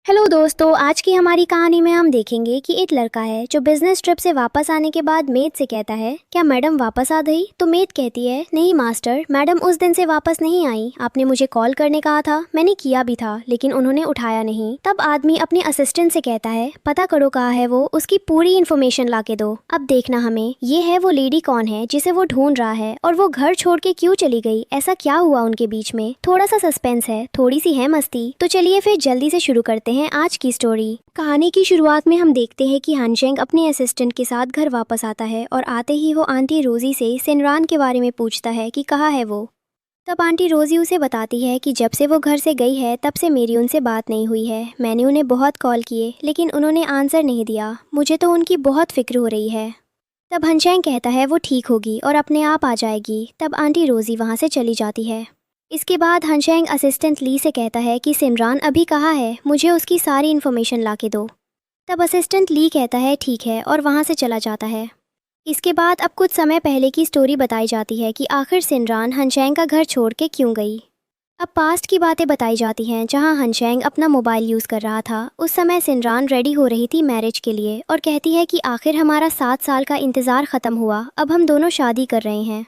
Hello दोस्तों, आज की हमारी कहानी में हम देखेंगे कि एक लड़का है जो बिजनेस ट्रिप से वापस आने के बाद मेड से कहता है, क्या मैडम वापस आ गई? तो मेड कहती है, नहीं मास्टर, मैडम उस दिन से वापस नहीं आई। आपने मुझे कॉल करने कहा था, मैंने किया भी था, लेकिन उन्होंने उठाया नहीं। तब आदमी अपने असिस्टेंट से कहता है, पता करो कहाँ है वो, उसकी पूरी इन्फॉर्मेशन ला के दो। अब देखना हमें ये है वो लेडी कौन है जिसे वो ढूंढ रहा है, और वो घर छोड़ के क्यों चली गई, ऐसा क्या हुआ उनके बीच में। थोड़ा सा सस्पेंस है, थोड़ी सी है मस्ती। तो चलिए फिर जल्दी से शुरू करते हैं आज की स्टोरी। कहानी की शुरुआत में हम देखते हैं कि हानशेंग अपने असिस्टेंट के साथ घर वापस आता है और आते ही वो आंटी रोजी से सिनरान के बारे में पूछता है कि कहाँ है वो। तब आंटी रोजी उसे बताती है कि जब से वो घर से गई है तब से मेरी उनसे बात नहीं हुई है। मैंने उन्हें बहुत कॉल किए लेकिन उन्होंने आंसर नहीं दिया। मुझे तो उनकी बहुत फिक्र हो रही है। तब हानशेंग कहता है वो ठीक होगी और अपने आप आ जाएगी। तब आंटी रोजी वहाँ से चली जाती है। इसके बाद हानशेंग असिस्टेंट ली से कहता है कि सिमरान अभी कहाँ है, मुझे उसकी सारी इन्फॉर्मेशन ला के दो। तब असिस्टेंट ली कहता है ठीक है और वहाँ से चला जाता है। इसके बाद अब कुछ समय पहले की स्टोरी बताई जाती है कि आखिर सिमरान हानशेंग का घर छोड़ के क्यों गई। अब पास्ट की बातें बताई जाती हैं जहां हानशेंग अपना मोबाइल यूज़ कर रहा था। उस समय सिमरान रेडी हो रही थी मैरिज के लिए और कहती है कि आखिर हमारा 7 साल का इंतज़ार ख़त्म हुआ, अब हम दोनों शादी कर रहे हैं।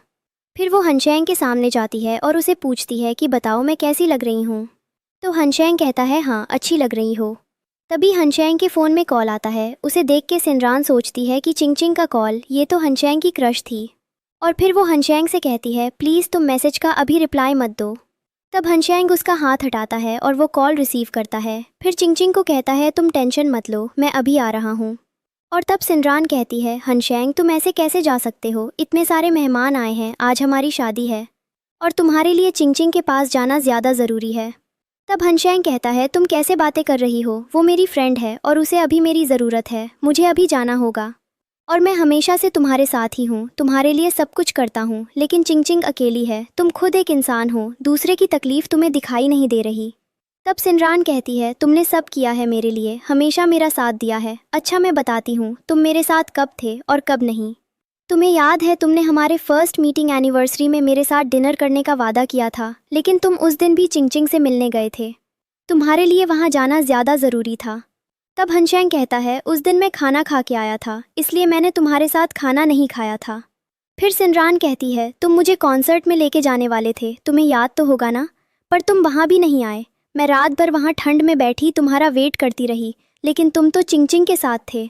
फिर वो हानशेंग के सामने जाती है और उसे पूछती है कि बताओ मैं कैसी लग रही हूँ। तो हानशेंग कहता है हाँ अच्छी लग रही हो। तभी हानशेंग के फ़ोन में कॉल आता है। उसे देख के सिमरान सोचती है कि चिंग चिंग का कॉल, ये तो हानशेंग की क्रश थी। और फिर वो हानशेंग से कहती है प्लीज़ तुम मैसेज का अभी रिप्लाई मत दो। तब हानशेंग उसका हाथ हटाता है और वो कॉल रिसीव करता है। फिर चिंग चिंग को कहता है तुम टेंशन मत लो, मैं अभी आ रहा हूँ। और तब सिमरान कहती है हानशेंग तुम ऐसे कैसे जा सकते हो, इतने सारे मेहमान आए हैं, आज हमारी शादी है और तुम्हारे लिए चिंग के पास जाना ज़्यादा ज़रूरी है। तब हानशेंग कहता है तुम कैसे बातें कर रही हो, वो मेरी फ्रेंड है और उसे अभी मेरी ज़रूरत है, मुझे अभी जाना होगा। और मैं हमेशा से तुम्हारे साथ ही हूँ, तुम्हारे लिए सब कुछ करता हूँ, लेकिन चिंग अकेली है, तुम खुद एक इंसान हो, दूसरे की तकलीफ़ तुम्हें दिखाई नहीं दे रही। तब सिमरान कहती है तुमने सब किया है मेरे लिए, हमेशा मेरा साथ दिया है। अच्छा मैं बताती हूँ तुम मेरे साथ कब थे और कब नहीं। तुम्हें याद है तुमने हमारे फर्स्ट मीटिंग एनिवर्सरी में मेरे साथ डिनर करने का वादा किया था, लेकिन तुम उस दिन भी चिंग से मिलने गए थे। तुम्हारे लिए वहाँ जाना ज़्यादा ज़रूरी था। तब हानशेंग कहता है उस दिन मैं खाना खा के आया था, इसलिए मैंने तुम्हारे साथ खाना नहीं खाया था। फिर सिमरान कहती है तुम मुझे कॉन्सर्ट में लेके जाने वाले थे, तुम्हें याद तो होगा ना, पर तुम वहाँ भी नहीं आए। मैं रात भर वहाँ ठंड में बैठी तुम्हारा वेट करती रही, लेकिन तुम तो चिंग के साथ थे।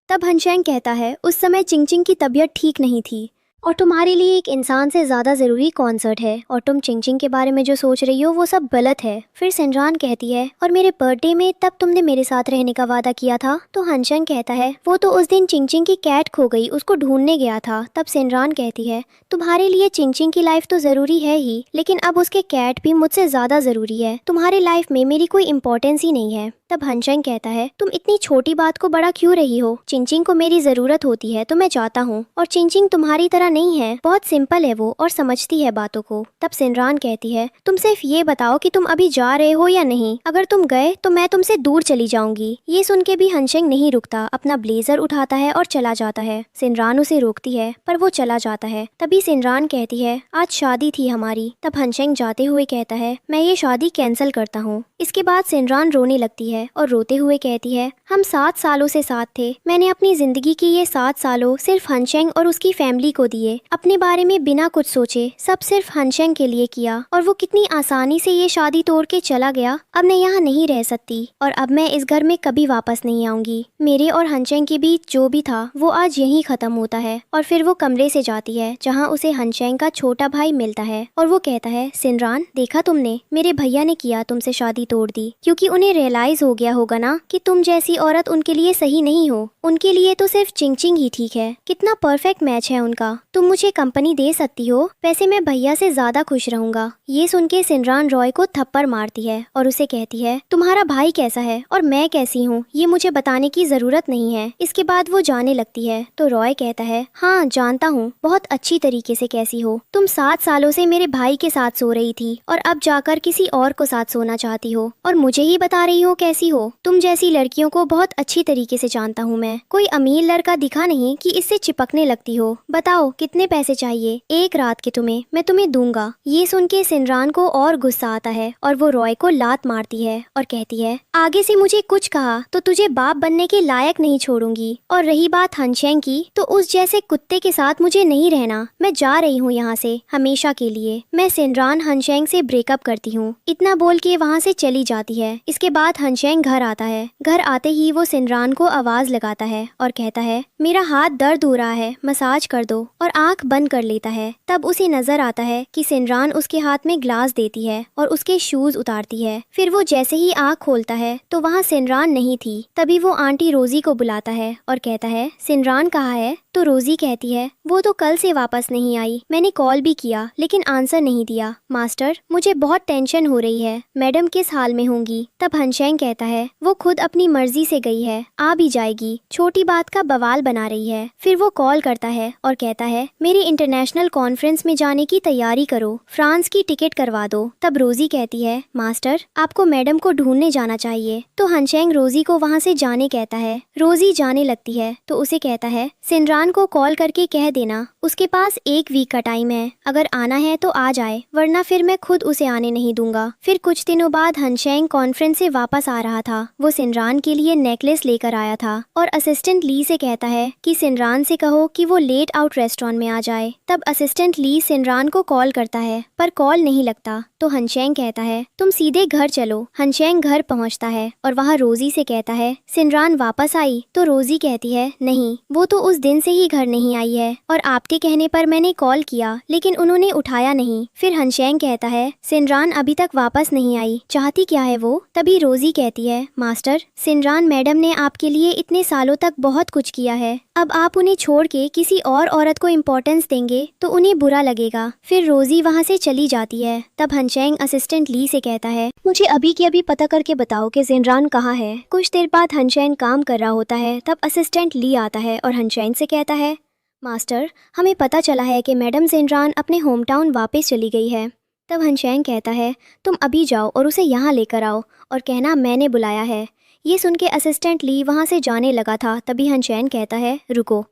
तब हानशेंग कहता है उस समय चिंग की तबीयत ठीक नहीं थी और तुम्हारे लिए एक इंसान से ज़्यादा ज़रूरी कॉन्सर्ट है, और तुम चिंग के बारे में जो सोच रही हो वो सब गलत है। फिर सिमरान कहती है और मेरे बर्थडे में तब तुमने मेरे साथ रहने का वादा किया था। तो हानशेंग कहता है वो तो उस दिन चिंग की कैट खो गई, उसको ढूंढने गया था। तब सिमरान कहती है तुम्हारे लिए चिंग की लाइफ तो ज़रूरी है ही, लेकिन अब उसके कैट भी मुझसे ज़्यादा ज़रूरी है, तुम्हारे लाइफ में मेरी कोई इंपॉर्टेंस ही नहीं है। तब हानशेंग कहता है तुम इतनी छोटी बात को बड़ा क्यों रही हो, चिंग को मेरी ज़रूरत होती है तो मैं चाहता हूँ, और चिंग तुम्हारी तरह नहीं है, बहुत सिंपल है वो और समझती है बातों को। तब सिमरान कहती है तुम सिर्फ ये बताओ कि तुम अभी जा रहे हो या नहीं, अगर तुम गए तो मैं तुमसे दूर चली जाऊंगी। ये सुन के भी हानशेंग नहीं रुकता, अपना ब्लेजर उठाता है और चला जाता है। सिमरान उसे रोकती है पर वो चला जाता है। तभी सिमरान कहती है आज शादी थी हमारी। तब हानशेंग जाते हुए कहता है मैं ये शादी कैंसिल करता हूँ। इसके बाद सिमरान रोने लगती है और रोते हुए कहती है हम 7 सालों से साथ थे, मैंने अपनी जिंदगी की ये 7 सालों सिर्फ हानशेंग और उसकी फैमिली को दिए, अपने बारे में बिना कुछ सोचे, सब सिर्फ हानशेंग के लिए किया, और वो कितनी आसानी से ये शादी तोड़ के चला गया। अब मैं यहाँ नहीं रह सकती और अब मैं इस घर में कभी वापस नहीं आऊंगी। मेरे और हानशेंग के बीच जो भी था वो आज यहीं खत्म होता है। और फिर वो कमरे से जाती है जहाँ उसे हानशेंग का छोटा भाई मिलता है और वो कहता है सिमरान देखा तुमने, मेरे भैया ने किया तुमसे शादी तोड़ दी, क्योंकि उन्हें रियलाइज हो गया होगा ना कि तुम जैसी औरत उनके लिए सही नहीं हो, उनके लिए तो सिर्फ चिंग ही ठीक है। कितना परफेक्ट मैच है उनका, तुम मुझे कंपनी दे सकती हो, वैसे मैं भैया से ज्यादा खुश रहूंगा। ये सुन के सिमरान रॉय को थप्पड़ मारती है और उसे कहती है तुम्हारा भाई कैसा है और मैं कैसी हूँ ये मुझे बताने की जरूरत नहीं है। इसके बाद वो जाने लगती है तो रॉय कहता है हाँ जानता हूँ बहुत अच्छी तरीके से कैसी हो, तुम 7 सालों से मेरे भाई के साथ सो रही थी और अब जाकर किसी और को साथ सोना चाहती हो और मुझे ही बता रही हो कैसी हो। तुम जैसी लड़कियों को बहुत अच्छी तरीके से जानता हूँ मैं, कोई अमीर लड़का दिखा नहीं कि इससे चिपकने लगती हो। बताओ कितने पैसे चाहिए? 1 रात के तुम्हें, मैं तुम्हें दूंगा। ये सुन के सिनरान को और गुस्सा आता है और वो रॉय को लात मारती है और कहती है, आगे से मुझे कुछ कहा तो तुझे बाप बनने के लायक नहीं छोड़ूंगी। और रही बात हनशेंग की, तो उस जैसे कुत्ते के साथ मुझे नहीं रहना। मैं जा रही हूँ यहाँ से हमेशा के लिए। मैं सिनरान हनशेंग से ब्रेकअप करती हूँ। इतना बोल के वहाँ से चली जाती है। इसके बाद हनशेंग घर आता है। घर आते ही वो सिनरान को आवाज लगाता है और कहता है, मेरा हाथ दर्द हो रहा है, मसाज कर दो। और आंख बंद कर लेता है। तब उसे नजर आता है कि सिनरान उसके हाथ में ग्लास देती है और उसके शूज उतारती है। फिर वो जैसे ही आंख खोलता है तो वहाँ सिनरान नहीं थी। तभी वो आंटी रोजी को बुलाता है और कहता है, सिनरान कहाँ है? तो रोजी कहती है, वो तो कल से वापस नहीं आई। मैंने कॉल भी किया लेकिन आंसर नहीं दिया। मास्टर, मुझे बहुत टेंशन हो रही है। मैडम किस हाल में होंगी? तब हनशेंग कहता है, वो खुद अपनी मर्जी से गई है, आ भी जाएगी। छोटी बात का बवाल बना रही है। फिर वो कॉल करता है और कहता है, मेरी इंटरनेशनल कॉन्फ्रेंस में जाने की तैयारी करो, फ्रांस की टिकट करवा दो। तब रोजी कहती है, मास्टर, आपको मैडम को ढूंढने जाना चाहिए। तो हनशेंग रोजी को वहाँ से जाने कहता है। रोजी जाने लगती है तो उसे कहता है, सिनरान को कॉल करके कह देना उसके पास 1 वीक का टाइम है। अगर आना है तो आ जाए, वरना फिर मैं खुद उसे आने नहीं दूंगा। फिर कुछ दिनों बाद हनशेंग कॉन्फ्रेंस से वापस आ रहा था। वो सिनरान के लिए नेकलेस लेकर आया था और असिस्टेंट ली से कहता है कि सिनरान से कहो कि वो लेट आउट रेस्टोरेंट में आ जाए। तब असिस्टेंट ली सिनरान को कॉल करता है पर कॉल नहीं लगता। तो हनशेंग कहता है, तुम सीधे घर चलो। हनशेंग घर पहुंचता है और वहाँ रोजी से कहता है, सिनरान वापस आई? तो रोजी कहती है, नहीं, वो तो उस दिन से ही घर नहीं आई है और आपके कहने पर मैंने कॉल किया लेकिन उन्होंने उठाया नहीं। फिर हनशेंग कहता है, सिनरान अभी तक वापस नहीं आई, चाहती क्या है वो? तभी रोजी कहती है, मास्टर, सिनरान मैडम ने आपके लिए इतने सालों तक बहुत कुछ किया है। अब आप उन्हें छोड़ के किसी और औरत को इम्पोर्टेंस देंगे तो उन्हें बुरा लगेगा। फिर रोजी वहाँ से चली जाती है। तब हनशेंग असिस्टेंट ली से कहता है, मुझे अभी की अभी पता करके बताओ कि सिनरान कहाँ है। कुछ देर बाद हनशेंग काम कर रहा होता है। तब असिस्टेंट ली आता है और हनशेंग से कहता है, मास्टर, हमें पता चला है कि मैडम सिनरान अपने होम टाउन वापस चली गई है। तब हनशेंग कहता है, तुम अभी जाओ और उसे यहाँ लेकर आओ और कहना मैंने बुलाया है। ये सुन के असिस्टेंट ली वहाँ से जाने लगा था। तभी हनशेंग कहता है, रुको,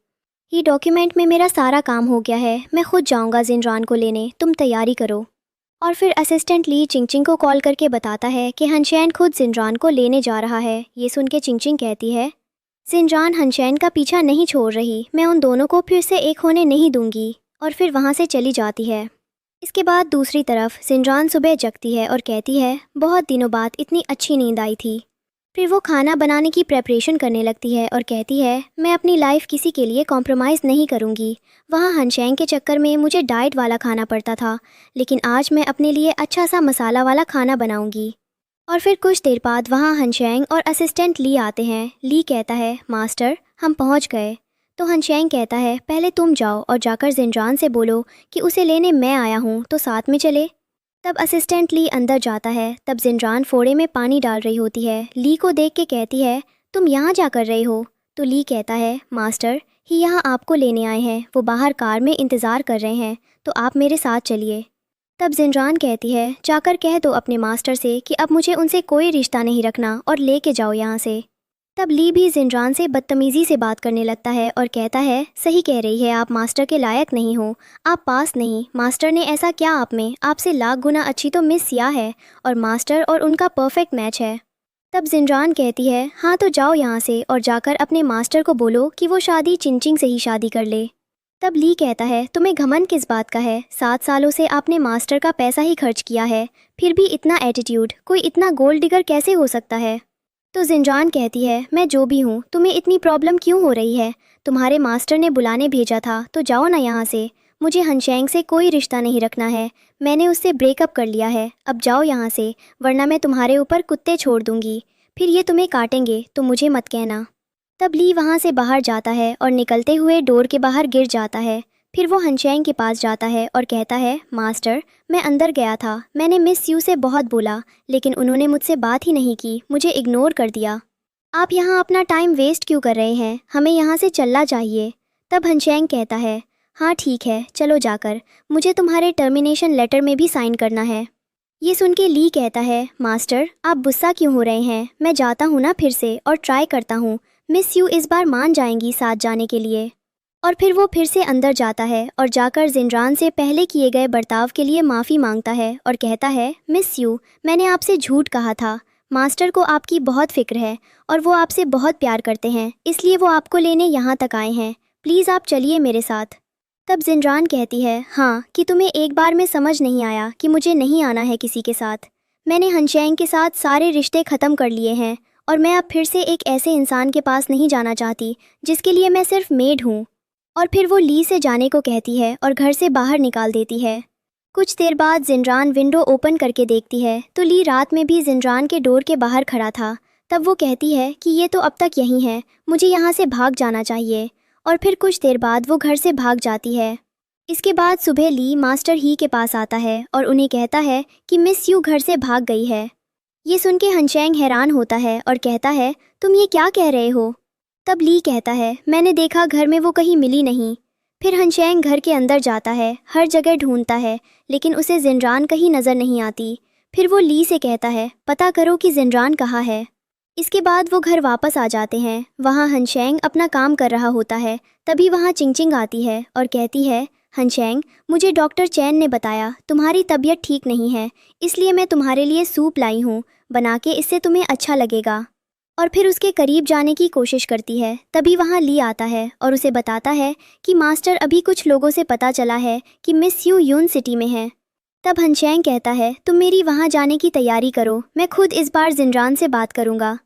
ये डॉक्यूमेंट में मेरा सारा काम हो गया है, मैं खुद जाऊँगा सिनरान को लेने, तुम तैयारी करो। और फिर असिस्टेंट ली चिंगचिंग को कॉल करके बताता है कि हनशेंग खुद सिनरान को लेने जा रहा है। ये सुन के चिंगचिंग कहती है, सिनरान हनशेंग का पीछा नहीं छोड़ रही, मैं उन दोनों को फिर से एक होने नहीं दूंगी। और फिर वहाँ से चली जाती है। इसके बाद दूसरी तरफ सिनरान सुबह जगती है और कहती है, बहुत दिनों बाद इतनी अच्छी नींद आई थी। फिर वो खाना बनाने की प्रेपरेशन करने लगती है और कहती है, मैं अपनी लाइफ किसी के लिए कॉम्प्रोमाइज़ नहीं करूँगी। वहाँ हनशेंग के चक्कर में मुझे डाइट वाला खाना पड़ता था, लेकिन आज मैं अपने लिए अच्छा सा मसाला वाला खाना बनाऊँगी। और फिर कुछ देर बाद वहाँ हनशेंग और असिस्टेंट ली आते हैं। ली कहता है, मास्टर, हम पहुँच गए। तो हनशेंग कहता है, पहले तुम जाओ और जाकर सिनरान से बोलो कि उसे लेने मैं आया हूँ तो साथ में चले। तब असिस्टेंट ली अंदर जाता है। तब सिनरान फोड़े में पानी डाल रही होती है। ली को देख के कहती है, तुम यहाँ जा कर रहे हो? तो ली कहता है, मास्टर ही यहाँ आपको लेने आए हैं, वो बाहर कार में इंतज़ार कर रहे हैं, तो आप मेरे साथ चलिए। तब सिनरान कहती है, जाकर कह दो अपने मास्टर से कि अब मुझे उनसे कोई रिश्ता नहीं रखना और लेके जाओ यहाँ से। तब ली भी सिनरान से बदतमीज़ी से बात करने लगता है और कहता है, सही कह रही है, आप मास्टर के लायक नहीं हो, आप पास नहीं। मास्टर ने ऐसा क्या आप में, आपसे लाख गुना अच्छी तो मिस सिया है और मास्टर और उनका परफेक्ट मैच है। तब सिनरान कहती है, हाँ तो जाओ यहाँ से और जाकर अपने मास्टर को बोलो कि वो शादी चिंचिंग से ही शादी कर ले। तब ली कहता है, तुम्हें घमंड किस बात का है? 7 सालों से आपने मास्टर का पैसा ही खर्च किया है, फिर भी इतना एटीट्यूड, कोई इतना गोल्ड डिगर कैसे हो सकता है? तो सिनरान कहती है, मैं जो भी हूँ, तुम्हें इतनी प्रॉब्लम क्यों हो रही है? तुम्हारे मास्टर ने बुलाने भेजा था तो जाओ ना यहाँ से। मुझे हनशेंग से कोई रिश्ता नहीं रखना है, मैंने उससे ब्रेकअप कर लिया है। अब जाओ यहाँ से, वरना मैं तुम्हारे ऊपर कुत्ते छोड़ दूँगी, फिर ये तुम्हें काटेंगे तो मुझे मत कहना। तब ली वहाँ से बाहर जाता है और निकलते हुए डोर के बाहर गिर जाता है। फिर वो हनशेंग के पास जाता है और कहता है, मास्टर, मैं अंदर गया था, मैंने मिस यू से बहुत बोला, लेकिन उन्होंने मुझसे बात ही नहीं की, मुझे इग्नोर कर दिया। आप यहाँ अपना टाइम वेस्ट क्यों कर रहे हैं? हमें यहाँ से चलना चाहिए। तब हनशेंग कहता है, हाँ ठीक है, चलो जाकर, मुझे तुम्हारे टर्मिनेशन लेटर में भी साइन करना है। ये सुन के ली कहता है, मास्टर, आप गुस्सा क्यों हो रहे हैं? मैं जाता हूँ ना फिर से और ट्राई करता हूँ, मिस यू इस बार मान जाएंगी साथ जाने के लिए। और फिर वो फिर से अंदर जाता है और जाकर जिनरान से पहले किए गए बर्ताव के लिए माफ़ी मांगता है और कहता है, मिस यू, मैंने आपसे झूठ कहा था। मास्टर को आपकी बहुत फिक्र है और वो आपसे बहुत प्यार करते हैं, इसलिए वो आपको लेने यहाँ तक आए हैं। प्लीज़ आप चलिए मेरे साथ। तब जिनरान कहती है, हाँ, कि तुम्हें एक बार में समझ नहीं आया कि मुझे नहीं आना है किसी के साथ। मैंने हनशेंग के साथ सारे रिश्ते ख़त्म कर लिए हैं और मैं अब फिर से एक ऐसे इंसान के पास नहीं जाना चाहती जिसके लिए मैं सिर्फ मेड हूँ। और फिर वो ली से जाने को कहती है और घर से बाहर निकाल देती है। कुछ देर बाद जिनरान विंडो ओपन करके देखती है तो ली रात में भी जिनरान के डोर के बाहर खड़ा था। तब वो कहती है कि ये तो अब तक यहीं है, मुझे यहाँ से भाग जाना चाहिए। और फिर कुछ देर बाद वो घर से भाग जाती है। इसके बाद सुबह ली मास्टर ही के पास आता है और उन्हें कहता है कि मिस यू घर से भाग गई है। ये सुन के हनशेंग हैरान होता है और कहता है, तुम ये क्या कह रहे हो? तब ली कहता है, मैंने देखा घर में वो कहीं मिली नहीं। फिर हनशेंग घर के अंदर जाता है, हर जगह ढूंढता है, लेकिन उसे जिनरान कहीं नज़र नहीं आती। फिर वो ली से कहता है, पता करो कि जिनरान कहाँ है। इसके बाद वो घर वापस आ जाते हैं। वहाँ हनशेंग अपना काम कर रहा होता है। तभी वहाँ चिंगचिंग आती है और कहती है, हनशेंग, मुझे डॉक्टर चैन ने बताया तुम्हारी तबीयत ठीक नहीं है, इसलिए मैं तुम्हारे लिए सूप लाई हूँ बना के, इससे तुम्हें अच्छा लगेगा। और फिर उसके करीब जाने की कोशिश करती है। तभी वहाँ ली आता है और उसे बताता है कि मास्टर, अभी कुछ लोगों से पता चला है कि मिस यू यून सिटी में है। तब हनशेंग कहता है, तुम मेरी वहाँ जाने की तैयारी करो, मैं खुद इस बार जिनरान से बात करूँगा।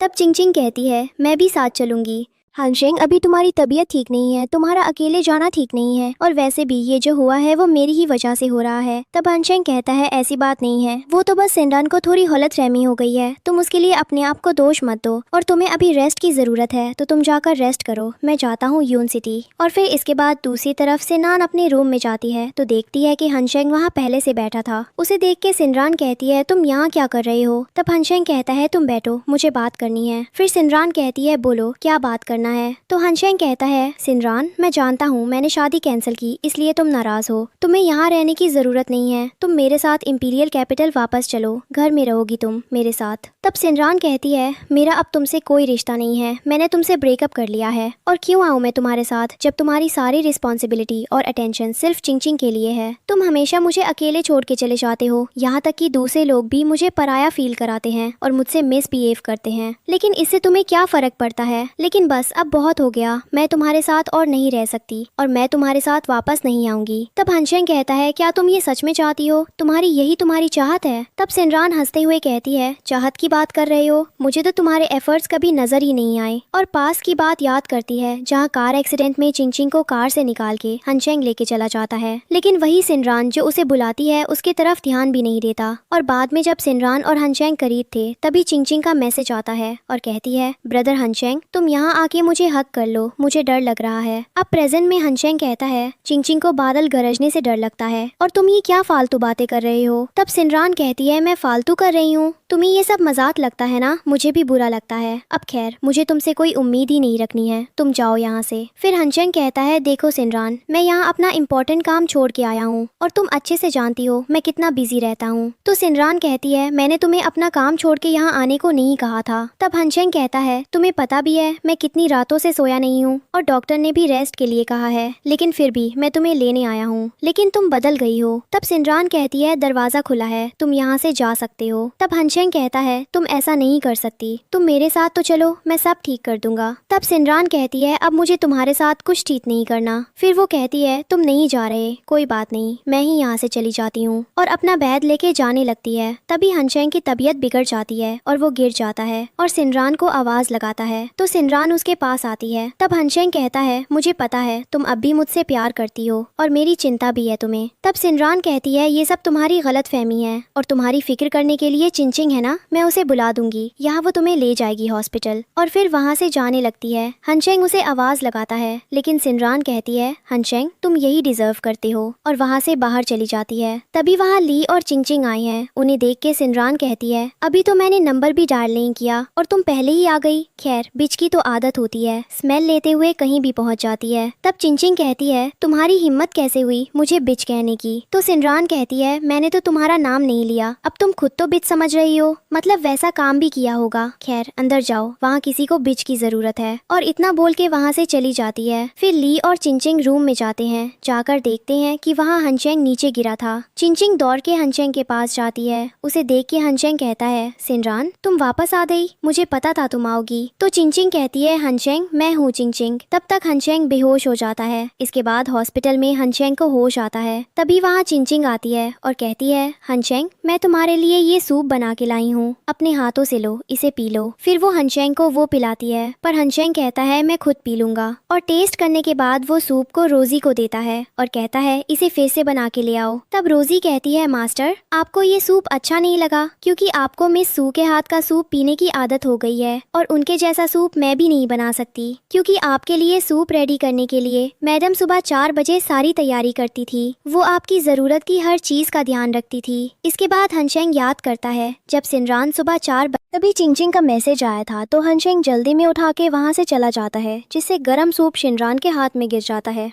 तब चिंगचिंग कहती है, मैं भी साथ चलूँगी। हनशेंग, अभी तुम्हारी तबीयत ठीक नहीं है, तुम्हारा अकेले जाना ठीक नहीं है, और वैसे भी ये जो हुआ है वो मेरी ही वजह से हो रहा है। तब हनशेंग कहता है, ऐसी बात नहीं है, वो तो बस जिनरान को थोड़ी गलतफहमी हो गई है, तुम उसके लिए अपने आप को दोष मत दो, और तुम्हें अभी रेस्ट की ज़रूरत है तो तुम जाकर रेस्ट करो, मैं जाता हूँ यून सिटी। और फिर इसके बाद दूसरी तरफ सिनान अपने रूम में जाती है तो देखती है कि हनशेंग वहाँ पहले से बैठा था। उसे देख के सिनरान कहती है, तुम यहाँ क्या कर रहे हो? तब हनशेंग कहता है, तुम बैठो, मुझे बात करनी है। फिर सिनरान कहती है, बोलो क्या बात करना है? तो हनशेंग कहता है, सिनरान, मैं जानता हूँ मैंने शादी कैंसिल की, इसलिए तुम नाराज हो, तुम्हें यहाँ रहने की जरूरत नहीं है, तुम मेरे साथ इंपीरियल कैपिटल वापस चलो, घर में रहोगी तुम मेरे साथ। तब सिनरान कहती है, मेरा अब तुमसे कोई रिश्ता नहीं है, मैंने तुमसे ब्रेकअप कर लिया है, और क्यों आऊँ मैं तुम्हारे साथ जब तुम्हारी सारी रिस्पॉन्सिबिलिटी और अटेंशन सिर्फ चिंगचिंग के लिए है। तुम हमेशा मुझे अकेले छोड़ के चले जाते हो, यहाँ तक कि दूसरे लोग भी मुझे पराया फील कराते हैं और मुझसे मिसबिहेव करते हैं, लेकिन इससे तुम्हें क्या फर्क पड़ता है? लेकिन बस अब बहुत हो गया, मैं तुम्हारे साथ और नहीं रह सकती और मैं तुम्हारे साथ वापस नहीं आऊंगी। तब हनशेंग कहता है, क्या तुम ये सच में चाहती हो? यही तुम्हारी चाहत है? तब सिनरान हंसते हुए कहती है, चाहत की बात कर रहे हो? मुझे तो तुम्हारे एफर्ट्स कभी नजर ही नहीं आए। और पास की बात याद करती है जहाँ कार एक्सीडेंट में चिंगचिंग को कार से निकाल के हनशेंग लेके चला जाता है, लेकिन वही सिनरान जो उसे बुलाती है उसके तरफ ध्यान भी नहीं देता। और बाद में जब सिनरान और हनशेंग करीब थे तभी चिंगचिंग का मैसेज आता है और कहती है, ब्रदर हनशेंग, तुम यहाँ आके मुझे हक कर लो, मुझे डर लग रहा है। अब प्रेजेंट में हनशेंग कहता है, चिंगचिंग को बादल गरजने से डर लगता है और तुम ये क्या फालतू बातें कर रहे हो? तब सिनरान कहती है, मैं फालतू कर रही हूँ? तुम्हें ये सब मजाक लगता है ना? मुझे भी बुरा लगता है। अब खैर, मुझे तुमसे कोई उम्मीद ही नहीं रखनी है, तुम जाओ यहाँ से। फिर हनशेंग कहता है, देखो सिनरान, मैं यहाँ अपना इम्पोर्टेंट काम छोड़ के आया हूँ और तुम अच्छे से जानती हो मैं कितना बिजी रहता हूँ। तो सिनरान कहती है, मैंने तुम्हें अपना काम छोड़ के यहाँ आने को नहीं कहा था। तब हनशेंग कहता है, तुम्हें पता भी है मैं कितनी रातों से सोया नहीं हूँ और डॉक्टर ने भी रेस्ट के लिए कहा है, लेकिन फिर भी मैं तुम्हें लेने आया हूँ, लेकिन तुम बदल गई हो। तब सिनरान कहती है, दरवाजा खुला है, तुम यहाँ से जा सकते हो। तब हनशेंग कहता है, तुम ऐसा नहीं कर सकती, तुम मेरे साथ तो चलो, मैं सब ठीक कर दूंगा। तब सिनरान कहती है, अब मुझे तुम्हारे साथ कुछ ठीक नहीं करना। फिर वो कहती है, तुम नहीं जा रहे, कोई बात नहीं, मैं ही यहाँ से चली जाती हूँ, और अपना बैग लेके जाने लगती है। तभी हनशेंग की तबीयत बिगड़ जाती है और वो गिर जाता है और सिनरान को आवाज लगाता है तो सिनरान उसके पास आती है। तब हनशेंग कहता है, मुझे पता है तुम अब भी मुझसे प्यार करती हो और मेरी चिंता भी है तुम्हें। तब सिनरान कहती है, ये सब तुम्हारी गलतफहमी है और तुम्हारी फिक्र करने के लिए चिंगचिंग है ना, मैं उसे बुला दूंगी, यहाँ वो तुम्हें ले जाएगी हॉस्पिटल। और फिर वहाँ से जाने लगती है। हनशेंग उसे आवाज लगाता है, लेकिन सिनरान कहती है, हनशेंग तुम यही डिजर्व करते हो, और वहाँ से बाहर चली जाती है। तभी वहाँ ली और चिंगचिंग आई हैं। उन्हें देख के सिनरान कहती है, अभी तो मैंने नंबर भी डायल नहीं किया और तुम पहले ही आ गई। खैर, बिच की तो आदत होती है, स्मेल लेते हुए कहीं भी पहुँच जाती है। तब चिंगचिंग कहती है, तुम्हारी हिम्मत कैसे हुई मुझे बिच कहने की? तो सिनरान कहती है, मैंने तो तुम्हारा नाम नहीं लिया, अब तुम खुद तो बिच समझ रही हो, मतलब वैसा काम भी किया होगा। खैर अंदर जाओ, वहाँ किसी को बिच की जरूरत है। और इतना बोल के वहाँ से चली जाती है। फिर ली और चिंचिंग रूम में जाते हैं। जाकर देखते हैं कि वहाँ हनचेंग नीचे गिरा था। चिंचिंग दौड़ के हनचेंग के पास जाती है। उसे देख के हनचेंग कहता है, सिनरान तुम वापस आ गई, मुझे पता था तुम आओगी। तो चिंचिंग कहती है, हनचेंग मैं हूँ चिंचिंग। तब तक हनचेंग बेहोश हो जाता है। इसके बाद हॉस्पिटल में हनचेंग को होश आता है। तभी वहाँ चिंचिंग आती है और कहती है, हनचेंग मैं तुम्हारे लिए ये सूप बना के लाई हूँ, अपने हाथों से लो, इसे पी लो। फिर वो हनचेंग को वो पिलाती है, पर हनचेंग कहता है मैं खुद पी लूंगा। और टेस्ट करने के बाद वो सूप को रोजी को देता है और कहता है इसे फिर से बना के ले आओ। तब रोजी कहती है, मास्टर आपको ये सूप अच्छा नहीं लगा, क्योंकि आपको मिस सू के हाथ का सूप पीने की आदत हो गई है और उनके जैसा सूप मैं भी नहीं बना सकती, क्योंकि आपके लिए सूप रेडी करने के लिए मैडम सुबह 4 बजे सारी तैयारी करती थी। वो आपकी जरूरत की हर चीज का ध्यान रखती थी। इसके बाद हनचेंग याद करता है जब सिनरान सुबह 4 तभी चिंचिंग का मैसेज आया था। तो हनचेंग जल्दी में उठा के वहाँ से चला जाता है, जिससे गर्म सूप शिनरान के हाथ में गिर जाता है।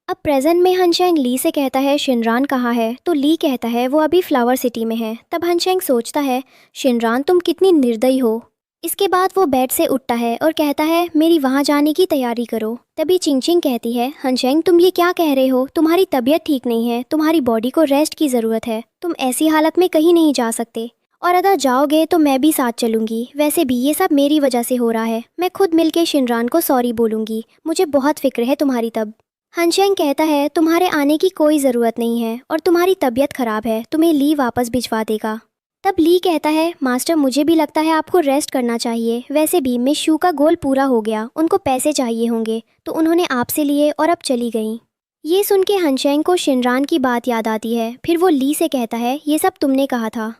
अब प्रेजेंट में हनचेंग ली से कहता है, शिनरान कहाँ है? तो ली कहता है वो अभी फ्लावर सिटी में है। तब हनचेंग सोचता है, शिनरान तुम कितनी निर्दयी हो। इसके बाद वो बेड से उठता है और कहता है मेरी वहाँ जाने की तैयारी करो। तभी चिंचिंग कहती है, हनचेंग तुम ये क्या कह रहे हो? तुम्हारी तबीयत ठीक नहीं है, तुम्हारी बॉडी को रेस्ट की ज़रूरत है, तुम ऐसी हालत में कहीं नहीं जा सकते, और अगर जाओगे तो मैं भी साथ चलूंगी। वैसे भी ये सब मेरी वजह से हो रहा है, मैं खुद मिलके शिनरान को सॉरी बोलूंगी, मुझे बहुत फिक्र है तुम्हारी। तब हनचेंग कहता है तुम्हारे आने की कोई ज़रूरत नहीं है और तुम्हारी तबीयत खराब है, तुम्हें ली वापस भिजवा देगा। तब ली कहता है, मास्टर मुझे भी लगता है आपको रेस्ट करना चाहिए, वैसे भी मिस शू का गोल पूरा हो गया, उनको पैसे चाहिए होंगे तो उन्होंने आपसे लिए और अब चली गई। ये सुन के हनचेंग को शिनरान की बात याद आती है। फिर वो ली से कहता है ये सब तुमने कहा था।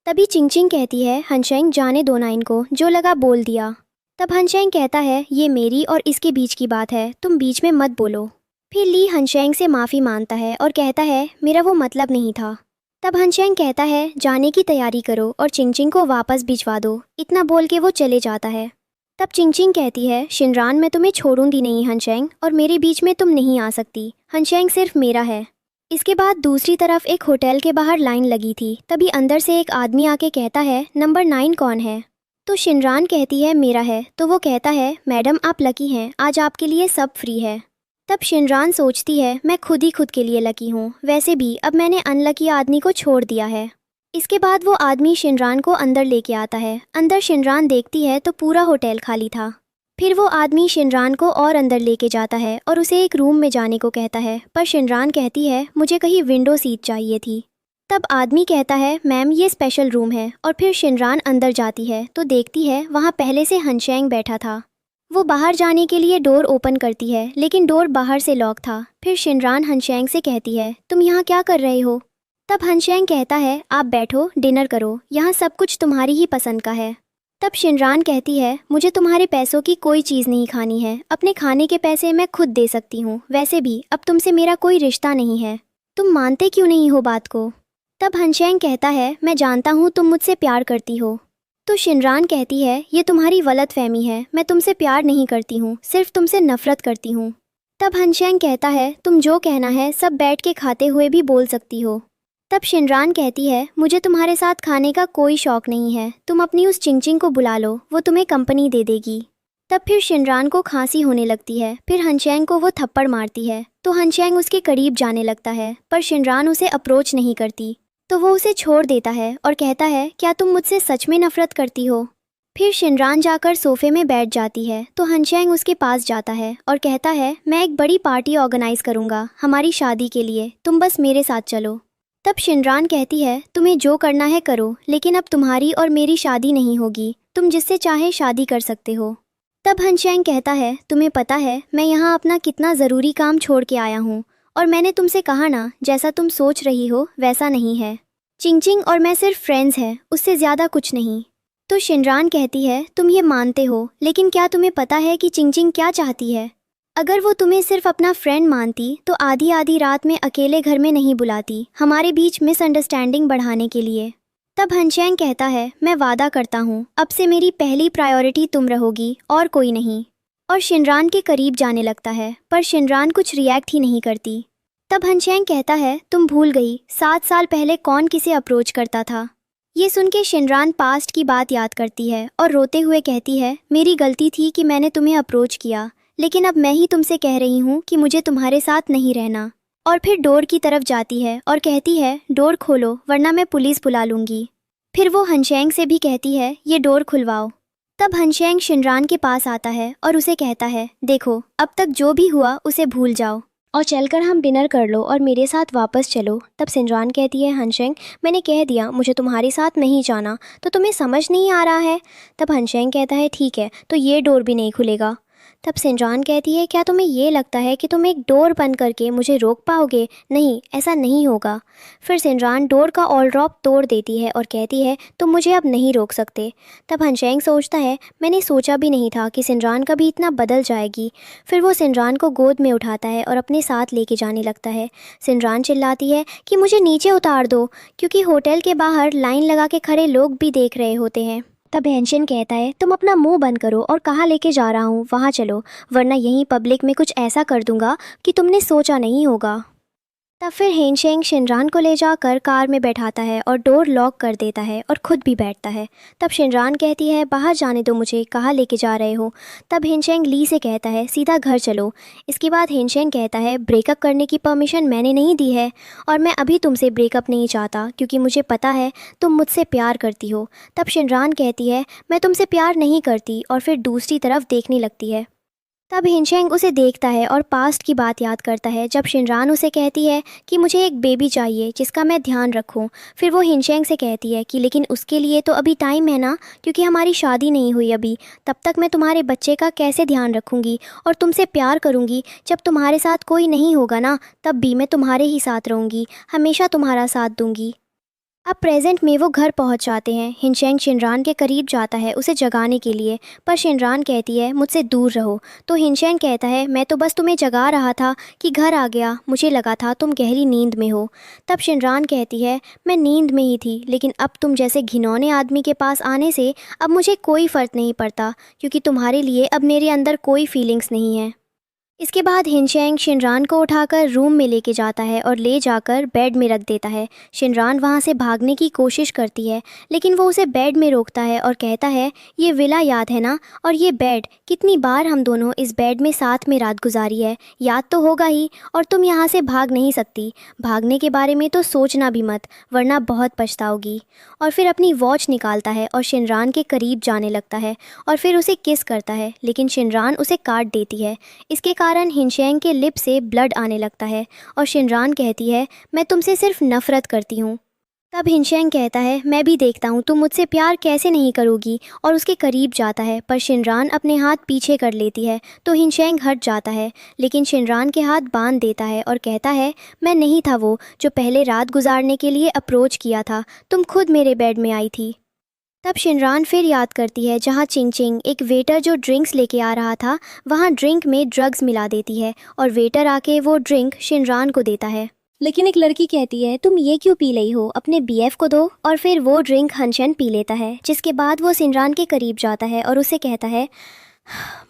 तभी चिंचिंग कहती है, हनचेंग जाने दो ना इनको, जो लगा बोल दिया। तब हनचेंग कहता है ये मेरी और इसके बीच की बात है, तुम बीच में मत बोलो। फिर ली हनचेंग से माफ़ी मांगता है और कहता है मेरा वो मतलब नहीं था। तब हनचेंग कहता है जाने की तैयारी करो और चिंचिंग को वापस भिजवा दो। इतना बोल के वो चले जाता है। तब चिंचिंग कहती है, शिनरान मैं तुम्हें छोड़ूंगी नहीं हनचेंग, और मेरे बीच में तुम नहीं आ सकती, हनचेंग सिर्फ मेरा है। इसके बाद दूसरी तरफ एक होटल के बाहर लाइन लगी थी। तभी अंदर से एक आदमी आके कहता है, नंबर 9 कौन है? तो शिनरान कहती है मेरा है। तो वो कहता है, मैडम आप लकी हैं, आज आपके लिए सब फ्री है। तब शिनरान सोचती है मैं खुद ही खुद के लिए लकी हूँ, वैसे भी अब मैंने अनलकी आदमी को छोड़ दिया है। इसके बाद वो आदमी शिनरान को अंदर लेके आता है। अंदर शिनरान देखती है तो पूरा होटल खाली था। फिर वो आदमी शिनरान को और अंदर लेके जाता है और उसे एक रूम में जाने को कहता है, पर शिनरान कहती है मुझे कहीं विंडो सीट चाहिए थी। तब आदमी कहता है मैम ये स्पेशल रूम है, और फिर शिनरान अंदर जाती है तो देखती है वहाँ पहले से हनचेंग बैठा था। वो बाहर जाने के लिए डोर ओपन करती है, लेकिन डोर बाहर से लॉक था। फिर शिनरान हनचेंग से कहती है तुम यहाँ क्या कर रहे हो? तब हनचेंग कहता है आप बैठो, डिनर करो, यहाँ सब कुछ तुम्हारी ही पसंद का है। तब शिनरान कहती है मुझे तुम्हारे पैसों की कोई चीज़ नहीं खानी है, अपने खाने के पैसे मैं खुद दे सकती हूँ, वैसे भी अब तुमसे मेरा कोई रिश्ता नहीं है, तुम मानते क्यों नहीं हो बात को? तब हनचेंग कहता है मैं जानता हूँ तुम मुझसे प्यार करती हो। तो शिनरान कहती है ये तुम्हारी गलतफहमी है, मैं तुमसे प्यार नहीं करती हूँ, सिर्फ तुमसे नफरत करती हूँ। तब हनचेंग कहता है तुम जो कहना है सब बैठ के खाते हुए भी बोल सकती हो। तब शिनरान कहती है मुझे तुम्हारे साथ खाने का कोई शौक नहीं है, तुम अपनी उस चिंचिंग को बुला लो, वो तुम्हें कंपनी दे देगी। तब फिर शिनरान को खांसी होने लगती है। फिर हनचेंग को वो थप्पड़ मारती है तो हनचेंग उसके करीब जाने लगता है, पर शिनरान उसे अप्रोच नहीं करती तो वो उसे छोड़ देता है और कहता है क्या तुम मुझसे सच में नफरत करती हो? फिर शिनरान जाकर सोफे में बैठ जाती है तो हनचेंग उसके पास जाता है और कहता है मैं एक बड़ी पार्टी ऑर्गेनाइज करूँगा हमारी शादी के लिए, तुम बस मेरे साथ चलो। तब शिनरान कहती है तुम्हें जो करना है करो, लेकिन अब तुम्हारी और मेरी शादी नहीं होगी, तुम जिससे चाहे शादी कर सकते हो। तब हनचेंग कहता है तुम्हें पता है मैं यहाँ अपना कितना ज़रूरी काम छोड़ के आया हूँ, और मैंने तुमसे कहा ना जैसा तुम सोच रही हो वैसा नहीं है, चिंचिंग और मैं सिर्फ फ्रेंड्स हैं, उससे ज़्यादा कुछ नहीं। तो शिनरान कहती है तुम ये मानते हो, लेकिन क्या तुम्हें पता है कि चिंचिंग क्या चाहती है? अगर वो तुम्हें सिर्फ अपना फ्रेंड मानती तो आधी आधी रात में अकेले घर में नहीं बुलाती, हमारे बीच मिसअंडरस्टैंडिंग बढ़ाने के लिए। तब हनचेंग कहता है मैं वादा करता हूँ अब से मेरी पहली प्रायोरिटी तुम रहोगी और कोई नहीं, और शिनरान के करीब जाने लगता है, पर शिनरान कुछ रिएक्ट ही नहीं करती। तब हनचेंग कहता है तुम भूल गई 7 साल पहले कौन किसे अप्रोच करता था? ये सुन के शिनरान पास्ट की बात याद करती है और रोते हुए कहती है, मेरी गलती थी कि मैंने तुम्हें अप्रोच किया, लेकिन अब मैं ही तुमसे कह रही हूँ कि मुझे तुम्हारे साथ नहीं रहना। और फिर डोर की तरफ जाती है और कहती है, डोर खोलो वरना मैं पुलिस बुला लूँगी। फिर वो हनशेंग से भी कहती है, ये डोर खुलवाओ। तब हनशेंग शिनरान के पास आता है और उसे कहता है, देखो अब तक जो भी हुआ उसे भूल जाओ और चलकर हम डिनर कर लो और मेरे साथ वापस चलो। तब शिनरान कहती है, हनशेंग मैंने कह दिया मुझे तुम्हारे साथ नहीं जाना, तो तुम्हें समझ नहीं आ रहा है। तब हनशेंग कहता है, ठीक है तो ये डोर भी नहीं खुलेगा। तब शिनरान कहती है, क्या तुम्हें ये लगता है कि तुम एक डोर बंद करके मुझे रोक पाओगे? नहीं, ऐसा नहीं होगा। फिर शिनरान डोर का ऑल रॉक तोड़ देती है और कहती है, तुम मुझे अब नहीं रोक सकते। तब हनशेंग सोचता है, मैंने सोचा भी नहीं था कि शिनरान कभी इतना बदल जाएगी। फिर वो शिनरान को गोद में उठाता है और अपने साथ लेके जाने लगता है। शिनरान चिल्लाती है कि मुझे नीचे उतार दो, क्योंकि होटल के बाहर लाइन लगा के खड़े लोग भी देख रहे होते हैं। तब हेनशन कहता है, तुम अपना मुंह बंद करो और कहाँ लेके जा रहा हूँ वहाँ चलो, वरना यहीं पब्लिक में कुछ ऐसा कर दूंगा कि तुमने सोचा नहीं होगा। तब फिर हेनशेंग शिनरान को ले जाकर कार में बैठाता है और डोर लॉक कर देता है और खुद भी बैठता है। तब शिनरान कहती है, बाहर जाने दो मुझे, कहाँ लेके जा रहे हो? तब हेनशेंग ली से कहता है, सीधा घर चलो। इसके बाद हेनशेंग कहता है, ब्रेकअप करने की परमिशन मैंने नहीं दी है और मैं अभी तुमसे ब्रेकअप नहीं चाहता, क्योंकि मुझे पता है तुम मुझसे प्यार करती हो। तब शिनरान कहती है, मैं तुमसे प्यार नहीं करती, और फिर दूसरी तरफ देखने लगती है। तब हिनशेंग उसे देखता है और पास्ट की बात याद करता है, जब शिनरान उसे कहती है कि मुझे एक बेबी चाहिए जिसका मैं ध्यान रखूं। फिर वो हिनशेंग से कहती है कि लेकिन उसके लिए तो अभी टाइम है ना, क्योंकि हमारी शादी नहीं हुई अभी। तब तक मैं तुम्हारे बच्चे का कैसे ध्यान रखूंगी और तुमसे प्यार करूंगी? जब तुम्हारे साथ कोई नहीं होगा ना, तब भी मैं तुम्हारे ही साथ रहूंगी, हमेशा तुम्हारा साथ दूंगी। अब प्रेजेंट में वो घर पहुंच जाते हैं। हिनशेंग शिनरान के करीब जाता है उसे जगाने के लिए, पर शिनरान कहती है, मुझसे दूर रहो। तो हिनशेंग कहता है, मैं तो बस तुम्हें जगा रहा था कि घर आ गया, मुझे लगा था तुम गहरी नींद में हो। तब शिनरान कहती है, मैं नींद में ही थी, लेकिन अब तुम जैसे घिनौने आदमी के पास आने से अब मुझे कोई फ़र्क नहीं पड़ता, क्योंकि तुम्हारे लिए अब मेरे अंदर कोई फीलिंग्स नहीं है। इसके बाद हिनशेंग शिनरान को उठाकर रूम में लेके जाता है और ले जाकर बेड में रख देता है। शिनरान वहाँ से भागने की कोशिश करती है, लेकिन वो उसे बेड में रोकता है और कहता है, ये विला याद है ना, और ये बेड, कितनी बार हम दोनों इस बेड में साथ में रात गुजारी है, याद तो होगा ही। और तुम यहाँ से भाग नहीं सकती, भागने के बारे में तो सोचना भी मत, वरना बहुत पछताओगी। और फिर अपनी वॉच निकालता है और शिनरान के करीब जाने लगता है और फिर उसे किस करता है, लेकिन शिनरान उसे काट देती है। इसके कारण हिनशेंग के लिप से ब्लड आने लगता है और शिनरान कहती है, मैं तुमसे सिर्फ नफरत करती हूँ। तब हिनशेंग कहता है, मैं भी देखता हूँ तुम मुझसे प्यार कैसे नहीं करोगी, और उसके करीब जाता है, पर शिनरान अपने हाथ पीछे कर लेती है तो हिनशेंग हट जाता है, लेकिन शिनरान के हाथ बांध देता है और कहता है, मैं नहीं था वो जो पहले रात गुजारने के लिए अप्रोच किया था, तुम खुद मेरे बेड में आई थी। तब शिनरान फिर याद करती है जहाँ चिंग चिंग, एक वेटर जो ड्रिंक्स लेके आ रहा था, वहाँ ड्रिंक में ड्रग्स मिला देती है और वेटर आके वो ड्रिंक शिनरान को देता है। लेकिन एक लड़की कहती है, तुम ये क्यों पी रही हो, अपने बीएफ को दो। और फिर वो ड्रिंक हनशन पी लेता है, जिसके बाद वो शिनरान के करीब जाता है और उसे कहता है,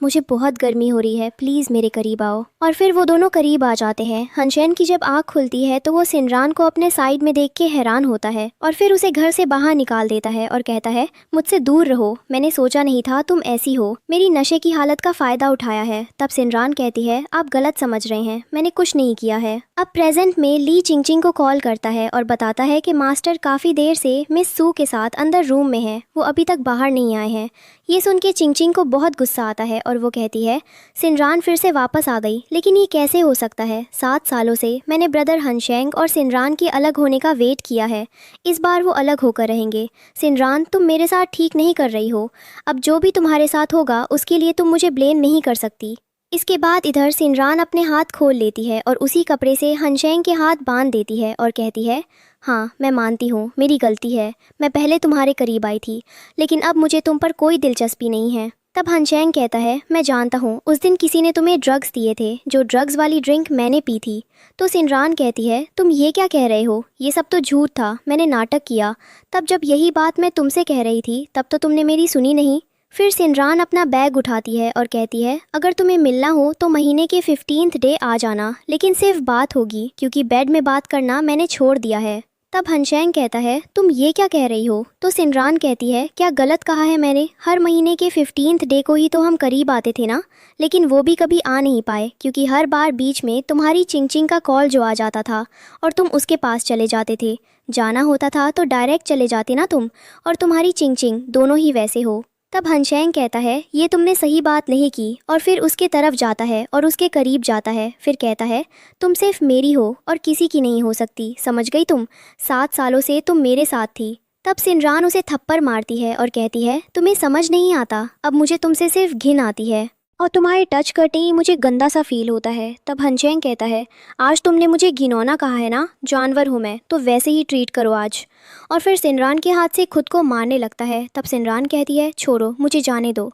मुझे बहुत गर्मी हो रही है, प्लीज़ मेरे करीब आओ। और फिर वो दोनों करीब आ जाते हैं। हनशेन की जब आँख खुलती है तो वो शिनरान को अपने साइड में देख के हैरान होता है और फिर उसे घर से बाहर निकाल देता है और कहता है, मुझसे दूर रहो, मैंने सोचा नहीं था तुम ऐसी हो, मेरी नशे की हालत का फ़ायदा उठाया है। तब शिनरान कहती है, आप गलत समझ रहे हैं, मैंने कुछ नहीं किया है। अब प्रेजेंट में ली चिंगचिंग को कॉल करता है और बताता है कि मास्टर काफ़ी देर से मिस सू के साथ अंदर रूम में है, वो अभी तक बाहर नहीं आए हैं। ये सुन के चिंगचिंग को बहुत गुस्सा आता है और वो कहती है, शिनरान फिर से वापस आ गई, लेकिन ये कैसे हो सकता है? 7 सालों से मैंने ब्रदर हनशेंग और शिनरान के अलग होने का वेट किया है, इस बार वो अलग होकर रहेंगे। शिनरान, तुम मेरे साथ ठीक नहीं कर रही हो, अब जो भी तुम्हारे साथ होगा उसके लिए तुम मुझे ब्लेम नहीं कर सकती। इसके बाद इधर शिनरान अपने हाथ खोल लेती है और उसी कपड़े से हनशेंग के हाथ बांध देती है और कहती है, हाँ मैं मानती हूँ मेरी गलती है, मैं पहले तुम्हारे करीब आई थी, लेकिन अब मुझे तुम पर कोई दिलचस्पी नहीं है। तब हनशेंग कहता है, मैं जानता हूँ उस दिन किसी ने तुम्हें ड्रग्स दिए थे, जो ड्रग्स वाली ड्रिंक मैंने पी थी। तो शिनरान कहती है, तुम ये क्या कह रहे हो, ये सब तो झूठ था, मैंने नाटक किया। तब जब यही बात मैं तुमसे कह रही थी तब तो तुमने मेरी सुनी नहीं। फिर शिनरान अपना बैग उठाती है और कहती है, अगर तुम्हें मिलना हो तो महीने के 15th डे आ जाना, लेकिन सिर्फ बात होगी, क्योंकि बेड में बात करना मैंने छोड़ दिया है। तब हनशैंग कहता है तुम ये क्या कह रही हो। तो सिनरान कहती है क्या गलत कहा है मैंने, हर महीने के 15th डे को ही तो हम करीब आते थे ना, लेकिन वो भी कभी आ नहीं पाए क्योंकि हर बार बीच में तुम्हारी चिंग का कॉल जो आ जाता था और तुम उसके पास चले जाते थे। जाना होता था तो डायरेक्ट चले जाते ना तुम, और तुम्हारी चिंग दोनों ही वैसे हो। तब हनशैंग कहता है ये तुमने सही बात नहीं की, और फिर उसके तरफ जाता है और उसके करीब जाता है। फिर कहता है तुम सिर्फ मेरी हो और किसी की नहीं हो सकती, समझ गई तुम, 7 सालों से तुम मेरे साथ थी। तब सिनरान उसे थप्पड़ मारती है और कहती है तुम्हें समझ नहीं आता, अब मुझे तुमसे सिर्फ घिन आती है और तुम्हारे टच करते ही मुझे गंदा सा फील होता है। तब हनशैंग कहता है आज तुमने मुझे घिनौना कहा है ना, जानवर हूँ मैं, तो वैसे ही ट्रीट करो आज। और फिर सिनरान के हाथ से खुद को मारने लगता है। तब सिनरान कहती है छोड़ो, मुझे जाने दो।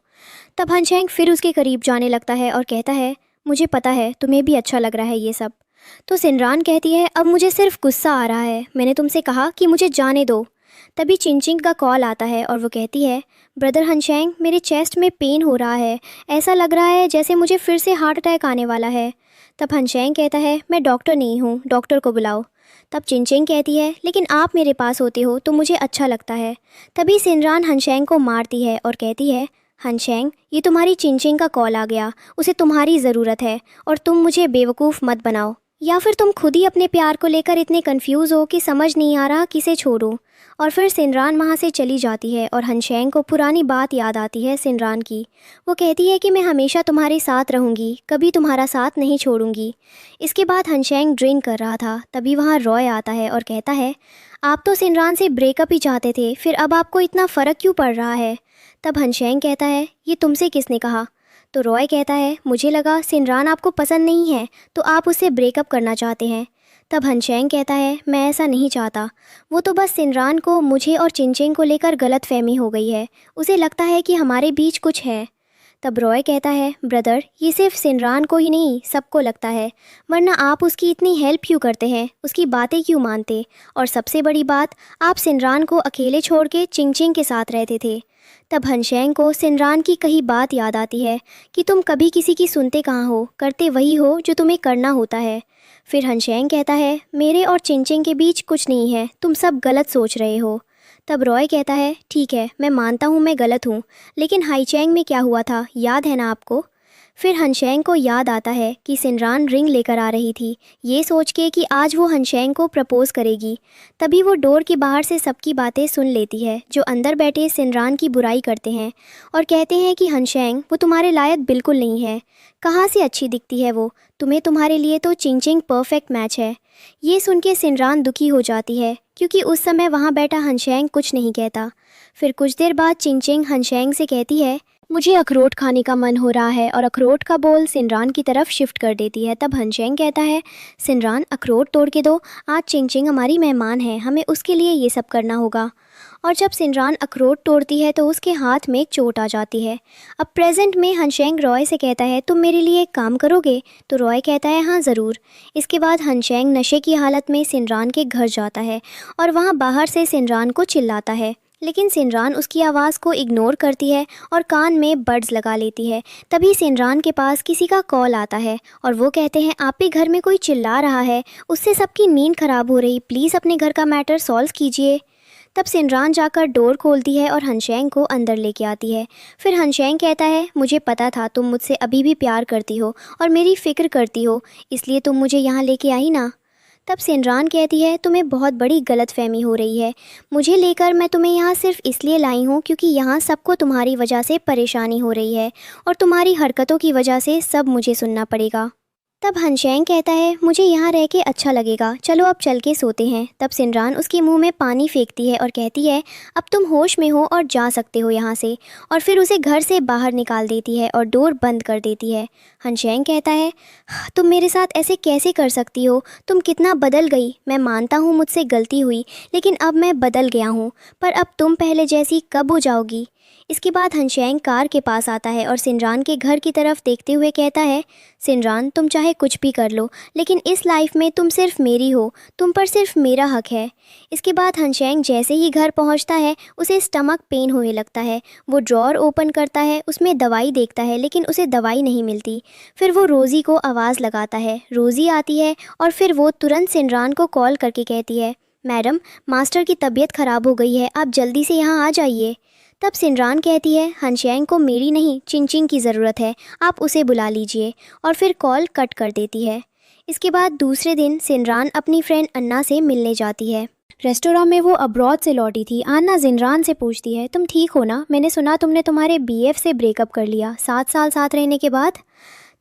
तब हनशैंग फिर उसके करीब जाने लगता है और कहता है मुझे पता है तुम्हें भी अच्छा लग रहा है ये सब। तो सिनरान कहती है अब मुझे सिर्फ गुस्सा आ रहा है, मैंने तुमसे कहा कि मुझे जाने दो। तभी चिंचिंग का कॉल आता है और वो कहती है ब्रदर हनशैंग, मेरे चेस्ट में पेन हो रहा है, ऐसा लग रहा है जैसे मुझे फिर से हार्ट अटैक आने वाला है। तब हनशैंग कहता है मैं डॉक्टर नहीं हूँ, डॉक्टर को बुलाओ। तब चिंचिंग कहती है लेकिन आप मेरे पास होते हो तो मुझे अच्छा लगता है। तभी सिनरान हनशैंग को मारती है और कहती है हनशैंग ये तुम्हारी चिंचिंग का कॉल आ गया, उसे तुम्हारी ज़रूरत है और तुम मुझे बेवकूफ़ मत बनाओ, या फिर तुम खुद ही अपने प्यार को लेकर इतने कंफ्यूज हो कि समझ नहीं आ रहा किसे छोड़ूं। और फिर सिनरान वहाँ से चली जाती है और हनशैंग को पुरानी बात याद आती है सिनरान की। वो कहती है कि मैं हमेशा तुम्हारे साथ रहूँगी, कभी तुम्हारा साथ नहीं छोड़ूंगी। इसके बाद हनशैंग ड्रिंक कर रहा था, तभी वहाँ रॉय आता है और कहता है आप तो सिनरान से ब्रेकअप ही चाहते थे, फिर अब आपको इतना फ़र्क क्यों पड़ रहा है। तब हनशैंग कहता है ये तुमसे किसने कहा। तो रॉय कहता है मुझे लगा सिनरान आपको पसंद नहीं है तो आप उससे ब्रेकअप करना चाहते हैं। तब हनशैंग कहता है मैं ऐसा नहीं चाहता, वो तो बस सिनरान को मुझे और चिंचिंग को लेकर गलत फहमी हो गई है, उसे लगता है कि हमारे बीच कुछ है। तब रॉय कहता है ब्रदर ये सिर्फ सिनरान को ही नहीं सबको लगता है, वरना आप उसकी इतनी हेल्प क्यों करते हैं, उसकी बातें क्यों मानते, और सबसे बड़ी बात आप सिनरान को अकेले छोड़ के चिंचिंग के साथ रहते थे। तब हनशैंग को सिनरान की कही बात याद आती है कि तुम कभी किसी की सुनते कहाँ हो, करते वही हो जो तुम्हें करना होता है। फिर हनशैंग कहता है मेरे और चिंचिंग के बीच कुछ नहीं है, तुम सब गलत सोच रहे हो। तब रॉय कहता है ठीक है मैं मानता हूँ मैं गलत हूँ, लेकिन हाईचैंग में क्या हुआ था याद है ना आपको। फिर हनशैंग को याद आता है कि सिनरान रिंग लेकर आ रही थी, ये सोच के कि आज वो हनशैंग को प्रपोज करेगी। तभी वो डोर के बाहर से सबकी बातें सुन लेती है जो अंदर बैठे सिनरान की बुराई करते हैं और कहते हैं कि हनशैंग वो तुम्हारे लायक बिल्कुल नहीं है, कहाँ से अच्छी दिखती है वो, तुम्हारे लिए तो चिंचिंग परफेक्ट मैच है। ये सुन के सिनरान दुखी हो जाती है क्योंकि उस समय वहाँ बैठा हनशैंग कुछ नहीं कहता। फिर कुछ देर बाद चिंचिंग हनशैंग से कहती है मुझे अखरोट खाने का मन हो रहा है, और अखरोट का बोल सिनरान की तरफ शिफ्ट कर देती है। तब हनशैंग कहता है सिनरान अखरोट तोड़ के दो, आज चिंचिंग हमारी मेहमान है, हमें उसके लिए ये सब करना होगा। और जब सिनरान अखरोट तोड़ती है तो उसके हाथ में एक चोट आ जाती है। अब प्रेजेंट में हनशैंग रॉय से कहता है तुम मेरे लिए एक काम करोगे। तो रॉय कहता है हाँ ज़रूर। इसके बाद हनशैंग नशे की हालत में सिनरान के घर जाता है और वहाँ बाहर से सिनरान को चिल्लाता है, लेकिन सिनरान उसकी आवाज़ को इग्नोर करती है और कान में बड्स लगा लेती है। तभी सिनरान के पास किसी का कॉल आता है और वो कहते हैं आप ही घर में कोई चिल्ला रहा है, उससे सबकी नींद खराब हो रही, प्लीज़ अपने घर का मैटर सॉल्व कीजिए। तब सिनरान जाकर डोर खोलती है और हनशैंग को अंदर लेके आती है। फिर हनशैंग कहता है मुझे पता था तुम मुझसे अभी भी प्यार करती हो और मेरी फ़िक्र करती हो, इसलिए तुम मुझे यहाँ लेके आई ना। तब सिनरान कहती है तुम्हें बहुत बड़ी गलतफहमी हो रही है, मुझे लेकर मैं तुम्हें यहाँ सिर्फ इसलिए लाई हूँ क्योंकि यहाँ सबको तुम्हारी वजह से परेशानी हो रही है और तुम्हारी हरकतों की वजह से सब मुझे सुनना पड़ेगा। तब हनशैंग कहता है मुझे यहाँ रह के अच्छा लगेगा, चलो अब चल के सोते हैं। तब सिनरान उसके मुंह में पानी फेंकती है और कहती है अब तुम होश में हो और जा सकते हो यहाँ से, और फिर उसे घर से बाहर निकाल देती है और डोर बंद कर देती है। हनशैंग कहता है तुम मेरे साथ ऐसे कैसे कर सकती हो, तुम कितना बदल गई, मैं मानता हूँ मुझसे गलती हुई, लेकिन अब मैं बदल गया हूँ, पर अब तुम पहले जैसी कब हो जाओगी। इसके बाद हनशैंग कार के पास आता है और सिनरान के घर की तरफ देखते हुए कहता है सिनरान तुम चाहे कुछ भी कर लो, लेकिन इस लाइफ में तुम सिर्फ मेरी हो, तुम पर सिर्फ मेरा हक है। इसके बाद हनशैंग जैसे ही घर पहुंचता है उसे स्टमक पेन होने लगता है। वो ड्रॉअर ओपन करता है, उसमें दवाई देखता है, लेकिन उसे दवाई नहीं मिलती। फिर वो रोज़ी को आवाज़ लगाता है, रोज़ी आती है और फिर वो तुरंत सिनरान को कॉल करके कहती है मैडम, मास्टर की तबीयत ख़राब हो गई है, आप जल्दी से यहाँ आ जाइए। तब सिनरान कहती है, हनशेंग को मेरी नहीं चिंचिंग की ज़रूरत है, आप उसे बुला लीजिए, और फिर कॉल कट कर देती है। इसके बाद दूसरे दिन सिनरान अपनी फ्रेंड अन्ना से मिलने जाती है। रेस्टोरेंट में वो अब्रॉड से लौटी थी। अन्ना जिनरान से पूछती है, तुम ठीक हो ना? मैंने सुना तुमने तुम्हारे बीएफ से ब्रेकअप कर लिया 7 साल साथ रहने के बाद।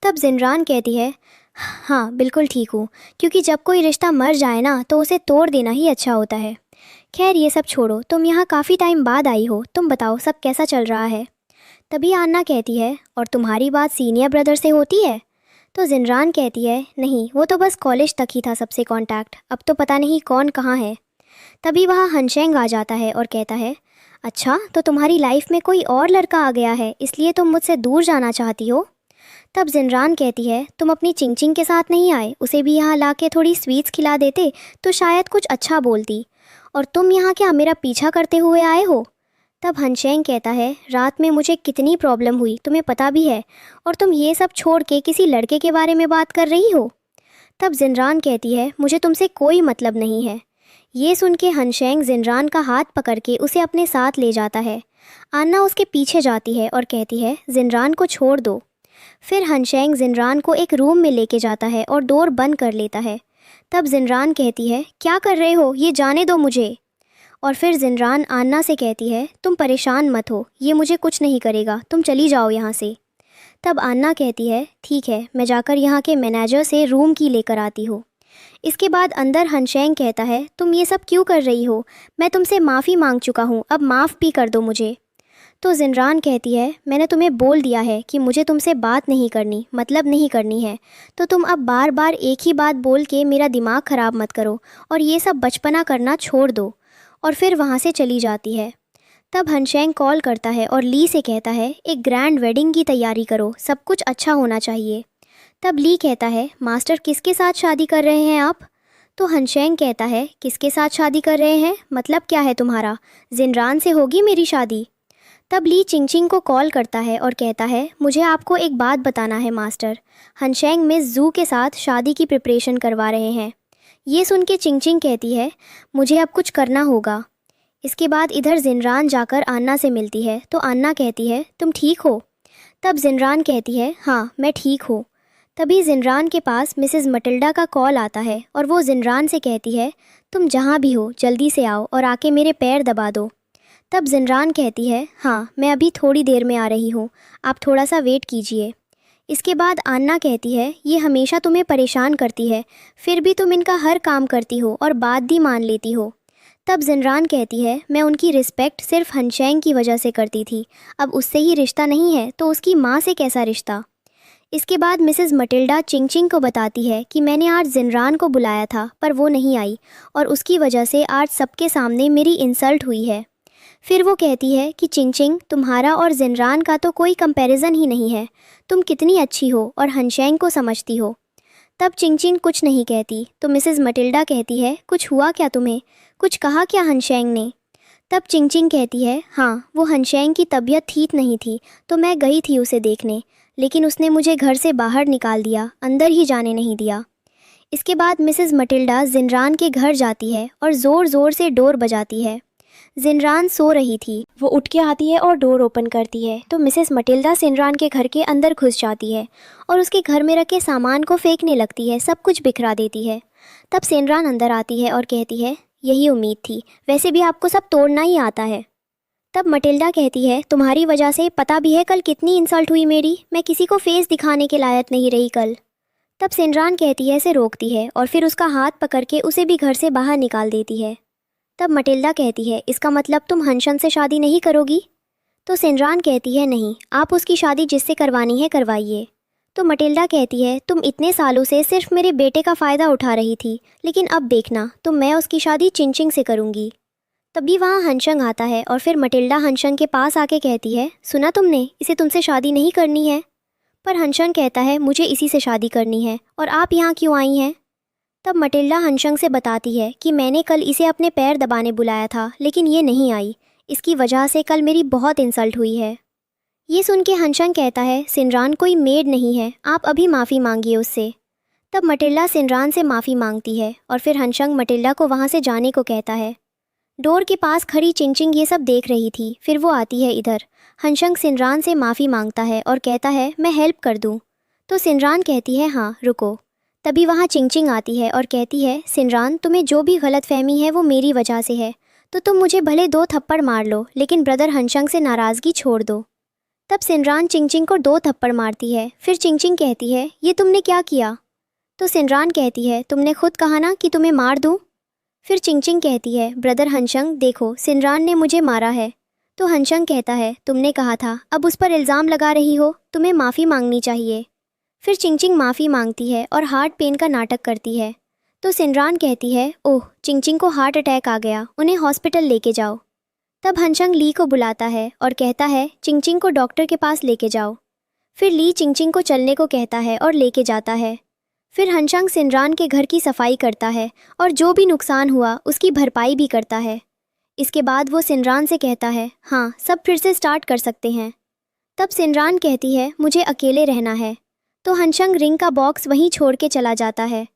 तब जिनरान कहती है, हाँ बिल्कुल ठीक हूँ, क्योंकि जब कोई रिश्ता मर जाए ना तो उसे तोड़ देना ही अच्छा होता है। खैर ये सब छोड़ो, तुम यहाँ काफ़ी टाइम बाद आई हो, तुम बताओ सब कैसा चल रहा है। तभी अन्ना कहती है, और तुम्हारी बात सीनियर ब्रदर से होती है? तो जिनरान कहती है, नहीं, वो तो बस कॉलेज तक ही था सबसे कांटेक्ट, अब तो पता नहीं कौन कहाँ है। तभी वहाँ हनशेंग आ जाता है और कहता है, अच्छा तो तुम्हारी लाइफ में कोई और लड़का आ गया है, इसलिए तुम मुझसे दूर जाना चाहती हो? तब जिनरान कहती है, तुम अपनी चिंचिंग के साथ नहीं आए, उसे भी यहाँ ला के थोड़ी स्वीट्स खिला देते तो शायद कुछ अच्छा बोलती, और तुम यहाँ क्या मेरा पीछा करते हुए आए हो? तब हनशेंग कहता है, रात में मुझे कितनी प्रॉब्लम हुई तुम्हें पता भी है, और तुम ये सब छोड़ के किसी लड़के के बारे में बात कर रही हो। तब जिनरान कहती है, मुझे तुमसे कोई मतलब नहीं है। ये सुन के हनशेंग जिनरान का हाथ पकड़ के उसे अपने साथ ले जाता है। अन्ना उसके पीछे जाती है और कहती है, जिनरान को छोड़ दो। फिर हनशेंग जिनरान को एक रूम में लेके जाता है और डोर बंद कर लेता है। तब जिनरान कहती है, क्या कर रहे हो, ये जाने दो मुझे। और फिर जिनरान अन्ना से कहती है, तुम परेशान मत हो, ये मुझे कुछ नहीं करेगा, तुम चली जाओ यहाँ से। तब अन्ना कहती है, ठीक है, मैं जाकर यहाँ के मैनेजर से रूम की लेकर आती हूँ। इसके बाद अंदर हनशेंग कहता है, तुम ये सब क्यों कर रही हो? मैं तुमसे माफ़ी मांग चुका हूँ, अब माफ़ भी कर दो मुझे। तो जिनरान कहती है, मैंने तुम्हें बोल दिया है कि मुझे तुमसे बात नहीं करनी, मतलब नहीं करनी है, तो तुम अब बार बार एक ही बात बोल के मेरा दिमाग ख़राब मत करो और ये सब बचपना करना छोड़ दो। और फिर वहाँ से चली जाती है। तब हनशेंग कॉल करता है और ली से कहता है, एक ग्रैंड वेडिंग की तैयारी करो, सब कुछ अच्छा होना चाहिए। तब ली कहता है, मास्टर किसके साथ शादी कर रहे हैं आप? तो हनशेंग कहता है, किसके साथ शादी कर रहे हैं, मतलब क्या है तुम्हारा? जिनरान से होगी मेरी शादी। तब ली चिंचिंग को कॉल करता है और कहता है, मुझे आपको एक बात बताना है मास्टर, हनशेंग मिस जू के साथ शादी की प्रिपरेशन करवा रहे हैं। ये सुन के चिंचिंग कहती है, मुझे अब कुछ करना होगा। इसके बाद इधर जिनरान जाकर अन्ना से मिलती है तो अन्ना कहती है, तुम ठीक हो? तब जिनरान कहती है, हाँ मैं ठीक हूँ। तभी जिनरान के पास मिसेस मटिल्डा का कॉल आता है और वो जिनरान से कहती है, तुम जहाँ भी हो जल्दी से आओ और आके मेरे पैर दबा दो। तब जिनरान कहती है, हाँ मैं अभी थोड़ी देर में आ रही हूँ, आप थोड़ा सा वेट कीजिए। इसके बाद अन्ना कहती है, ये हमेशा तुम्हें परेशान करती है, फिर भी तुम इनका हर काम करती हो और बात भी मान लेती हो। तब जिनरान कहती है, मैं उनकी रिस्पेक्ट सिर्फ हनशेंग की वजह से करती थी, अब उससे ही रिश्ता नहीं है तो उसकी माँ से कैसा रिश्ता। इसके बाद मिसेस मटिल्डा चिंचिंग को बताती है कि मैंने आज जिनरान को बुलाया था पर वो नहीं आई और उसकी वजह से आज सबके सामने मेरी इंसल्ट हुई है। फिर वो कहती है कि चिंचिंग, तुम्हारा और जिनरान का तो कोई कंपैरिजन ही नहीं है, तुम कितनी अच्छी हो और हनशेंग को समझती हो। तब चिंचिंग कुछ नहीं कहती तो मिसेस मटिल्डा कहती है, कुछ हुआ क्या तुम्हें, कुछ कहा क्या हनशेंग ने? तब चिंचिंग कहती है, हाँ वो हनशेंग की तबीयत ठीक नहीं थी तो मैं गई थी उसे देखने, लेकिन उसने मुझे घर से बाहर निकाल दिया, अंदर ही जाने नहीं दिया। इसके बाद मिसेस मटिल्डा जिनरान के घर जाती है और ज़ोर ज़ोर से डोर बजाती है। जिनरान सो रही थी, वो उठ के आती है और डोर ओपन करती है तो मिसेस मटिल्डा जिनरान के घर के अंदर घुस जाती है और उसके घर में रखे सामान को फेंकने लगती है, सब कुछ बिखरा देती है। तब जिनरान अंदर आती है और कहती है, यही उम्मीद थी, वैसे भी आपको सब तोड़ना ही आता है। तब मटिल्डा कहती है, तुम्हारी वजह से पता भी है कल कितनी इंसल्ट हुई मेरी, मैं किसी को फेस दिखाने के लायक नहीं रही कल। तब जिनरान कहती है, इसे रोकती है और फिर उसका हाथ पकड़ के उसे भी घर से बाहर निकाल देती है। तब मटिल्डा कहती है, इसका मतलब तुम हनशन से शादी नहीं करोगी? तो जिनरान कहती है, नहीं, आप उसकी शादी जिससे करवानी है करवाइए। तो मटिल्डा कहती है, तुम इतने सालों से सिर्फ मेरे बेटे का फ़ायदा उठा रही थी, लेकिन अब देखना तो मैं उसकी शादी चिंचिंग से करूँगी। तभी वहाँ हनशंग आता है और फिर मटिल्डा हनशंग के पास आके कहती है, सुना तुमने, इसे तुमसे शादी नहीं करनी है। पर हनशंग कहता है, मुझे इसी से शादी करनी है, और आप यहाँ क्यों आई हैं? तब मटिल्डा हनशंग से बताती है कि मैंने कल इसे अपने पैर दबाने बुलाया था लेकिन ये नहीं आई, इसकी वजह से कल मेरी बहुत इंसल्ट हुई है। ये सुन के हनशंग कहता है, जिनरान कोई मेड नहीं है, आप अभी माफ़ी मांगिए उससे। तब मटिल्डा सिनरान से माफ़ी मांगती है और फिर हनशंग मटिल्डा को वहाँ से जाने को कहता है। डोर के पास खड़ी चिंचिंग ये सब देख रही थी। फिर वो आती है इधर। हनशंग सिनरान से माफ़ी मांगता है और कहता है मैं हेल्प कर दूँ। तो सिनरान कहती है हाँ रुको। तभी वहाँ चिंचिंग आती है और कहती है सिनरान तुम्हें जो भी गलतफहमी है वो मेरी वजह से है, तो तुम मुझे भले 2 थप्पड़ मार लो लेकिन ब्रदर हनशंग से नाराज़गी छोड़ दो। तब सिनरान चिंचिंग को 2 थप्पड़ मारती है। फिर चिंचिंग कहती है ये तुमने क्या किया? तो सिनरान कहती है तुमने खुद कहा ना कि तुम्हें मार दूँ। फिर चिंचिंग कहती है ब्रदर हनशंग देखो सिनरान ने मुझे मारा है। तो हनशंग कहता है तुमने कहा था, अब उस पर इल्ज़ाम लगा रही हो, तुम्हें माफ़ी मांगनी चाहिए। फिर चिंचिंग माफ़ी मांगती है और हार्ट पेन का नाटक करती है। तो सिनरान कहती है ओह चिंचिंग को हार्ट अटैक आ गया, उन्हें हॉस्पिटल लेके जाओ। तब हनशंग ली को बुलाता है और कहता है चिंचिंग को डॉक्टर के पास लेके जाओ। फिर ली चिंचिंग को चलने को कहता है और लेके जाता है। फिर हनशंग सिनरान के घर की सफाई करता है और जो भी नुकसान हुआ उसकी भरपाई भी करता है। इसके बाद वो सिनरान से कहता है हाँ सब फिर से स्टार्ट कर सकते हैं। तब सिनरान कहती है मुझे अकेले रहना है। तो हनशंग रिंग का बॉक्स वहीं छोड़ के चला जाता है।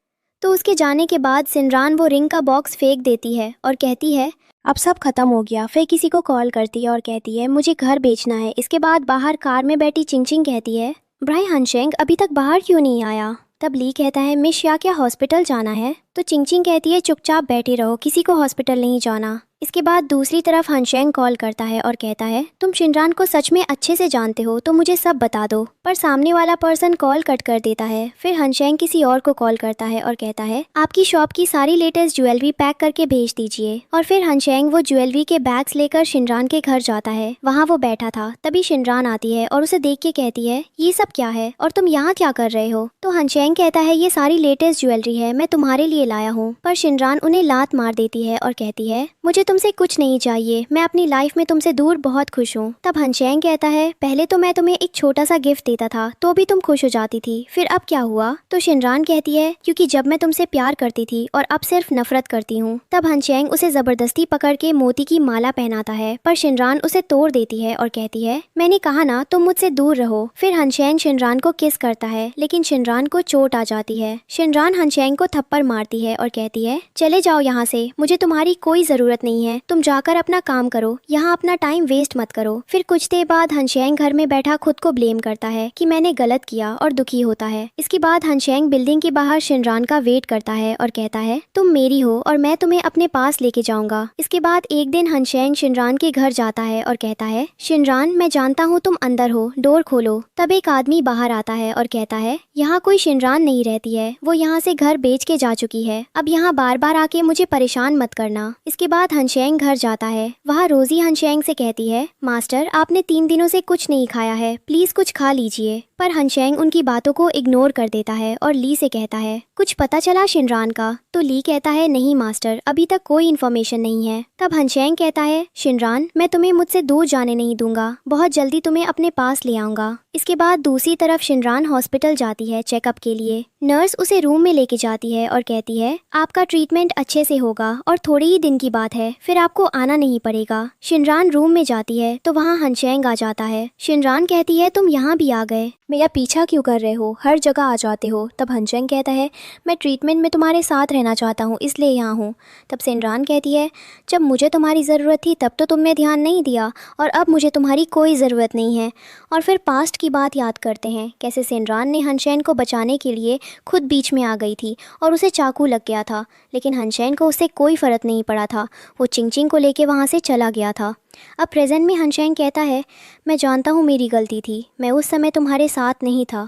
तो उसके जाने के बाद सिनरान वो रिंग का बॉक्स फेंक देती है और कहती है अब सब खत्म हो गया। फिर किसी को कॉल करती है और कहती है मुझे घर बेचना है। इसके बाद बाहर कार में बैठी चिंचिंग कहती है ब्राय हनशंग अभी तक बाहर क्यों नहीं आया? तब ली कहता है मिश या क्या हॉस्पिटल जाना है? तो चिंचिंग कहती है चुपचाप बैठे रहो, किसी को हॉस्पिटल नहीं जाना। इसके बाद दूसरी तरफ हनशंग कॉल करता है और कहता है तुम सिनरान को सच में अच्छे से जानते हो तो मुझे सब बता दो। पर सामने वाला पर्सन कॉल कट कर देता है। फिर हनशंग किसी और को कॉल करता है और कहता है आपकी शॉप की सारी लेटेस्ट ज्वेलरी पैक करके भेज दीजिए। और फिर हनशंग वो ज्वेलरी के बैग्स लेकर सिनरान के घर जाता है। वहाँ वो बैठा था। तभी सिनरान आती है और उसे देख के कहती है ये सब क्या है और तुम यहाँ क्या कर रहे हो? तो हनशंग कहता है ये सारी लेटेस्ट ज्वेलरी है, मैं तुम्हारे लिए लाया हूँ। पर सिनरान उन्हें लात मार देती है और कहती है मुझे तुमसे कुछ नहीं चाहिए, मैं अपनी लाइफ में तुमसे दूर बहुत खुश हूँ। तब हनशंग कहता है पहले तो मैं तुम्हें एक छोटा सा गिफ्ट देता था तो भी तुम खुश हो जाती थी, फिर अब क्या हुआ? तो सिनरान कहती है क्योंकि जब मैं तुमसे प्यार करती थी और अब सिर्फ नफरत करती हूँ। तब हनशंग उसे जबरदस्ती पकड़ के मोती की माला पहनाता है पर सिनरान उसे तोड़ देती है और कहती है मैंने कहा ना तुम मुझसे दूर रहो। फिर हनशंग सिनरान को किस करता है लेकिन सिनरान को चोट आ जाती है। सिनरान हनशंग को थप्पड़ मारती है और कहती है चले जाओ यहाँ से, मुझे तुम्हारी कोई जरूरत नहीं है, तुम जाकर अपना काम करो, यहाँ अपना टाइम वेस्ट मत करो। फिर कुछ देर बाद हनशंग घर में बैठा खुद को ब्लेम करता है कि मैंने गलत किया और दुखी होता है। इसके बाद हनशंग बिल्डिंग के बाहर सिनरान का वेट करता है और कहता है तुम मेरी हो और मैं तुम्हें अपने पास लेके जाऊंगा। इसके बाद एक दिन हनशंग सिनरान के घर जाता है और कहता है सिनरान मैं जानता हूँ तुम अंदर हो, डोर खोलो। तब एक आदमी बाहर आता है और कहता है यहाँ कोई सिनरान नहीं रहती है, वो यहाँ से घर बेच के जा चुकी है, अब यहाँ बार बार आके मुझे परेशान मत करना। इसके बाद हनशंग घर जाता है। वहाँ रोजी हनशंग से कहती है मास्टर आपने 3 दिनों से कुछ नहीं खाया है, प्लीज कुछ खा लीजिए। पर हनशंग उनकी बातों को इग्नोर कर देता है और ली से कहता है कुछ पता चला सिनरान का? तो ली कहता है नहीं मास्टर अभी तक कोई इन्फॉर्मेशन नहीं है। तब हनशंग कहता है सिनरान मैं तुम्हें मुझसे दूर जाने नहीं दूंगा, बहुत जल्दी तुम्हें अपने पास ले आऊंगा। इसके बाद दूसरी तरफ सिनरान हॉस्पिटल जाती है चेकअप के लिए। नर्स उसे रूम में लेके जाती है और कहती है आपका ट्रीटमेंट अच्छे से होगा और थोड़े ही दिन की बात है, फिर आपको आना नहीं पड़ेगा। सिनरान रूम में जाती है तो वहाँ हनशंग आ जाता है। सिनरान कहती है तुम यहाँ भी आ गए, मेरा पीछा क्यों कर रहे हो, हर जगह आ जाते हो। तब हनशंग कहता है मैं ट्रीटमेंट में तुम्हारे साथ रहना चाहता हूँ इसलिए यहाँ हूँ। तब सिनरान कहती है जब मुझे तुम्हारी ज़रूरत थी तब तो तुमने ध्यान नहीं दिया और अब मुझे तुम्हारी कोई ज़रूरत नहीं है। और फिर पास्ट की बात याद करते हैं कैसे सिनरान ने हनशंग को बचाने के लिए खुद बीच में आ गई थी और उसे चाकू लग गया था, लेकिन हनशंग को उससे कोई फ़र्क नहीं पड़ा था, वो चिंचिंग को लेके वहाँ से चला गया था। अब प्रेजेंट में हनशंग कहता है मैं जानता हूँ मेरी गलती थी, मैं उस समय तुम्हारे साथ नहीं था।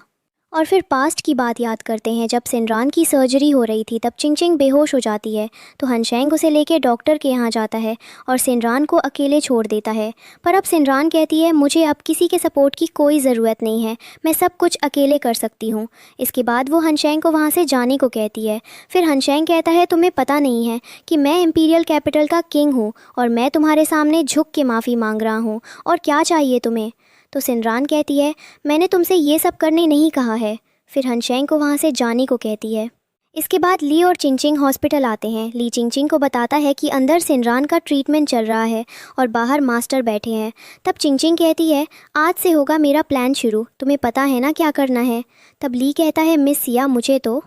और फिर पास्ट की बात याद करते हैं जब सिनरान की सर्जरी हो रही थी तब चिंचिंग बेहोश हो जाती है तो हनशंग उसे लेके डॉक्टर के यहाँ जाता है और सिनरान को अकेले छोड़ देता है। पर अब सिनरान कहती है मुझे अब किसी के सपोर्ट की कोई ज़रूरत नहीं है, मैं सब कुछ अकेले कर सकती हूँ। इसके बाद वो हनशंग को वहाँ से जाने को कहती है। फिर हनशंग कहता है तुम्हें पता नहीं है कि मैं इम्पीरियल कैपिटल का किंग हूँ और मैं तुम्हारे सामने झुक के माफ़ी मांग रहा हूँ, और क्या चाहिए तुम्हें? तो सिनरान कहती है मैंने तुमसे ये सब करने नहीं कहा है। फिर हनशंग को वहाँ से जाने को कहती है। इसके बाद ली और चिंचिंग हॉस्पिटल आते हैं। ली चिंचिंग को बताता है कि अंदर सिनरान का ट्रीटमेंट चल रहा है और बाहर मास्टर बैठे हैं। तब चिंचिंग कहती है आज से होगा मेरा प्लान शुरू, तुम्हें पता है ना क्या करना है? तब ली कहता है मिस सिया मुझे तो।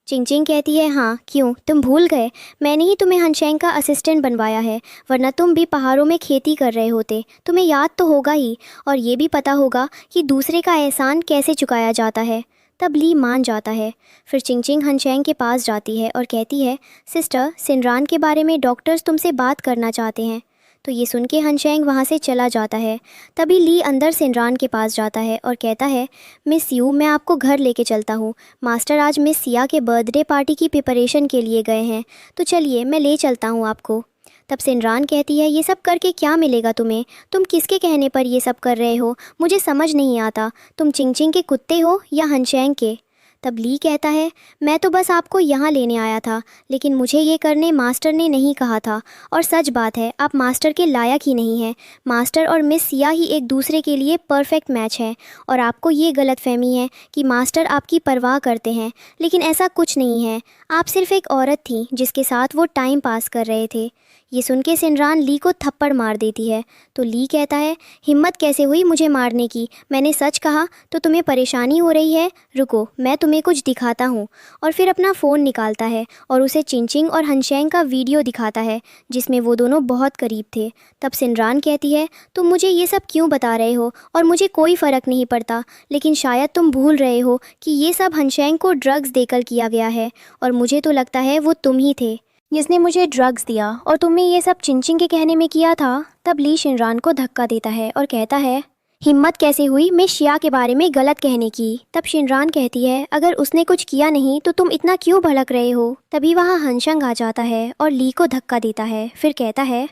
चिंग कहती है हाँ क्यों, तुम भूल गए, मैंने ही तुम्हें हनशेंग का असिस्टेंट बनवाया है, वरना तुम भी पहाड़ों में खेती कर रहे होते। तुम्हें याद तो होगा ही, और ये भी पता होगा कि दूसरे का एहसान कैसे चुकाया जाता है। तब ली मान जाता है। फिर चिंग हनशेंग के पास जाती है और कहती है, सिस्टर सिनरान के बारे में डॉक्टर्स तुमसे बात करना चाहते हैं। तो ये सुन के हनशेंग वहाँ से चला जाता है। तभी ली अंदर सिनरान के पास जाता है और कहता है, मिस यू, मैं आपको घर लेके चलता हूँ। मास्टर आज मिस सिया के बर्थडे पार्टी की प्रिपरेशन के लिए गए हैं, तो चलिए मैं ले चलता हूँ आपको। तब सिनरान कहती है, ये सब करके क्या मिलेगा तुम्हें? तुम किसके कहने पर ये सब कर रहे हो? मुझे समझ नहीं आता, तुम चिंग के कुत्ते हो या हनशेंग के? तब ली कहता है, मैं तो बस आपको यहाँ लेने आया था, लेकिन मुझे ये करने मास्टर ने नहीं कहा था। और सच बात है, आप मास्टर के लायक ही नहीं हैं। मास्टर और मिस सिया ही एक दूसरे के लिए परफेक्ट मैच है, और आपको ये गलतफहमी है कि मास्टर आपकी परवाह करते हैं, लेकिन ऐसा कुछ नहीं है। आप सिर्फ एक औरत थी जिसके साथ वो टाइम पास कर रहे थे। ये सुन के सिनरान ली को थप्पड़ मार देती है। तो ली कहता है, हिम्मत कैसे हुई मुझे मारने की? मैंने सच कहा तो तुम्हें परेशानी हो रही है? रुको, मैं तुम्हें कुछ दिखाता हूँ। और फिर अपना फ़ोन निकालता है और उसे चिंग और हनशेंग का वीडियो दिखाता है जिसमें वो दोनों बहुत करीब थे। तब सिनरान कहती है, तुम मुझे ये सब क्यों बता रहे हो? और मुझे कोई फ़र्क नहीं पड़ता, लेकिन शायद तुम भूल रहे हो कि ये सब हनशेंग को ड्रग्स देकर किया गया है, और मुझे तो लगता है वो तुम ही थे जिसने मुझे ड्रग्स दिया, और तुमने ये सब चिंग के कहने में किया था। तब ली शिनरान को धक्का देता है और कहता है, हिम्मत कैसे हुई मैं शिया के बारे में गलत कहने की? तब शिनरान कहती है, अगर उसने कुछ किया नहीं तो तुम इतना क्यों भड़क रहे हो? तभी वहाँ हनशेंग आ जाता है और ली को धक्का देता है। फिर कहता है,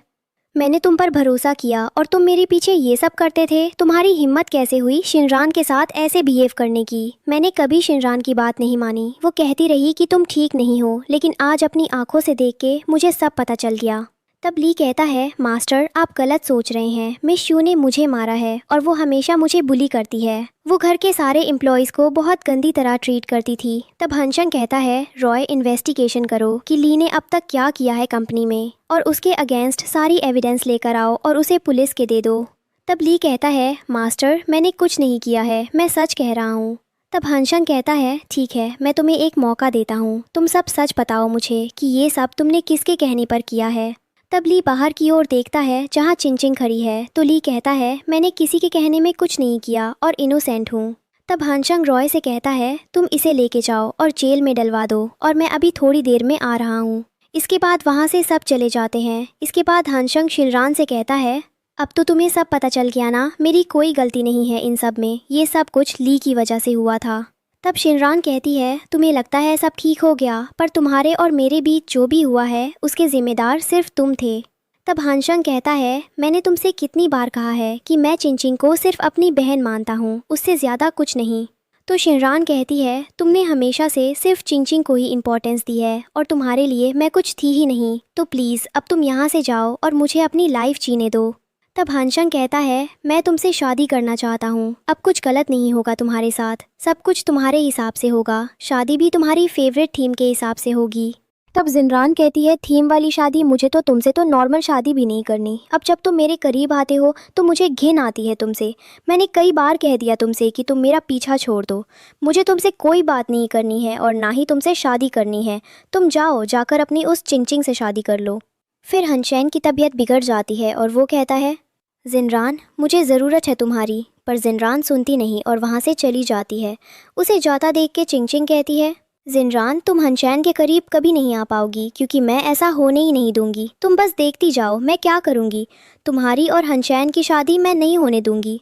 मैंने तुम पर भरोसा किया और तुम मेरे पीछे ये सब करते थे। तुम्हारी हिम्मत कैसे हुई शिनरान के साथ ऐसे बिहेव करने की? मैंने कभी शिनरान की बात नहीं मानी। वो कहती रही कि तुम ठीक नहीं हो, लेकिन आज अपनी आंखों से देख के मुझे सब पता चल गया। तब ली कहता है, मास्टर आप गलत सोच रहे हैं। मिस शू ने मुझे मारा है और वो हमेशा मुझे बुली करती है। वो घर के सारे एम्प्लॉयज़ को बहुत गंदी तरह ट्रीट करती थी। तब हनशेंग कहता है, रॉय इन्वेस्टिगेशन करो कि ली ने अब तक क्या किया है कंपनी में, और उसके अगेंस्ट सारी एविडेंस लेकर आओ और उसे पुलिस के दे दो। तब ली कहता है, मास्टर मैंने कुछ नहीं किया है, मैं सच कह रहा हूँ। तब हनशेंग कहता है, ठीक है, मैं तुम्हें एक मौका देता हूँ, तुम सब सच बताओ मुझे कि ये सब तुमने किसके कहने पर किया है। तब ली बाहर की ओर देखता है जहाँ चिंग खड़ी है। तो ली कहता है, मैंने किसी के कहने में कुछ नहीं किया और इनोसेंट हूँ। तब हनशेंग रॉय से कहता है, तुम इसे लेके जाओ और जेल में डलवा दो, और मैं अभी थोड़ी देर में आ रहा हूँ। इसके बाद वहाँ से सब चले जाते हैं। इसके बाद हनशेंग शिनरान से कहता है, अब तो तुम्हें सब पता चल गया ना, मेरी कोई गलती नहीं है इन सब में, ये सब कुछ ली की वजह से हुआ था। तब शिनरान कहती है, तुम्हें लगता है सब ठीक हो गया, पर तुम्हारे और मेरे बीच जो भी हुआ है उसके जिम्मेदार सिर्फ तुम थे। तब हनशेंग कहता है, मैंने तुमसे कितनी बार कहा है कि मैं चिंग को सिर्फ अपनी बहन मानता हूँ, उससे ज़्यादा कुछ नहीं। तो शिनरान कहती है, तुमने हमेशा से सिर्फ चिंग को ही इम्पोर्टेंस दी है, और तुम्हारे लिए मैं कुछ थी ही नहीं। तो प्लीज़ अब तुम यहाँ से जाओ और मुझे अपनी लाइफ जीने दो। तब हनशेंग कहता है, मैं तुमसे शादी करना चाहता हूँ। अब कुछ गलत नहीं होगा तुम्हारे साथ, सब कुछ तुम्हारे हिसाब से होगा। शादी भी तुम्हारी फेवरेट थीम के हिसाब से होगी। तब जिनरान कहती है, थीम वाली शादी? मुझे तो तुमसे तो नॉर्मल शादी भी नहीं करनी। अब जब तुम मेरे करीब आते हो तो मुझे घिन आती है तुमसे। मैंने कई बार कह दिया तुमसे कि तुम मेरा पीछा छोड़ दो। मुझे तुमसे कोई बात नहीं करनी है और ना ही तुमसे शादी करनी है। तुम जाओ, जाकर अपनी उस चिंग से शादी कर लो। फिर हनशेंग की तबीयत बिगड़ जाती है और वो कहता है, जिनरान मुझे ज़रूरत है तुम्हारी। पर जिनरान सुनती नहीं और वहाँ से चली जाती है। उसे जाता देख के चिंग कहती है, जिनरान तुम हनशेंग के करीब कभी नहीं आ पाओगी, क्योंकि मैं ऐसा होने ही नहीं दूंगी। तुम बस देखती जाओ मैं क्या करूँगी। तुम्हारी और हनशेंग की शादी मैं नहीं होने दूंगी।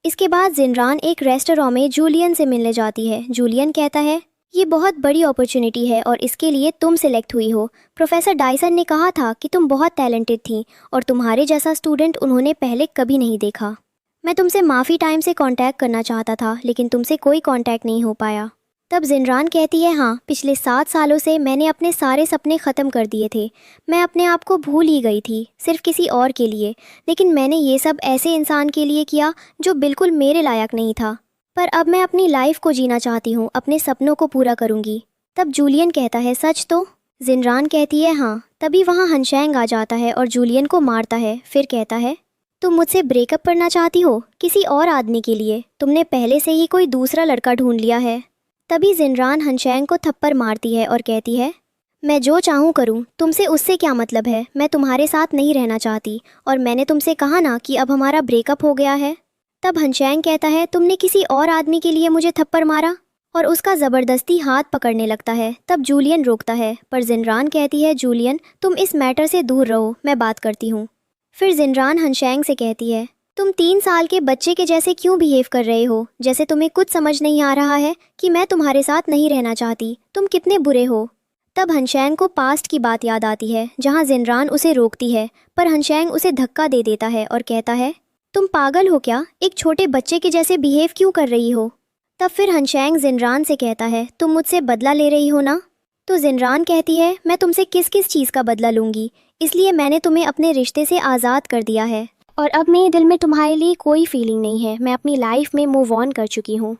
इसके बाद जिनरान एक रेस्टोरेंट में जूलियन से मिलने जाती है। जूलियन कहता है, ये बहुत बड़ी अपॉर्चुनिटी है और इसके लिए तुम सिलेक्ट हुई हो। प्रोफेसर डायसन ने कहा था कि तुम बहुत टैलेंटेड थी और तुम्हारे जैसा स्टूडेंट उन्होंने पहले कभी नहीं देखा। मैं तुमसे माफ़ी टाइम से कांटेक्ट करना चाहता था, लेकिन तुमसे कोई कांटेक्ट नहीं हो पाया। तब जिनरान कहती है, हाँ, पिछले 7 सालों से मैंने अपने सारे सपने ख़त्म कर दिए थे। मैं अपने आप को भूल ही गई थी, सिर्फ किसी और के लिए। लेकिन मैंने ये सब ऐसे इंसान के लिए किया जो बिल्कुल मेरे लायक नहीं था। पर अब मैं अपनी लाइफ को जीना चाहती हूँ, अपने सपनों को पूरा करूँगी। तब जूलियन कहता है, सच तो? जिनरान कहती है, हाँ। तभी वहाँ हनशेंग आ जाता है और जूलियन को मारता है। फिर कहता है, तुम मुझसे ब्रेकअप करना चाहती हो किसी और आदमी के लिए? तुमने पहले से ही कोई दूसरा लड़का ढूंढ लिया है। तभी जिनरान हनशैंग को थप्पड़ मारती है और कहती है, मैं जो चाहूँ करूँ, तुमसे उससे क्या मतलब है। मैं तुम्हारे साथ नहीं रहना चाहती और मैंने तुमसे कहा ना कि अब हमारा ब्रेकअप हो गया है। तब हनशैंग कहता है, तुमने किसी और आदमी के लिए मुझे थप्पड़ मारा, और उसका ज़बरदस्ती हाथ पकड़ने लगता है। तब जूलियन रोकता है, पर जिनरान कहती है, जूलियन तुम इस मैटर से दूर रहो, मैं बात करती हूँ। फिर जिनरान हनशैंग से कहती है, तुम 3 साल के बच्चे के जैसे क्यों बिहेव कर रहे हो, जैसे तुम्हें कुछ समझ नहीं आ रहा है कि मैं तुम्हारे साथ नहीं रहना चाहती। तुम कितने बुरे हो। तब हनशैंग को पास्ट की बात याद आती है जहाँ जिनरान उसे रोकती है, पर हनशैंग उसे धक्का दे देता है और कहता है, तुम पागल हो क्या, एक छोटे बच्चे के जैसे बिहेव क्यों कर रही हो। तब फिर हनशैंग जिनरान से कहता है, तुम मुझसे बदला ले रही हो ना। तो जिनरान कहती है, मैं तुमसे किस किस चीज़ का बदला लूँगी, इसलिए मैंने तुम्हें अपने रिश्ते से आज़ाद कर दिया है और अब मेरे दिल में तुम्हारे लिए कोई फीलिंग नहीं है। मैं अपनी लाइफ में मूव ऑन कर चुकी हूँ।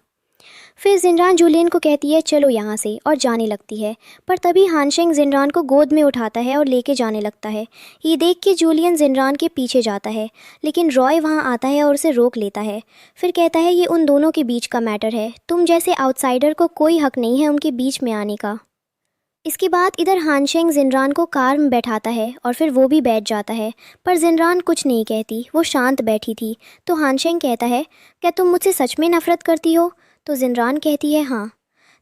फिर जिनरान जूलियन को कहती है, चलो यहाँ से, और जाने लगती है। पर तभी हानशेंग जिनरान को गोद में उठाता है और लेके जाने लगता है। ये देख के जूलियन जिनरान के पीछे जाता है, लेकिन रॉय वहाँ आता है और उसे रोक लेता है। फिर कहता है, ये उन दोनों के बीच का मैटर है, तुम जैसे आउटसाइडर को कोई हक नहीं है उनके बीच में आने का। इसके बाद इधर हानशेंग जिनरान को कार में बैठाता है और फिर वो भी बैठ जाता है, पर जिनरान कुछ नहीं कहती, वो शांत बैठी थी। तो हानशेंग कहता है, क्या तुम मुझसे सच में नफरत करती हो। तो जिनरान कहती है, हाँ।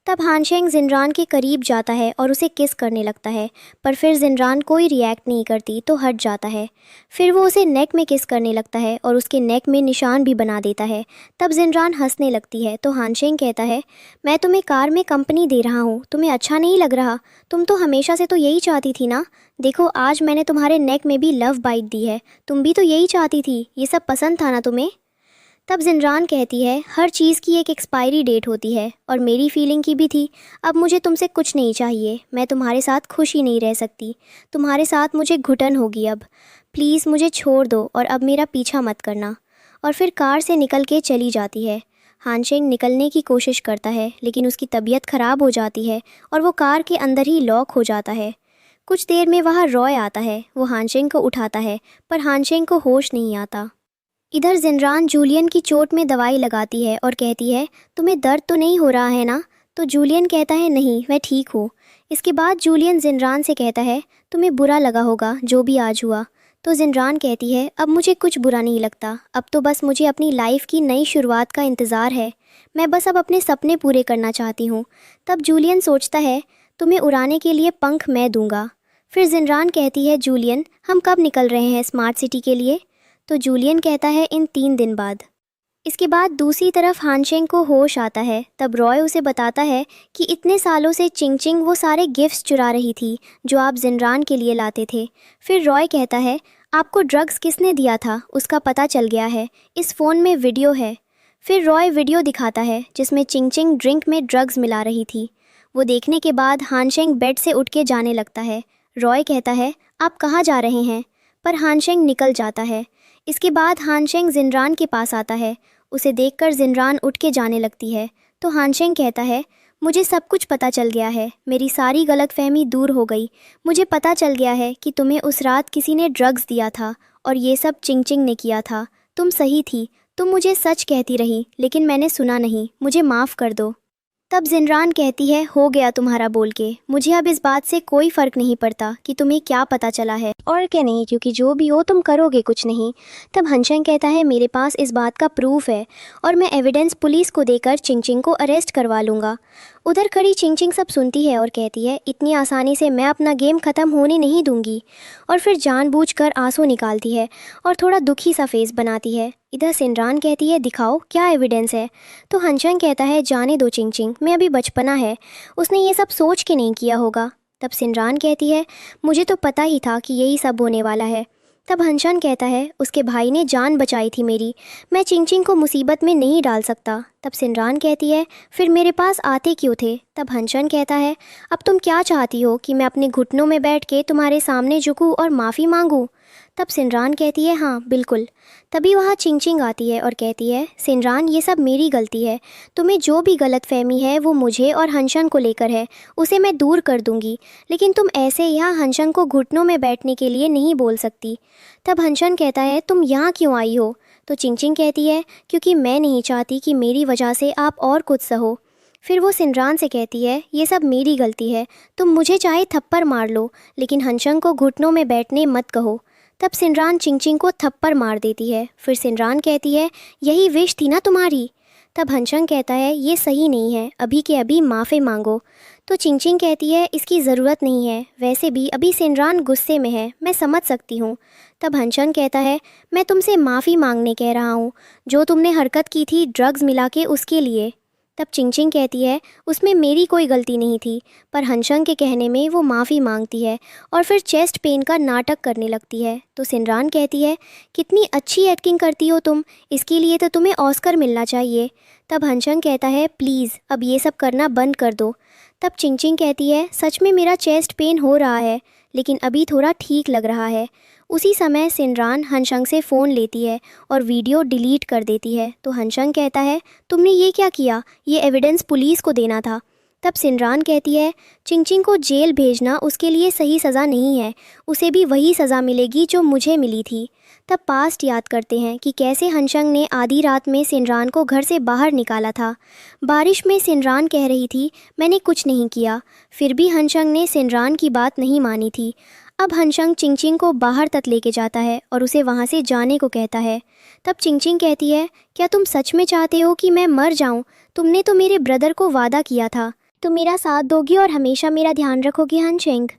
तब हानशेंग जिनरान के करीब जाता है और उसे किस करने लगता है, पर फिर जिनरान कोई रिएक्ट नहीं करती तो हट जाता है। फिर वो उसे नेक में किस करने लगता है और उसके नेक में निशान भी बना देता है। तब जिनरान हंसने लगती है। तो हानशेंग कहता है, मैं तुम्हें कार में कंपनी दे रहा हूँ, तुम्हें अच्छा नहीं लग रहा। तुम तो हमेशा से तो यही चाहती थी ना। देखो आज मैंने तुम्हारे नेक में भी लव बाइट दी है, तुम भी तो यही चाहती थी, ये सब पसंद था ना तुम्हें। तब जिनरान कहती है, हर चीज़ की एक एक्सपायरी डेट होती है और मेरी फीलिंग की भी थी। अब मुझे तुमसे कुछ नहीं चाहिए, मैं तुम्हारे साथ खुश ही नहीं रह सकती, तुम्हारे साथ मुझे घुटन होगी। अब प्लीज़ मुझे छोड़ दो और अब मेरा पीछा मत करना। और फिर कार से निकल के चली जाती है। हानशेंग निकलने की कोशिश करता है, लेकिन उसकी तबीयत ख़राब हो जाती है और वो कार के अंदर ही लॉक हो जाता है। कुछ देर में वहाँ रॉय आता है, वो हानशेंग को उठाता है, पर हानशेंग को होश नहीं आता। इधर जिनरान जूलियन की चोट में दवाई लगाती है और कहती है, तुम्हें दर्द तो नहीं हो रहा है ना। तो जूलियन कहता है, नहीं मैं ठीक हूँ। इसके बाद जूलियन जिनरान से कहता है, तुम्हें बुरा लगा होगा जो भी आज हुआ। तो जिनरान कहती है, अब मुझे कुछ बुरा नहीं लगता, अब तो बस मुझे अपनी लाइफ की नई शुरुआत का इंतज़ार है। मैं बस अब अपने सपने पूरे करना चाहती हूँ। तब जूलियन सोचता है, तुम्हें उड़ाने के लिए पंख मैं दूंगा। फिर जिनरान कहती है, जूलियन हम कब निकल रहे हैं स्मार्ट सिटी के लिए। तो जूलियन कहता है, इन 3 दिन बाद। इसके बाद दूसरी तरफ हानशेंग को होश आता है। तब रॉय उसे बताता है कि इतने सालों से चिंगचिंग वो सारे गिफ्ट्स चुरा रही थी जो आप जिनरान के लिए लाते थे। फिर रॉय कहता है, आपको ड्रग्स किसने दिया था उसका पता चल गया है, इस फ़ोन में वीडियो है। फिर रॉय वीडियो दिखाता है जिसमें चिंगचिंग ड्रिंक में ड्रग्स मिला रही थी। वो देखने के बाद हानशेंग बेड से उठ के जाने लगता है। रॉय कहता है, आप कहाँ जा रहे हैं, पर हानशेंग निकल जाता है। इसके बाद हानशेंग जिनरान के पास आता है। उसे देखकर जिनरान उठ के जाने लगती है। तो हानशेंग कहता है, मुझे सब कुछ पता चल गया है, मेरी सारी गलतफहमी दूर हो गई। मुझे पता चल गया है कि तुम्हें उस रात किसी ने ड्रग्स दिया था और ये सब चिंगचिंग ने किया था। तुम सही थी, तुम मुझे सच कहती रही, लेकिन मैंने सुना नहीं, मुझे माफ़ कर दो। तब जिनरान कहती है, हो गया तुम्हारा बोल के, मुझे अब इस बात से कोई फ़र्क नहीं पड़ता कि तुम्हें क्या पता चला है और क्या नहीं, क्योंकि जो भी हो तुम करोगे कुछ नहीं। तब हानशेंग कहता है, मेरे पास इस बात का प्रूफ है और मैं एविडेंस पुलिस को देकर चिंगचिंग को अरेस्ट करवा लूँगा। उधर खड़ी चिंगचिंग सब सुनती है और कहती है, इतनी आसानी से मैं अपना गेम ख़त्म होने नहीं दूंगी। और फिर जानबूझकर आंसू निकालती है और थोड़ा दुखी सा फेस बनाती है। इधर सिनरान कहती है, दिखाओ क्या एविडेंस है। तो हानशेंग कहता है, जाने दो चिंगचिंग, मैं अभी बचपना है, उसने ये सब सोच के नहीं किया होगा। तब सिनरान कहती है, मुझे तो पता ही था कि यही सब होने वाला है। तब हानशेंग कहता है, उसके भाई ने जान बचाई थी मेरी, मैं चिंगचिंग को मुसीबत में नहीं डाल सकता। तब सिनरान कहती है, फिर मेरे पास आते क्यों थे। तब हानशेंग कहता है, अब तुम क्या चाहती हो कि मैं अपने घुटनों में बैठ के तुम्हारे सामने झुकूं और माफ़ी मांगूं। तब सिनरान कहती है, हाँ बिल्कुल। तभी वहाँ चिंगचिंग आती है और कहती है, सिनरान ये सब मेरी गलती है, तुम्हें जो भी गलतफहमी है वो मुझे और हानशेंग को लेकर है, उसे मैं दूर कर दूंगी, लेकिन तुम ऐसे यहाँ हानशेंग को घुटनों में बैठने के लिए नहीं बोल सकती। तब हानशेंग कहता है, तुम यहाँ क्यों आई हो। तो चिंगचिंग कहती है, क्योंकि मैं नहीं चाहती कि मेरी वजह से आप और कुछ सहो। फिर वो सिनरान से कहती है ये सब मेरी गलती है, तुम मुझे चाहे थप्पड़ मार लो लेकिन हनशंग को घुटनों में बैठने मत कहो। तब सिनरान चिंगचिंग को थप्पड़ मार देती है। फिर सिनरान कहती है यही विश थी ना तुम्हारी। तब हनशंग कहता है ये सही नहीं है, अभी के अभी माफ़ी मांगो। तो चिंगचिंग कहती है इसकी ज़रूरत नहीं है, वैसे भी अभी सिनरान गुस्से में है, मैं समझ सकती हूँ। तब हनशंग कहता है मैं तुमसे माफ़ी मांगने कह रहा हूँ, जो तुमने हरकत की थी ड्रग्स मिला के उसके लिए। तब चिंगचिंग कहती है उसमें मेरी कोई गलती नहीं थी, पर हनशंग के कहने में वो माफ़ी मांगती है और फिर चेस्ट पेन का नाटक करने लगती है। तो सिनरान कहती है कितनी अच्छी एक्टिंग करती हो तुम, इसके लिए तो तुम्हें ऑस्कर मिलना चाहिए। तब हनशंग कहता है प्लीज़ अब ये सब करना बंद कर दो। तब चिंगचिंग कहती है सच में मेरा चेस्ट पेन हो रहा है, लेकिन अभी थोड़ा ठीक लग रहा है। उसी समय सिनरान हनशंग से फ़ोन लेती है और वीडियो डिलीट कर देती है। तो हनशंग कहता है तुमने ये क्या किया, ये एविडेंस पुलिस को देना था। तब सिनरान कहती है चिंगचिंग को जेल भेजना उसके लिए सही सज़ा नहीं है, उसे भी वही सज़ा मिलेगी जो मुझे मिली थी। तब पास्ट याद करते हैं कि कैसे हनशंग ने आधी रात में सिनरान को घर से बाहर निकाला था। बारिश में सिनरान कह रही थी मैंने कुछ नहीं किया, फिर भी हनशंग ने सिनरान की बात नहीं मानी थी। अब हनशंग चिंगचिंग को बाहर तक लेके जाता है और उसे वहाँ से जाने को कहता है। तब चिंगचिंग कहती है क्या तुम सच में चाहते हो कि मैं मर जाऊँ? तुमने तो मेरे ब्रदर को वादा किया था, तुम मेरा साथ दोगी और हमेशा मेरा ध्यान रखोगी हनशंग।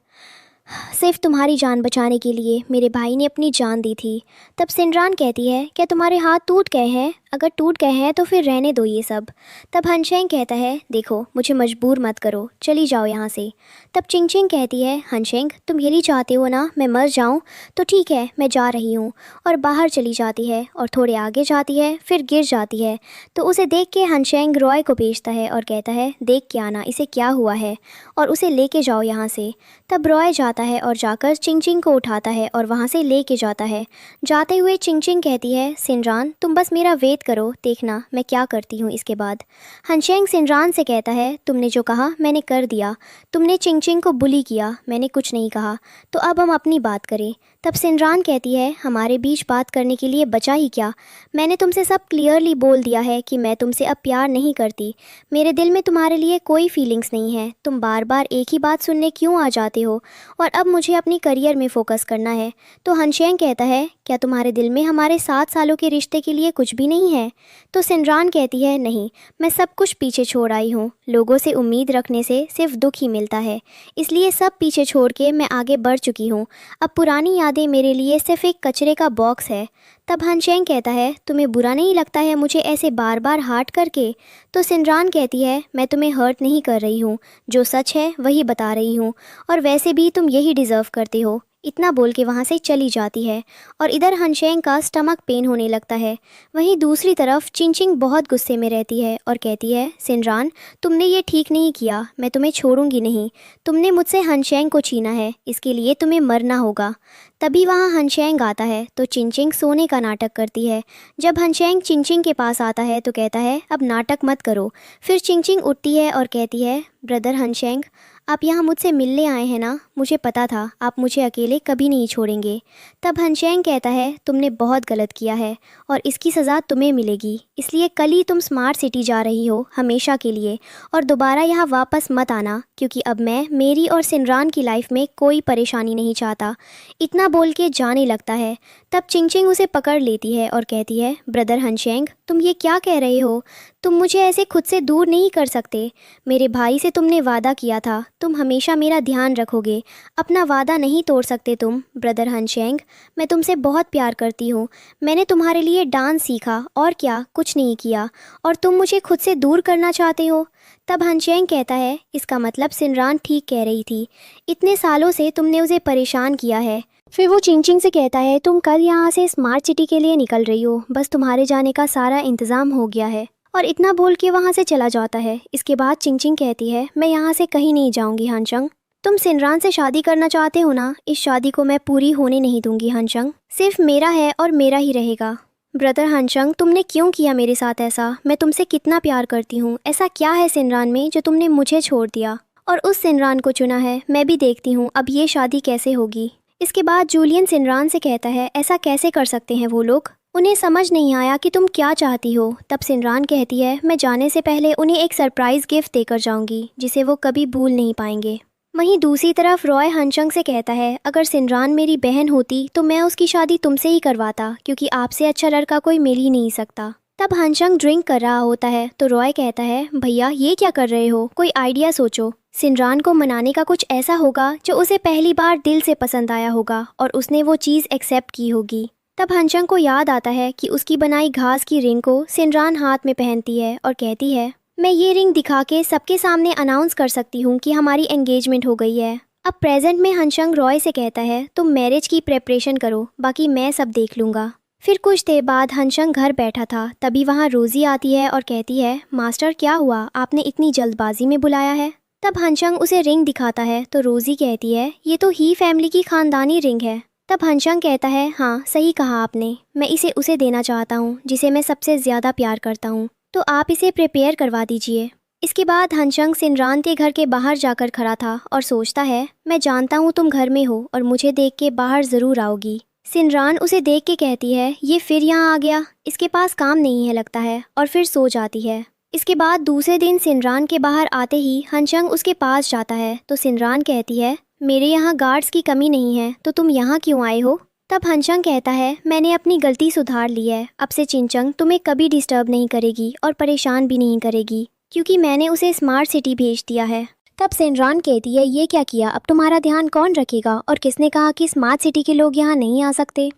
सिर्फ तुम्हारी जान बचाने के लिए मेरे भाई ने अपनी जान दी थी। तब सिनरान कहती है क्या तुम्हारे हाथ टूट गए हैं? अगर टूट गए हैं तो फिर रहने दो ये सब। तब हनशंग कहता है देखो मुझे मजबूर मत करो, चली जाओ यहाँ से। तब चिंगचिंग कहती है हनशंग तुम यही चाहते हो ना मैं मर जाऊँ, तो ठीक है मैं जा रही हूँ। और बाहर चली जाती है और थोड़े आगे जाती है, फिर गिर जाती है। तो उसे देख के हनशंग रॉय को भेजता है और कहता है देख के आना इसे क्या हुआ है और उसे लेके जाओ यहाँ से। तब रॉय जाता है और जाकर चिंगचिंग को उठाता है और वहाँ से लेके जाता है। जाते हुए चिंगचिंग कहती है सिनरान तुम बस मेरा वेट करो, देखना मैं क्या करती हूँ इसके बाद। हनशंग सिनरान से कहता है तुमने जो कहा मैंने कर दिया, तुमने चिंगचिंग को बुली किया, मैंने कुछ नहीं कहा, तो अब हम अपनी बात करें। तब सिनरान कहती है हमारे बीच बात करने के लिए बचा ही क्या, मैंने तुमसे सब क्लियरली बोल दिया है कि मैं तुमसे अब प्यार नहीं करती, मेरे दिल में तुम्हारे लिए कोई फीलिंग्स नहीं है, तुम बार बार एक ही बात सुनने क्यों आ जाते हो, और अब मुझे अपनी करियर में फोकस करना है। तो हनशंग कहता है क्या तुम्हारे दिल में हमारे 7 सालों के रिश्ते के लिए कुछ भी नहीं है? तो सिनरान कहती है नहीं, मैं सब कुछ पीछे छोड़ आई हूँ, लोगों से उम्मीद रखने से सिर्फ दुख ही मिलता है, इसलिए सब पीछे छोड़ के मैं आगे बढ़ चुकी हूँ, अब पुरानी यादें मेरे लिए सिर्फ एक कचरे का बॉक्स है। तब हनशंग कहता है तुम्हें बुरा नहीं लगता है मुझे ऐसे बार बार हर्ट करके? तो सिनरान कहती है मैं तुम्हें हर्ट नहीं कर रही हूँ, जो सच है वही बता रही हूँ, और वैसे भी तुम यही डिज़र्व करते हो। इतना बोल के वहाँ से चली जाती है और इधर हनशंग का स्टमक पेन होने लगता है। वहीं दूसरी तरफ चिंगचिंग बहुत गुस्से में रहती है और कहती है सिनरान तुमने ये ठीक नहीं किया, मैं तुम्हें छोड़ूंगी नहीं, तुमने मुझसे हनशंग को छीना है, इसके लिए तुम्हें मरना होगा। तभी वहाँ हनशंग आता है तो चिंगचिंग सोने का नाटक करती है। जब हनशंग चिंगचिंग के पास आता है तो कहता है अब नाटक मत करो। फिर चिंगचिंग उठती है और कहती है ब्रदर हनशंग आप यहाँ मुझसे मिलने आए हैं ना, मुझे पता था आप मुझे अकेले कभी नहीं छोड़ेंगे। तब हनशंग कहता है तुमने बहुत गलत किया है और इसकी सज़ा तुम्हें मिलेगी, इसलिए कल ही तुम स्मार्ट सिटी जा रही हो हमेशा के लिए, और दोबारा यहाँ वापस मत आना, क्योंकि अब मैं मेरी और सिनरान की लाइफ में कोई परेशानी नहीं चाहता। इतना बोल के जाने लगता है। तब चिंगचिंग उसे पकड़ लेती है और कहती है ब्रदर हनशंग तुम ये क्या कह रहे हो, तुम मुझे ऐसे खुद से दूर नहीं कर सकते, मेरे भाई से तुमने वादा किया था तुम हमेशा मेरा ध्यान रखोगे, अपना वादा नहीं तोड़ सकते तुम। ब्रदर हनशंग मैं तुमसे बहुत प्यार करती हूँ, मैंने तुम्हारे लिए डांस सीखा और क्या कुछ नहीं किया, और तुम मुझे खुद से दूर करना चाहते हो। तब हनशंग कहता है इसका मतलब सिनरान ठीक कह रही थी, इतने सालों से तुमने उसे परेशान किया है। फिर वो चिंगचिंग से कहता है तुम कल यहाँ से स्मार्ट सिटी के लिए निकल रही हो, बस तुम्हारे जाने का सारा इंतज़ाम हो गया है, और इतना बोल के वहाँ से चला जाता है। इसके बाद चिंगचिंग कहती है मैं यहाँ से कहीं नहीं जाऊँगी हनशंग, तुम सिनरान से शादी करना चाहते हो ना, इस शादी को मैं पूरी होने नहीं दूंगी हनशंग, सिर्फ मेरा है और मेरा ही रहेगा। ब्रदर हनशंग तुमने क्यों किया मेरे साथ ऐसा, मैं तुमसे कितना प्यार करती हूँ, ऐसा क्या है सिनरान में जो तुमने मुझे छोड़ दिया और उस सिनरान को चुना है, मैं भी देखती हूँ अब ये शादी कैसे होगी। इसके बाद जूलियन सिनरान से कहता है ऐसा कैसे कर सकते हैं वो लोग, उन्हें समझ नहीं आया कि तुम क्या चाहती हो। तब सिनरान कहती है, मैं जाने से पहले उन्हें एक सरप्राइज़ गिफ्ट देकर जाऊंगी जिसे वो कभी भूल नहीं पाएंगे। वहीं दूसरी तरफ रॉय हनचंग से कहता है, अगर सिनरान मेरी बहन होती तो मैं उसकी शादी तुमसे ही करवाता, क्योंकि आपसे अच्छा लड़का कोई मिल ही नहीं सकता। तब हनचंग ड्रिंक कर रहा होता है तो रॉय कहता है, भैया ये क्या कर रहे हो, कोई आइडिया सोचो। सिनरान को मनाने का कुछ ऐसा होगा जो उसे पहली बार दिल से पसंद आया होगा और उसने वो चीज़ एक्सेप्ट की होगी। तब हनचंग को याद आता है कि उसकी बनाई घास की रिंग को सिनरान हाथ में पहनती है और कहती है, मैं ये रिंग दिखा के सबके सामने अनाउंस कर सकती हूँ कि हमारी एंगेजमेंट हो गई है। अब प्रेजेंट में हनचंग रॉय से कहता है, तुम मैरिज की प्रेपरेशन करो, बाकी मैं सब देख लूँगा। फिर कुछ देर बाद हनचंग घर बैठा था, तभी वहाँ रोज़ी आती है और कहती है, मास्टर क्या हुआ, आपने इतनी जल्दबाजी में बुलाया है। तब हनचंग उसे रिंग दिखाता है तो रोज़ी कहती है, ये तो ही फैमिली की खानदानी रिंग है। तब हनचंग कहता है, हाँ सही कहा आपने, मैं इसे उसे देना चाहता हूँ जिसे मैं सबसे ज़्यादा प्यार करता हूँ, तो आप इसे प्रिपेयर करवा दीजिए। इसके बाद हनचंग सिनरान के घर के बाहर जाकर खड़ा था और सोचता है, मैं जानता हूँ तुम घर में हो और मुझे देख के बाहर ज़रूर आओगी। सिनरान उसे देख के कहती है, ये फिर यहाँ आ गया, इसके पास काम नहीं है लगता है, और फिर सो जाती है। इसके बाद दूसरे दिन सिनरान के बाहर आते ही हनचंग उसके पास जाता है तो सिनरान कहती है, मेरे यहाँ गार्ड्स की कमी नहीं है तो तुम यहाँ क्यों आए हो। तब हनचंग कहता है, मैंने अपनी गलती सुधार ली है, अब से चिंचंग तुम्हें कभी डिस्टर्ब नहीं करेगी और परेशान भी नहीं करेगी, क्योंकि मैंने उसे स्मार्ट सिटी भेज दिया है। तब सिनरान कहती है, ये क्या किया, अब तुम्हारा ध्यान कौन रखेगा, और किसने कहा कि स्मार्ट सिटी के लोग यहाँ नहीं आ सकते।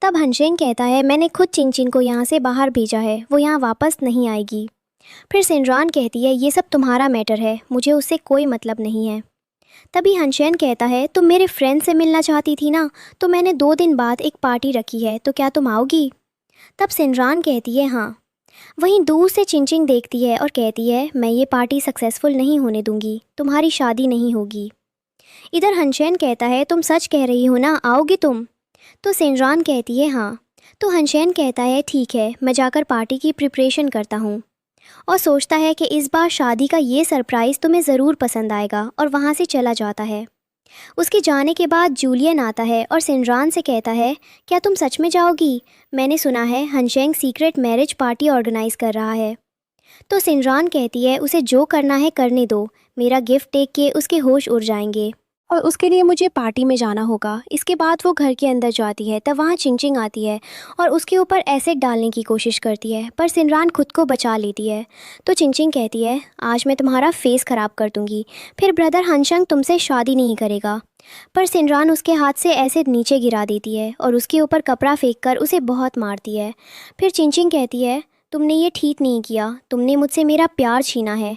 तब हनचंग कहता है, मैंने खुद चिंचिन को यहाँ से बाहर भेजा है, वो यहाँ वापस नहीं आएगी। फिर सिनरान कहती है, ये सब तुम्हारा मैटर है, मुझे उससे कोई मतलब नहीं है। तभी हनचैन कहता है, तुम मेरे फ्रेंड से मिलना चाहती थी ना, तो मैंने 2 दिन बाद एक पार्टी रखी है, तो क्या तुम आओगी। तब सिनरान कहती है, हाँ। वहीं दूर से चिंचिंग देखती है और कहती है, मैं ये पार्टी सक्सेसफुल नहीं होने दूंगी, तुम्हारी शादी नहीं होगी। इधर हनचैन कहता है, तुम सच कह रही हो ना, आओगी तुम। तो सिनरान कहती है, हाँ। तो हनचैन कहता है, ठीक है, मैं जाकर पार्टी की प्रिपरेशन करता हूँ, और सोचता है कि इस बार शादी का ये सरप्राइज़ तुम्हें ज़रूर पसंद आएगा, और वहाँ से चला जाता है। उसके जाने के बाद जूलियन आता है और सिनरान से कहता है, क्या तुम सच में जाओगी, मैंने सुना है हनचेंग सीक्रेट मैरिज पार्टी ऑर्गेनाइज़ कर रहा है। तो सिनरान कहती है, उसे जो करना है करने दो, मेरा गिफ्ट देख के उसके होश उड़ जाएंगे और उसके लिए मुझे पार्टी में जाना होगा। इसके बाद वो घर के अंदर जाती है, तब वहाँ चिंचिंग आती है और उसके ऊपर एसिड डालने की कोशिश करती है, पर सिनरान खुद को बचा लेती है। तो चिंचिंग कहती है, आज मैं तुम्हारा फेस ख़राब कर दूँगी, फिर ब्रदर हनचंग तुमसे शादी नहीं करेगा। पर सिनरान उसके हाथ से एसिड नीचे गिरा देती है और उसके ऊपर कपड़ा फेंक कर उसे बहुत मारती है। फिर चिंचिंग कहती है, तुमने ये ठीक नहीं किया, तुमने मुझसे मेरा प्यार छीना है।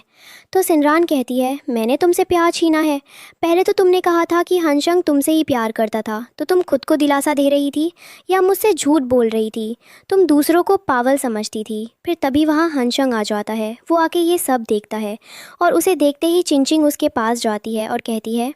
तो सिनरान कहती है, मैंने तुमसे प्यार छीना है, पहले तो तुमने कहा था कि हनचंग तुमसे ही प्यार करता था, तो तुम खुद को दिलासा दे रही थी या मुझसे झूठ बोल रही थी, तुम दूसरों को पागल समझती थी। फिर तभी वहाँ हनचंग आ जाता है, वो आके ये सब देखता है और उसे देखते ही चिंचिंग उसके पास जाती है और कहती है,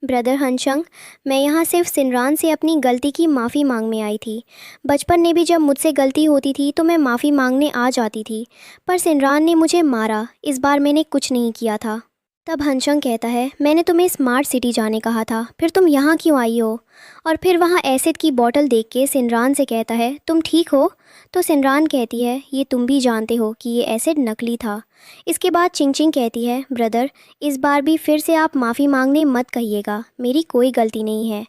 ब्रदर हनचंग, मैं यहाँ सिर्फ सिनरान से अपनी गलती की माफ़ी मांगने आई थी। बचपन में भी जब मुझसे गलती होती थी तो मैं माफ़ी मांगने आ जाती थी, पर सिनरान ने मुझे मारा, इस बार मैंने कुछ नहीं किया था। तब हनचंग कहता है, मैंने तुम्हें स्मार्ट सिटी जाने कहा था, फिर तुम यहाँ क्यों आई हो। और फिर वहाँ एसिड की बोतल देख के सिनरान से कहता है, तुम ठीक हो। तो सिनरान कहती है, ये तुम भी जानते हो कि ये एसिड नकली था। इसके बाद चिंचिंग कहती है, ब्रदर इस बार भी फिर से आप माफ़ी मांगने मत कहिएगा, मेरी कोई गलती नहीं है।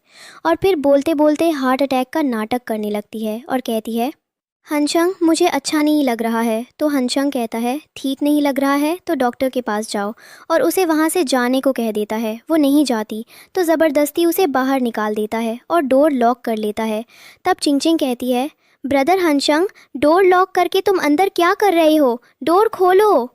और फिर बोलते बोलते हार्ट अटैक का नाटक करने लगती है और कहती है, हनचंग मुझे अच्छा नहीं लग रहा है। तो हनचंग कहता है, ठीक नहीं लग रहा है तो डॉक्टर के पास जाओ, और उसे वहाँ से जाने को कह देता है। वो नहीं जाती तो ज़बरदस्ती उसे बाहर निकाल देता है और डोर लॉक कर लेता है। तब चिंचिंग कहती है, ब्रदर हनचंग, डोर लॉक करके तुम अंदर क्या कर रहे हो, डोर खोलो।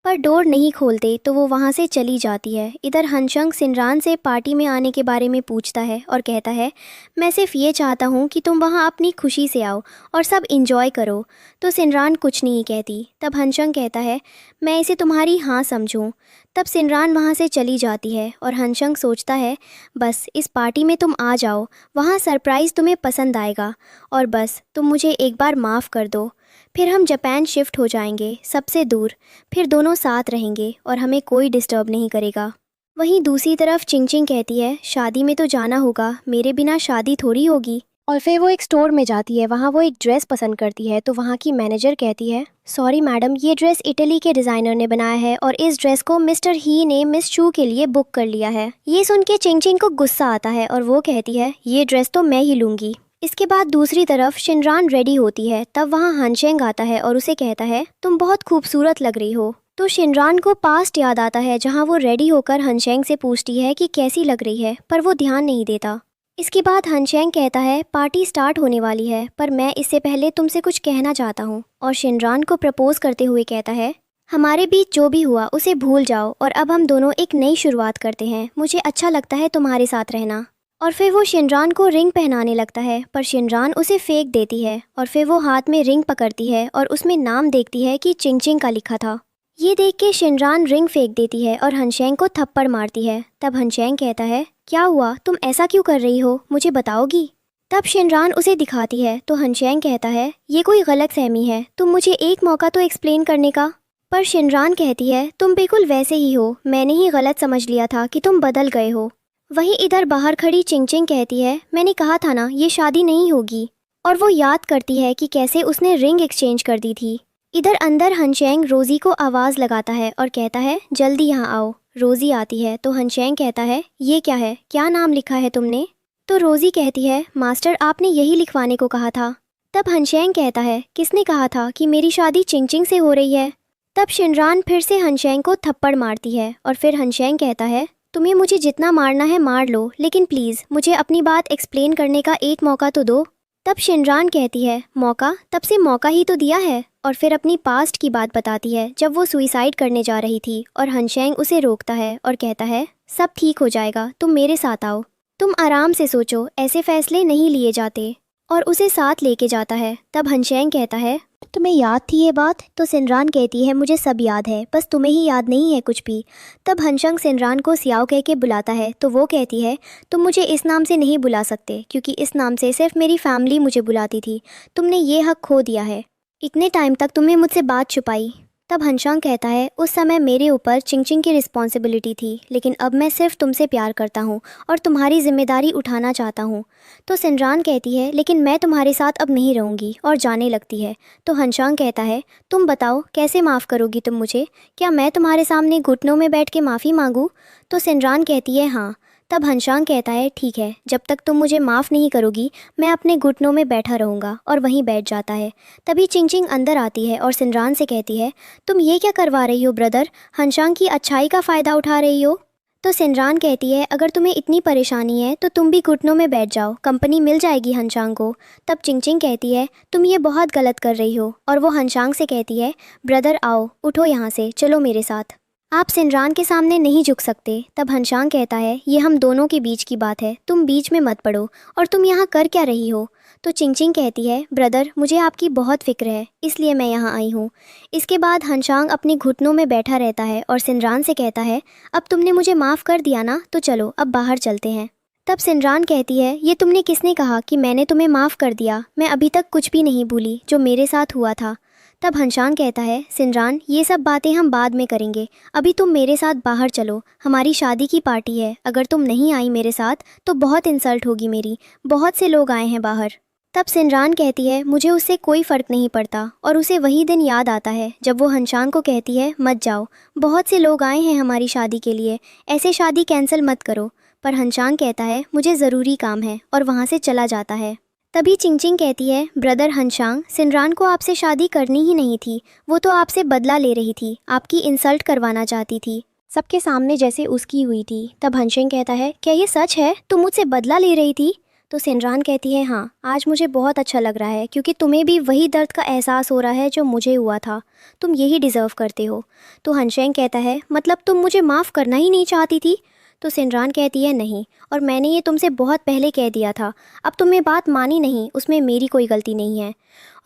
पर डोर नहीं खोलते तो वो वहाँ से चली जाती है। इधर हनचंग सिनरान से पार्टी में आने के बारे में पूछता है और कहता है, मैं सिर्फ ये चाहता हूँ कि तुम वहाँ अपनी खुशी से आओ और सब इंजॉय करो। तो सिनरान कुछ नहीं कहती। तब हनचंग कहता है, मैं इसे तुम्हारी हाँ समझूँ। तब सिनरान वहाँ से चली जाती है और हनचंग सोचता है, बस इस पार्टी में तुम आ जाओ, वहाँ सरप्राइज़ तुम्हें पसंद आएगा, और बस तुम मुझे एक बार माफ़ कर दो, फिर हम जापान शिफ्ट हो जाएंगे सबसे दूर, फिर दोनों साथ रहेंगे और हमें कोई डिस्टर्ब नहीं करेगा। वहीं दूसरी तरफ चिंचिंग कहती है, शादी में तो जाना होगा, मेरे बिना शादी थोड़ी होगी। और फिर वो एक स्टोर में जाती है, वहाँ वो एक ड्रेस पसंद करती है। तो वहाँ की मैनेजर कहती है, सॉरी मैडम, ये ड्रेस इटली के डिज़ाइनर ने बनाया है और इस ड्रेस को मिस्टर ही ने मिस चू के लिए बुक कर लिया है। ये सुन के चिंग चिंग को गुस्सा आता है और वो कहती है, ये ड्रेस तो मैं ही लूँगी। इसके बाद दूसरी तरफ शिनरान रेडी होती है, तब वहाँ हनशेंग आता है और उसे कहता है, तुम बहुत खूबसूरत लग रही हो। तो शिनरान को पास्ट याद आता है, जहाँ वो रेडी होकर हनशेंग से पूछती है कि कैसी लग रही है, पर वो ध्यान नहीं देता। इसके बाद हनशेंग कहता है, पार्टी स्टार्ट होने वाली है, पर मैं इससे पहले तुमसे कुछ कहना चाहता हूँ। और शिनरान को प्रपोज करते हुए कहता है, हमारे बीच जो भी हुआ उसे भूल जाओ और अब हम दोनों एक नई शुरुआत करते हैं। मुझे अच्छा लगता है तुम्हारे साथ रहना। और फिर वो शिनरान को रिंग पहनाने लगता है, पर शिनरान उसे फेंक देती है। और फिर वो हाथ में रिंग पकड़ती है और उसमें नाम देखती है कि चिंग चिंग का लिखा था। ये देख के शिनरान रिंग फेंक देती है और हनशेंग को थप्पड़ मारती है। तब हनशेंग कहता है, क्या हुआ, तुम ऐसा क्यों कर रही हो, मुझे बताओगी? तब शिनरान उसे दिखाती है तो हनशेंग कहता है, ये कोई गलतफहमी है, तुम मुझे एक मौका तो एक्सप्लेन करने का। पर शिनरान कहती है, तुम बिल्कुल वैसे ही हो, मैंने ही गलत समझ लिया था कि तुम बदल गए हो। वहीं इधर बाहर खड़ी चिंग चिंग कहती है, मैंने कहा था ना ये शादी नहीं होगी। और वो याद करती है कि कैसे उसने रिंग एक्सचेंज कर दी थी। इधर अंदर हनशेंग रोजी को आवाज़ लगाता है और कहता है, जल्दी यहाँ आओ। रोजी आती है तो हनशेंग कहता है, ये क्या है, क्या नाम लिखा है तुमने? तो रोजी कहती है, मास्टर आपने यही लिखवाने को कहा था। तब हनशेंग कहता है, किसने कहा था कि मेरी शादी चिंग चिंग से हो रही है? तब शिनरान फिर से हनशेंग को थप्पड़ मारती है और फिर हनशेंग कहता है, तुम्हें मुझे जितना मारना है मार लो, लेकिन प्लीज़ मुझे अपनी बात एक्सप्लेन करने का एक मौका तो दो। तब शिनरान कहती है, मौका? तब से मौका ही तो दिया है। और फिर अपनी पास्ट की बात बताती है, जब वो सुइसाइड करने जा रही थी और हनशेंग उसे रोकता है और कहता है, सब ठीक हो जाएगा, तुम मेरे साथ आओ, तुम आराम से सोचो, ऐसे फैसले नहीं लिए जाते। और उसे साथ लेके जाता है। तब हनशेंग कहता है, तुम्हें याद थी ये बात? तो सिनरान कहती है, मुझे सब याद है, बस तुम्हें ही याद नहीं है कुछ भी। तब हनशंग सिनरान को सियाओ कह के बुलाता है तो वो कहती है, तुम मुझे इस नाम से नहीं बुला सकते, क्योंकि इस नाम से सिर्फ मेरी फैमिली मुझे बुलाती थी। तुमने ये हक खो दिया है, इतने टाइम तक तुमने मुझसे बात छुपाई। तब हनशंग कहता है, उस समय मेरे ऊपर चिंग चिंग की रिस्पॉन्सिबिलिटी थी, लेकिन अब मैं सिर्फ तुमसे प्यार करता हूँ और तुम्हारी जिम्मेदारी उठाना चाहता हूँ। तो सिनरान कहती है, लेकिन मैं तुम्हारे साथ अब नहीं रहूँगी, और जाने लगती है। तो हनशंग कहता है, तुम बताओ कैसे माफ़ करोगी तुम मुझे? क्या मैं तुम्हारे सामने घुटनों में बैठ के माफ़ी मांगूँ? तो सिनरान कहती है, हाँ। तब हनशांग कहता है, ठीक है, जब तक तुम मुझे माफ़ नहीं करोगी मैं अपने घुटनों में बैठा रहूँगा, और वहीं बैठ जाता है। तभी चिंग चिंग अंदर आती है और सिनरान से कहती है, तुम ये क्या करवा रही हो ब्रदर? हनशांग की अच्छाई का फ़ायदा उठा रही हो? तो सिनरान कहती है, अगर तुम्हें इतनी परेशानी है तो तुम भी घुटनों में बैठ जाओ, कंपनी मिल जाएगी हनशांग को। तब चिंग चिंग कहती है, तुम ये बहुत गलत कर रही हो, और वो हनशांग से कहती है, ब्रदर आओ, उठो यहाँ से, चलो मेरे साथ, आप सिनरान के सामने नहीं झुक सकते। तब हनशांग कहता है, ये हम दोनों के बीच की बात है, तुम बीच में मत पड़ो, और तुम यहाँ कर क्या रही हो? तो चिंग चिंग कहती है, ब्रदर मुझे आपकी बहुत फिक्र है, इसलिए मैं यहाँ आई हूँ। इसके बाद हनशांग अपने घुटनों में बैठा रहता है और सिनरान से कहता है, अब तुमने मुझे माफ़ कर दिया ना, तो चलो अब बाहर चलते हैं। तब सिनरान कहती है, ये तुमने किसने कहा कि मैंने तुम्हें माफ़ कर दिया? मैं अभी तक कुछ भी नहीं भूली जो मेरे साथ हुआ था। तब हनशांग कहता है, सिनरान ये सब बातें हम बाद में करेंगे, अभी तुम मेरे साथ बाहर चलो, हमारी शादी की पार्टी है, अगर तुम नहीं आई मेरे साथ तो बहुत इंसल्ट होगी मेरी, बहुत से लोग आए हैं बाहर। तब सिनरान कहती है, मुझे उससे कोई फ़र्क नहीं पड़ता, और उसे वही दिन याद आता है जब वो हनशांग को कहती है, मत जाओ, बहुत से लोग आए हैं हमारी शादी के लिए, ऐसे शादी कैंसिल मत करो। पर हनशांग कहता है, मुझे ज़रूरी काम है, और वहाँ से चला जाता है। तभी चिंग चिंग कहती है, ब्रदर हनशांग, सिनरान को आपसे शादी करनी ही नहीं थी, वो तो आपसे बदला ले रही थी, आपकी इंसल्ट करवाना चाहती थी, सबके सामने जैसे उसकी हुई थी। तब हनशांग कहता है, क्या ये सच है, तुम मुझसे बदला ले रही थी? तो सिनरान कहती है, हाँ, आज मुझे बहुत अच्छा लग रहा है, क्योंकि तुम्हें भी वही दर्द का एहसास हो रहा है जो मुझे हुआ था, तुम यही डिज़र्व करते हो। तो हनशांग कहता है, मतलब तुम मुझे माफ़ करना ही नहीं चाहती थी? तो सिनरान कहती है, नहीं, और मैंने ये तुमसे बहुत पहले कह दिया था, अब तुमने बात मानी नहीं, उसमें मेरी कोई गलती नहीं है।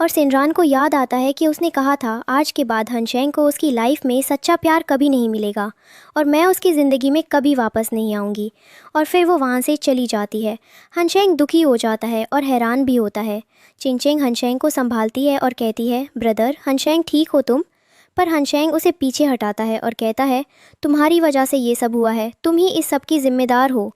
और सिनरान को याद आता है कि उसने कहा था, आज के बाद हनशैंग को उसकी लाइफ में सच्चा प्यार कभी नहीं मिलेगा, और मैं उसकी ज़िंदगी में कभी वापस नहीं आऊँगी। और फिर वो वहाँ से चली जाती है। हनशैंग दुखी हो जाता है और हैरान भी होता है। चिंग चिंग हनशैंग को संभालती है और कहती है, ब्रदर हनशैंग ठीक हो तुम? पर हनशैंग उसे पीछे हटाता है और कहता है, तुम्हारी वजह से ये सब हुआ है, तुम ही इस सब की जिम्मेदार हो।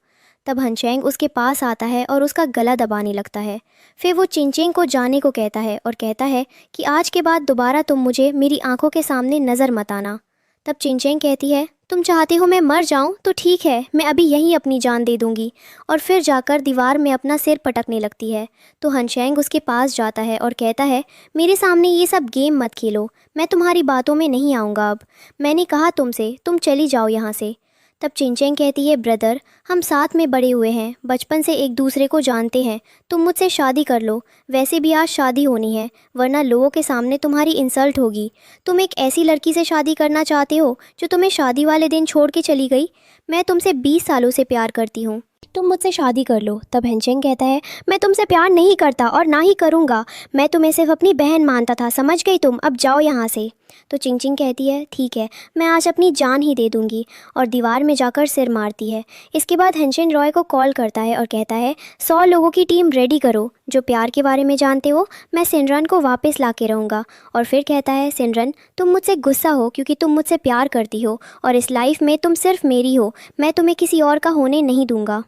तब हनशेंग उसके पास आता है और उसका गला दबाने लगता है। फिर वो चिंचिंग को जाने को कहता है और कहता है कि आज के बाद दोबारा तुम मुझे मेरी आंखों के सामने नज़र मत आना। तब चिंचिंग कहती है तुम चाहते हो मैं मर जाऊं तो ठीक है, मैं अभी यहीं अपनी जान दे दूंगी। और फिर जाकर दीवार में अपना सिर पटकने लगती है। तो हनशेंग उसके पास जाता है और कहता है मेरे सामने ये सब गेम मत खेलो, मैं तुम्हारी बातों में नहीं आऊँगा। अब मैंने कहा तुमसे, तुम चली जाओ यहाँ से। तब चिंचिंग कहती है ब्रदर, हम साथ में बड़े हुए हैं, बचपन से एक दूसरे को जानते हैं, तुम मुझसे शादी कर लो। वैसे भी आज शादी होनी है, वरना लोगों के सामने तुम्हारी इंसल्ट होगी। तुम एक ऐसी लड़की से शादी करना चाहते हो जो तुम्हें शादी वाले दिन छोड़ के चली गई। मैं तुमसे 20 सालों से प्यार करती हूँ, तुम मुझसे शादी कर लो। तब हनशेंग कहता है मैं तुमसे प्यार नहीं करता और ना ही करूँगा, मैं तुम्हें सिर्फ अपनी बहन मानता था, समझ गई तुम, अब जाओ यहाँ से। तो चिंचिंग कहती है ठीक है, मैं आज अपनी जान ही दे दूँगी, और दीवार में जाकर सिर मारती है। इसके बाद हनशेन रॉय को कॉल करता है और कहता है 100 लोगों की टीम रेडी करो जो प्यार के बारे में जानते हो, मैं सिमरन को वापस ला के रहूँगा। और फिर कहता है सिमरन, तुम मुझसे गुस्सा हो क्योंकि तुम मुझसे प्यार करती हो और इस लाइफ में तुम सिर्फ मेरी हो, मैं तुम्हें किसी और का होने नहीं दूंगा।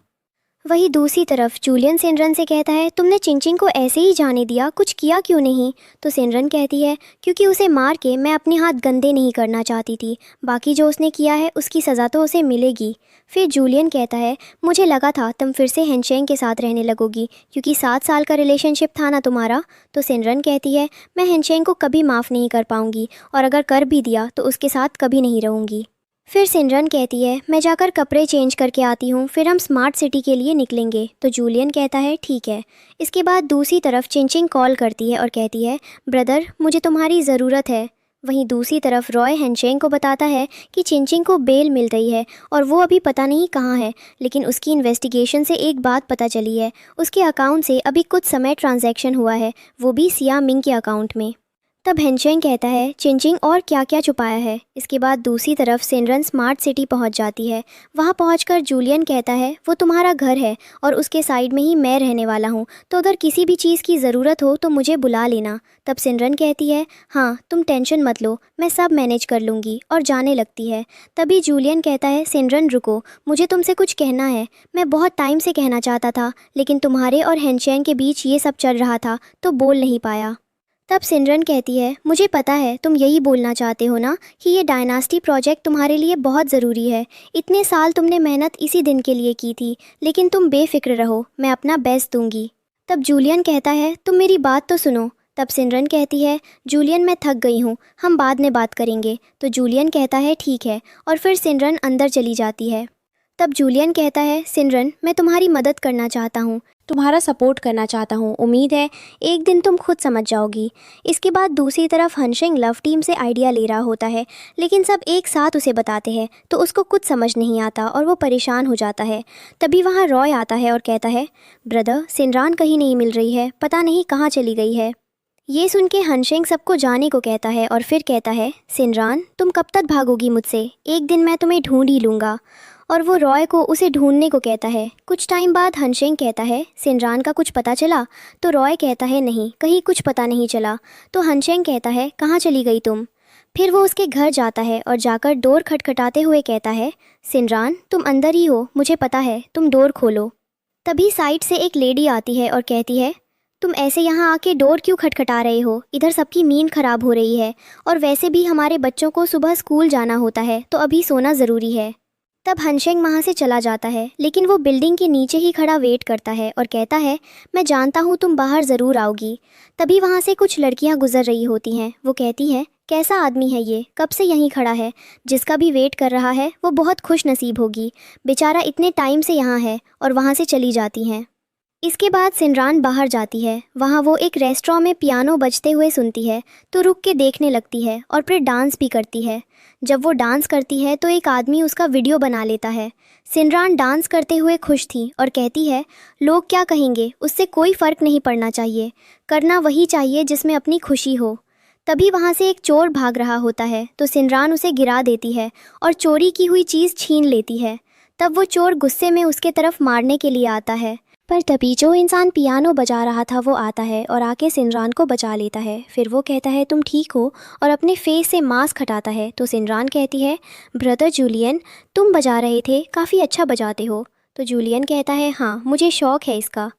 वहीं दूसरी तरफ जूलियन सिमरन से कहता है तुमने चिंचिंग को ऐसे ही जाने दिया, कुछ किया क्यों नहीं। तो सिमरन कहती है क्योंकि उसे मार के मैं अपने हाथ गंदे नहीं करना चाहती थी, बाकी जो उसने किया है उसकी सज़ा तो उसे मिलेगी। फिर जूलियन कहता है मुझे लगा था तुम फिर से हनशेंग के साथ रहने लगोगी क्योंकि 7 साल का रिलेशनशिप था ना तुम्हारा। तो सिमरन कहती है मैं हनशेंग को कभी माफ़ नहीं कर पाऊँगी, और अगर कर भी दिया तो उसके साथ कभी नहीं रहूँगी। फिर सिमरन कहती है मैं जाकर कपड़े चेंज करके आती हूँ, फिर हम स्मार्ट सिटी के लिए निकलेंगे। तो जूलियन कहता है ठीक है। इसके बाद दूसरी तरफ चिंचिंग कॉल करती है और कहती है ब्रदर, मुझे तुम्हारी ज़रूरत है। वहीं दूसरी तरफ रॉय हनशेंग को बताता है कि चिंचिंग को बेल मिल गई है और वो अभी पता नहीं कहाँ है, लेकिन उसकी इन्वेस्टिगेशन से एक बात पता चली है, उसके अकाउंट से अभी कुछ समय ट्रांजैक्शन हुआ है, वो भी सिया मिंग के अकाउंट में। तब हनशेंग कहता है चिंचिंग और क्या क्या छुपाया है। इसके बाद दूसरी तरफ सिमरन स्मार्ट सिटी पहुंच जाती है। वहां पहुंचकर जूलियन कहता है वो तुम्हारा घर है और उसके साइड में ही मैं रहने वाला हूं, तो अगर किसी भी चीज़ की ज़रूरत हो तो मुझे बुला लेना। तब सिमरन कहती है हाँ तुम टेंशन मत लो, मैं सब मैनेज कर लूँगी, और जाने लगती है। तभी जूलियन कहता है सिमरन रुको, मुझे तुमसे कुछ कहना है, मैं बहुत टाइम से कहना चाहता था लेकिन तुम्हारे और हनशेंग के बीच ये सब चल रहा था तो बोल नहीं पाया। तब सिमरन कहती है मुझे पता है तुम यही बोलना चाहते हो ना कि ये डायनास्टी प्रोजेक्ट तुम्हारे लिए बहुत ज़रूरी है, इतने साल तुमने मेहनत इसी दिन के लिए की थी, लेकिन तुम बेफिक्र रहो, मैं अपना बेस्ट दूंगी। तब जूलियन कहता है तुम मेरी बात तो सुनो। तब सिमरन कहती है जूलियन मैं थक गई हूँ, हम बाद में बात करेंगे। तो जूलियन कहता है ठीक है, और फिर सिमरन अंदर चली जाती है। तब जूलियन कहता है सिमरन मैं तुम्हारी मदद करना चाहता हूँ, तुम्हारा सपोर्ट करना चाहता हूँ, उम्मीद है एक दिन तुम खुद समझ जाओगी। इसके बाद दूसरी तरफ हनशेंग लव टीम से आइडिया ले रहा होता है, लेकिन सब एक साथ उसे बताते हैं तो उसको कुछ समझ नहीं आता और वो परेशान हो जाता है। तभी वहाँ रॉय आता है और कहता है ब्रदर, सिमरान कहीं नहीं मिल रही है, पता नहीं कहाँ चली गई है। ये सुन के हनशेंग सबको जाने को कहता है और फिर कहता है सिमरान तुम कब तक भागोगी मुझसे, एक दिन मैं तुम्हें ढूंढ ही लूँगा। और वो रॉय को उसे ढूंढने को कहता है। कुछ टाइम बाद हनशेंग कहता है सिमरान का कुछ पता चला। तो रॉय कहता है नहीं, कहीं कुछ पता नहीं चला। तो हनशेंग कहता है कहाँ चली गई तुम। फिर वो उसके घर जाता है और जाकर डोर खटखटाते हुए कहता है सिमरान तुम अंदर ही हो, मुझे पता है, तुम डोर खोलो। तभी साइड से एक लेडी आती है और कहती है तुम ऐसे यहाँ आके डोर क्यों खटखटा रहे हो, इधर सबकी नींद खराब हो रही है, और वैसे भी हमारे बच्चों को सुबह स्कूल जाना होता है तो अभी सोना ज़रूरी है। तब हनशेंग वहाँ से चला जाता है, लेकिन वो बिल्डिंग के नीचे ही खड़ा वेट करता है और कहता है मैं जानता हूँ तुम बाहर ज़रूर आओगी। तभी वहाँ से कुछ लड़कियाँ गुजर रही होती हैं। वो कहती हैं कैसा आदमी है ये, कब से यहीं खड़ा है, जिसका भी वेट कर रहा है वो बहुत खुश नसीब होगी, बेचारा इतने टाइम से यहाँ है, और वहाँ से चली जाती हैं। इसके बाद सिमरान बाहर जाती है। वहाँ वो एक रेस्टोरेंट में पियानो बजते हुए सुनती है तो रुक के देखने लगती है और फिर डांस भी करती है। जब वो डांस करती है तो एक आदमी उसका वीडियो बना लेता है। सिमरान डांस करते हुए खुश थी और कहती है लोग क्या कहेंगे उससे कोई फ़र्क नहीं पड़ना चाहिए, करना वही चाहिए जिसमें अपनी खुशी हो। तभी वहाँ से एक चोर भाग रहा होता है तो सिमरान उसे गिरा देती है और चोरी की हुई चीज़ छीन लेती है। तब वो चोर गुस्से में उसके तरफ मारने के लिए आता है, पर तभी जो इंसान पियानो बजा रहा था वो आता है और आके सिमरान को बचा लेता है। फिर वो कहता है तुम ठीक हो, और अपने फेस से मास्क हटाता है। तो सिमरान कहती है ब्रदर जूलियन तुम बजा रहे थे, काफ़ी अच्छा बजाते हो। तो जूलियन कहता है हाँ मुझे शौक़ है इसका।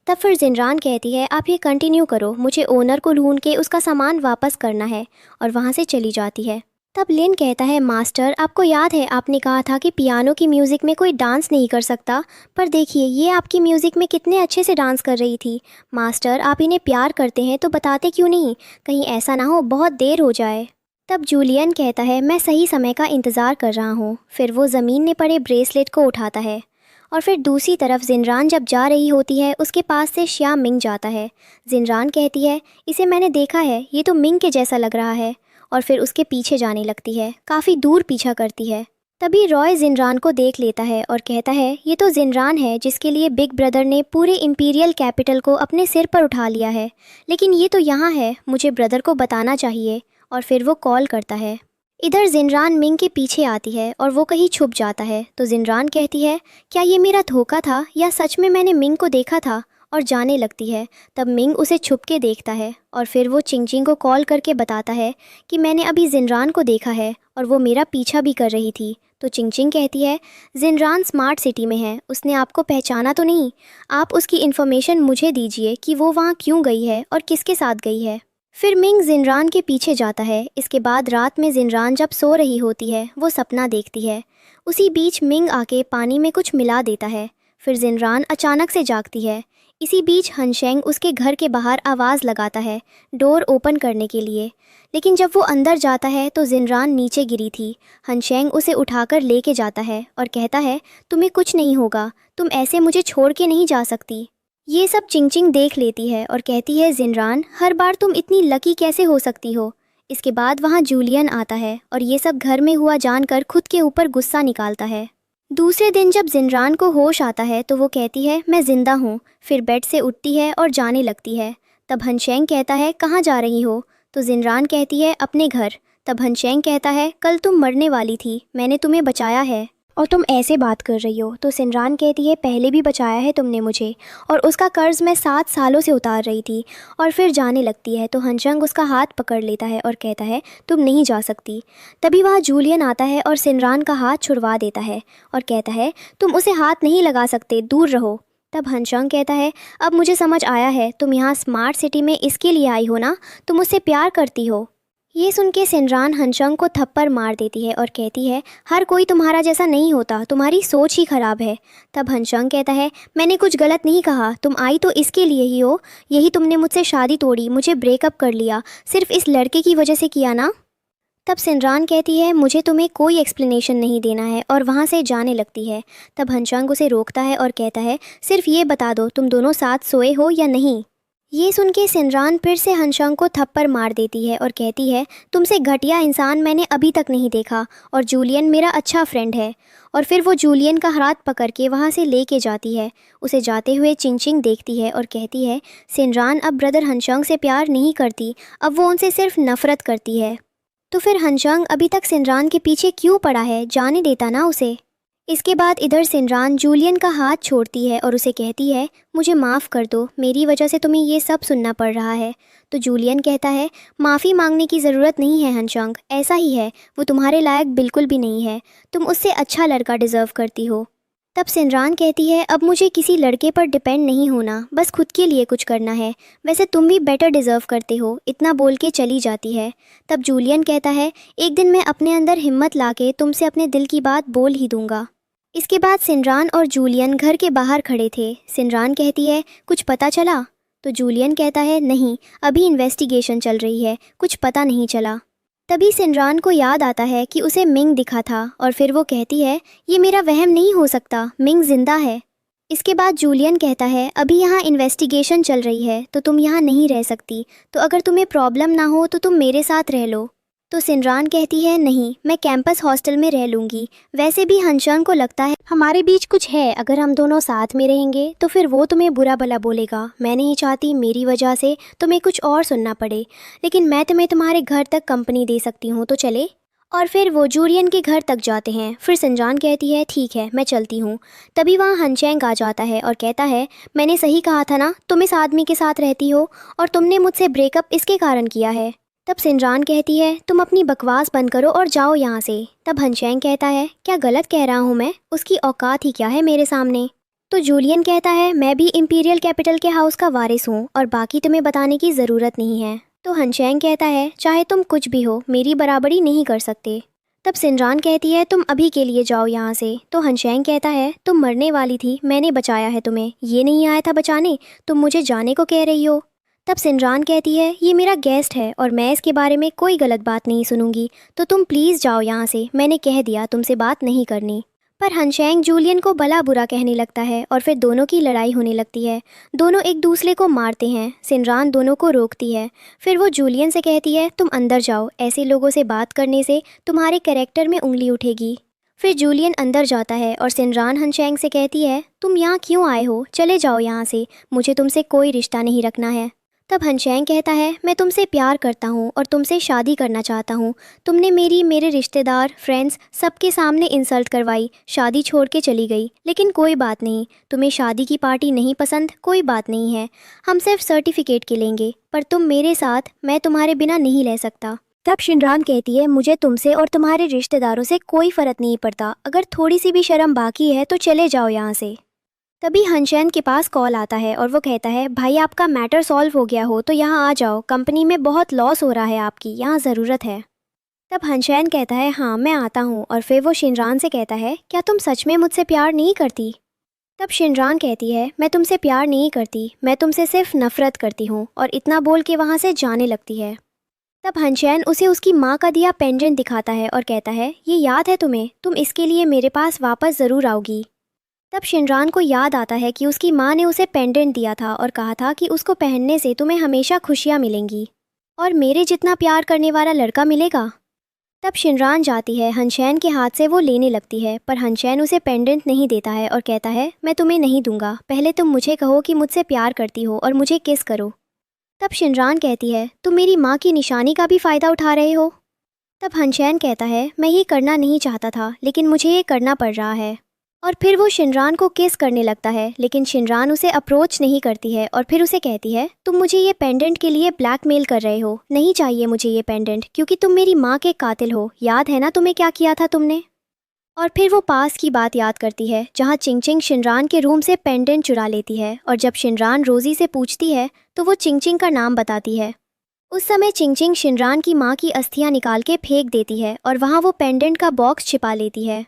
तब फिर जिनरान कहती है आप ये कंटिन्यू करो, मुझे ओनर को ढूंढ के उसका सामान वापस करना है, और वहाँ से चली जाती है। तब लिन कहता है मास्टर आपको याद है आपने कहा था कि पियानो की म्यूज़िक में कोई डांस नहीं कर सकता, पर देखिए ये आपकी म्यूज़िक में कितने अच्छे से डांस कर रही थी। मास्टर आप इन्हें प्यार करते हैं तो बताते क्यों नहीं, कहीं ऐसा ना हो बहुत देर हो जाए। तब जूलियन कहता है मैं सही समय का इंतज़ार कर रहा हूँ। फिर वो ज़मीन में पड़े ब्रेसलेट को उठाता है और फिर दूसरी तरफ जिनरान जब जा रही होती है उसके पास से श्याम मिंग जाता है। जिनरान कहती है इसे मैंने देखा है, ये तो मिंग के जैसा लग रहा है, और फिर उसके पीछे जाने लगती है, काफ़ी दूर पीछा करती है। तभी रॉय जिनरान को देख लेता है और कहता है ये तो जिनरान है जिसके लिए बिग ब्रदर ने पूरे इंपीरियल कैपिटल को अपने सिर पर उठा लिया है, लेकिन ये तो यहाँ है, मुझे ब्रदर को बताना चाहिए। और फिर वो कॉल करता है। इधर जिनरान मिंग के पीछे आती है और वो कहीं छुप जाता है। तो जिनरान कहती है क्या ये मेरा धोखा था या सच में मैंने मिंग को देखा था, और जाने लगती है। तब मिंग उसे छुप के देखता है और फिर वो चिंगचिंग को कॉल करके बताता है कि मैंने अभी जिनरान को देखा है और वो मेरा पीछा भी कर रही थी। तो चिंगचिंग कहती है जिनरान स्मार्ट सिटी में है, उसने आपको पहचाना तो नहीं, आप उसकी इन्फॉर्मेशन मुझे दीजिए कि वो वहाँ क्यों गई है और किसके साथ गई है। फिर मिंग जिनरान के पीछे जाता है। इसके बाद रात में जिनरान जब सो रही होती है वो सपना देखती है। उसी बीच मिंग आके पानी में कुछ मिला देता है। फिर जिनरान अचानक से जागती है। इसी बीच हनशेंग उसके घर के बाहर आवाज़ लगाता है डोर ओपन करने के लिए, लेकिन जब वो अंदर जाता है तो जिनरान नीचे गिरी थी। हनशेंग उसे उठाकर लेके जाता है और कहता है तुम्हें कुछ नहीं होगा, तुम ऐसे मुझे छोड़ के नहीं जा सकती। ये सब चिंगचिंग देख लेती है और कहती है जिनरान हर बार तुम इतनी लकी कैसे हो सकती हो। इसके बाद वहाँ जूलियन आता है और ये सब घर में हुआ जानकर खुद के ऊपर गुस्सा निकालता है। दूसरे दिन जब जिनरान को होश आता है तो वो कहती है मैं ज़िंदा हूँ। फिर बेड से उठती है और जाने लगती है। तब हनशेंग कहता है कहाँ जा रही हो। तो जिनरान कहती है अपने घर। तब हनशेंग कहता है कल तुम मरने वाली थी, मैंने तुम्हें बचाया है और तुम ऐसे बात कर रही हो। तो जिनरान कहती है पहले भी बचाया है तुमने मुझे, और उसका कर्ज मैं 7 सालों से उतार रही थी। और फिर जाने लगती है। तो हनशेंग उसका हाथ पकड़ लेता है और कहता है तुम नहीं जा सकती। तभी वहाँ जूलियन आता है और जिनरान का हाथ छुड़वा देता है और कहता है तुम उसे हाथ नहीं लगा सकते, दूर रहो। तब हनशेंग कहता है अब मुझे समझ आया है, तुम यहाँ स्मार्ट सिटी में इसके लिए आई हो ना, तुम उससे प्यार करती हो। ये सुन के जिनरान हनशेंग को थप्पड़ मार देती है और कहती है हर कोई तुम्हारा जैसा नहीं होता, तुम्हारी सोच ही खराब है। तब हनशेंग कहता है मैंने कुछ गलत नहीं कहा, तुम आई तो इसके लिए ही हो, यही तुमने मुझसे शादी तोड़ी, मुझे ब्रेकअप कर लिया, सिर्फ इस लड़के की वजह से किया ना। तब जिनरान कहती है मुझे तुम्हें कोई एक्सप्लेनेशन नहीं देना है, और वहाँ से जाने लगती है। तब हनशेंग उसे रोकता है और कहता है सिर्फ ये बता दो तुम दोनों साथ सोए हो या नहीं। ये सुन के जिनरान फिर से हनशेंग को थप्पड़ मार देती है और कहती है तुमसे घटिया इंसान मैंने अभी तक नहीं देखा, और जूलियन मेरा अच्छा फ्रेंड है। और फिर वो जूलियन का हाथ पकड़ के वहाँ से लेके जाती है। उसे जाते हुए चिंगचिंग देखती है और कहती है जिनरान अब ब्रदर हनशेंग से प्यार नहीं करती, अब वो उनसे सिर्फ नफरत करती है। तो फिर हनशेंग अभी तक जिनरान के पीछे क्यों पड़ा है, जाने देता ना उसे। इसके बाद इधर जिनरान जूलियन का हाथ छोड़ती है और उसे कहती है मुझे माफ़ कर दो, मेरी वजह से तुम्हें ये सब सुनना पड़ रहा है। तो जूलियन कहता है माफ़ी मांगने की ज़रूरत नहीं है हनशेंग, ऐसा ही है, वो तुम्हारे लायक बिल्कुल भी नहीं है, तुम उससे अच्छा लड़का डिज़र्व करती हो। तब जिनरान कहती है अब मुझे किसी लड़के पर डिपेंड नहीं होना, बस खुद के लिए कुछ करना है, वैसे तुम भी बेटर डिज़र्व करते हो, इतना बोल के चली जाती है। तब जूलियन कहता है एक दिन मैं अपने अंदर हिम्मत लाके तुमसे अपने दिल की बात बोल ही दूंगा। इसके बाद जिनरान और जूलियन घर के बाहर खड़े थे। जिनरान कहती है कुछ पता चला। तो जूलियन कहता है नहीं, अभी इन्वेस्टिगेशन चल रही है, कुछ पता नहीं चला। तभी जिनरान को याद आता है कि उसे मिंग दिखा था, और फिर वो कहती है ये मेरा वहम नहीं हो सकता, मिंग जिंदा है। इसके बाद जूलियन कहता है अभी यहाँ इन्वेस्टिगेशन चल रही है तो तुम यहाँ नहीं रह सकती, तो अगर तुम्हें प्रॉब्लम ना हो तो तुम मेरे साथ रह लो। तो जिनरान कहती है नहीं, मैं कैंपस हॉस्टल में रह लूँगी, वैसे भी हनशेंग को लगता है हमारे बीच कुछ है, अगर हम दोनों साथ में रहेंगे तो फिर वो तुम्हें बुरा भला बोलेगा, मैं नहीं चाहती मेरी वजह से तुम्हें कुछ और सुनना पड़े, लेकिन मैं तुम्हें तुम्हारे घर तक कंपनी दे सकती हूँ, तो चले। और फिर वो जूलियन के घर तक जाते हैं। फिर जिनरान कहती है ठीक है मैं चलती हूँ। तभी वहाँ हनशेंग आ जाता है और कहता है मैंने सही कहा था ना, तुम इस आदमी के साथ रहती हो और तुमने मुझसे ब्रेकअप इसके कारण किया है। तब सिनरान कहती है तुम अपनी बकवास बंद करो और जाओ यहाँ से। तब हनशैंग कहता है क्या गलत कह रहा हूँ मैं, उसकी औकात ही क्या है मेरे सामने। तो जूलियन कहता है मैं भी इंपीरियल कैपिटल के हाउस का वारिस हूँ और बाकी तुम्हें बताने की ज़रूरत नहीं है। तो हनशैंग कहता है चाहे तुम कुछ भी हो मेरी बराबरी नहीं कर सकते। तब सिनरान कहती है तुम अभी के लिए जाओ यहाँ से। तो हनशैंग कहता है तुम मरने वाली थी, मैंने बचाया है तुम्हें, ये नहीं आया था बचाने, तुम मुझे जाने को कह रही हो। तब सिनरान कहती है ये मेरा गेस्ट है और मैं इसके बारे में कोई गलत बात नहीं सुनूंगी, तो तुम प्लीज़ जाओ यहाँ से, मैंने कह दिया तुमसे बात नहीं करनी। पर हनशैंग जूलियन को भला बुरा कहने लगता है और फिर दोनों की लड़ाई होने लगती है। दोनों एक दूसरे को मारते हैं। सिनरान दोनों को रोकती है। फिर वो जूलियन से कहती है तुम अंदर जाओ, ऐसे लोगों से बात करने से तुम्हारे कैरेक्टर में उंगली उठेगी। फिर जूलियन अंदर जाता है और सिनरान हनशैंग से कहती है तुम यहाँ क्यों आए हो, चले जाओ यहाँ से, मुझे तुमसे कोई रिश्ता नहीं रखना है। तब हनशैंग कहता है मैं तुमसे प्यार करता हूँ और तुमसे शादी करना चाहता हूँ। तुमने मेरे रिश्तेदार, फ्रेंड्स सबके सामने इंसल्ट करवाई, शादी छोड़ के चली गई, लेकिन कोई बात नहीं, तुम्हें शादी की पार्टी नहीं पसंद, कोई बात नहीं है, हम सिर्फ सर्टिफिकेट के लेंगे, पर तुम मेरे साथ, मैं तुम्हारे बिना नहीं रह सकता। तब शिनरान कहती है मुझे तुमसे और तुम्हारे रिश्तेदारों से कोई फ़र्क नहीं पड़ता, अगर थोड़ी सी भी शर्म बाकी है तो चले जाओ यहाँ से। तभी हनशैन के पास कॉल आता है और वो कहता है भाई आपका मैटर सॉल्व हो गया हो तो यहाँ आ जाओ, कंपनी में बहुत लॉस हो रहा है आपकी, यहाँ ज़रूरत है। तब हनशैन कहता है हाँ मैं आता हूँ और फिर वो शिनरान से कहता है क्या तुम सच में मुझसे प्यार नहीं करती। तब शिनरान कहती है मैं तुमसे प्यार नहीं करती, मैं तुमसे सिर्फ नफ़रत करती हूँ, और इतना बोल के वहाँ से जाने लगती है। तब हनशैन उसे उसकी माँ का दिया पेंडेंट दिखाता है और कहता है ये याद है तुम्हें, तुम इसके लिए मेरे पास वापस ज़रूर आओगी। तब शिनरान को याद आता है कि उसकी माँ ने उसे पेंडेंट दिया था और कहा था कि उसको पहनने से तुम्हें हमेशा खुशियाँ मिलेंगी और मेरे जितना प्यार करने वाला लड़का मिलेगा। तब शिनरान जाती है, हनशैन के हाथ से वो लेने लगती है, पर हनशैन उसे पेंडेंट नहीं देता है और कहता है मैं तुम्हें नहीं दूंगा, पहले तुम मुझे कहो कि मुझसे प्यार करती हो और मुझे किस करो। तब शिनरान कहती है तुम मेरी माँ की निशानी का भी फ़ायदा उठा रहे हो। तब हनशैन कहता है मैं ये करना नहीं चाहता था लेकिन मुझे ये करना पड़ रहा है। और फिर वो शिनरान को किस करने लगता है, लेकिन शिनरान उसे अप्रोच नहीं करती है और फिर उसे कहती है तुम मुझे ये पेंडेंट के लिए ब्लैकमेल कर रहे हो, नहीं चाहिए मुझे ये पेंडेंट क्योंकि तुम मेरी माँ के कातिल हो, याद है ना तुम्हें क्या किया था तुमने। और फिर वो पास की बात याद करती है जहाँ चिंगचिंग शिनरान के रूम से पेंडेंट चुरा लेती है, और जब शिनरान रोज़ी से पूछती है तो वो चिंगचिंग का नाम बताती है। उस समय चिंगचिंग शिनरान की माँ की अस्थियाँ निकाल के फेंक देती है और वहाँ वो पेंडेंट का बॉक्स छिपा लेती है।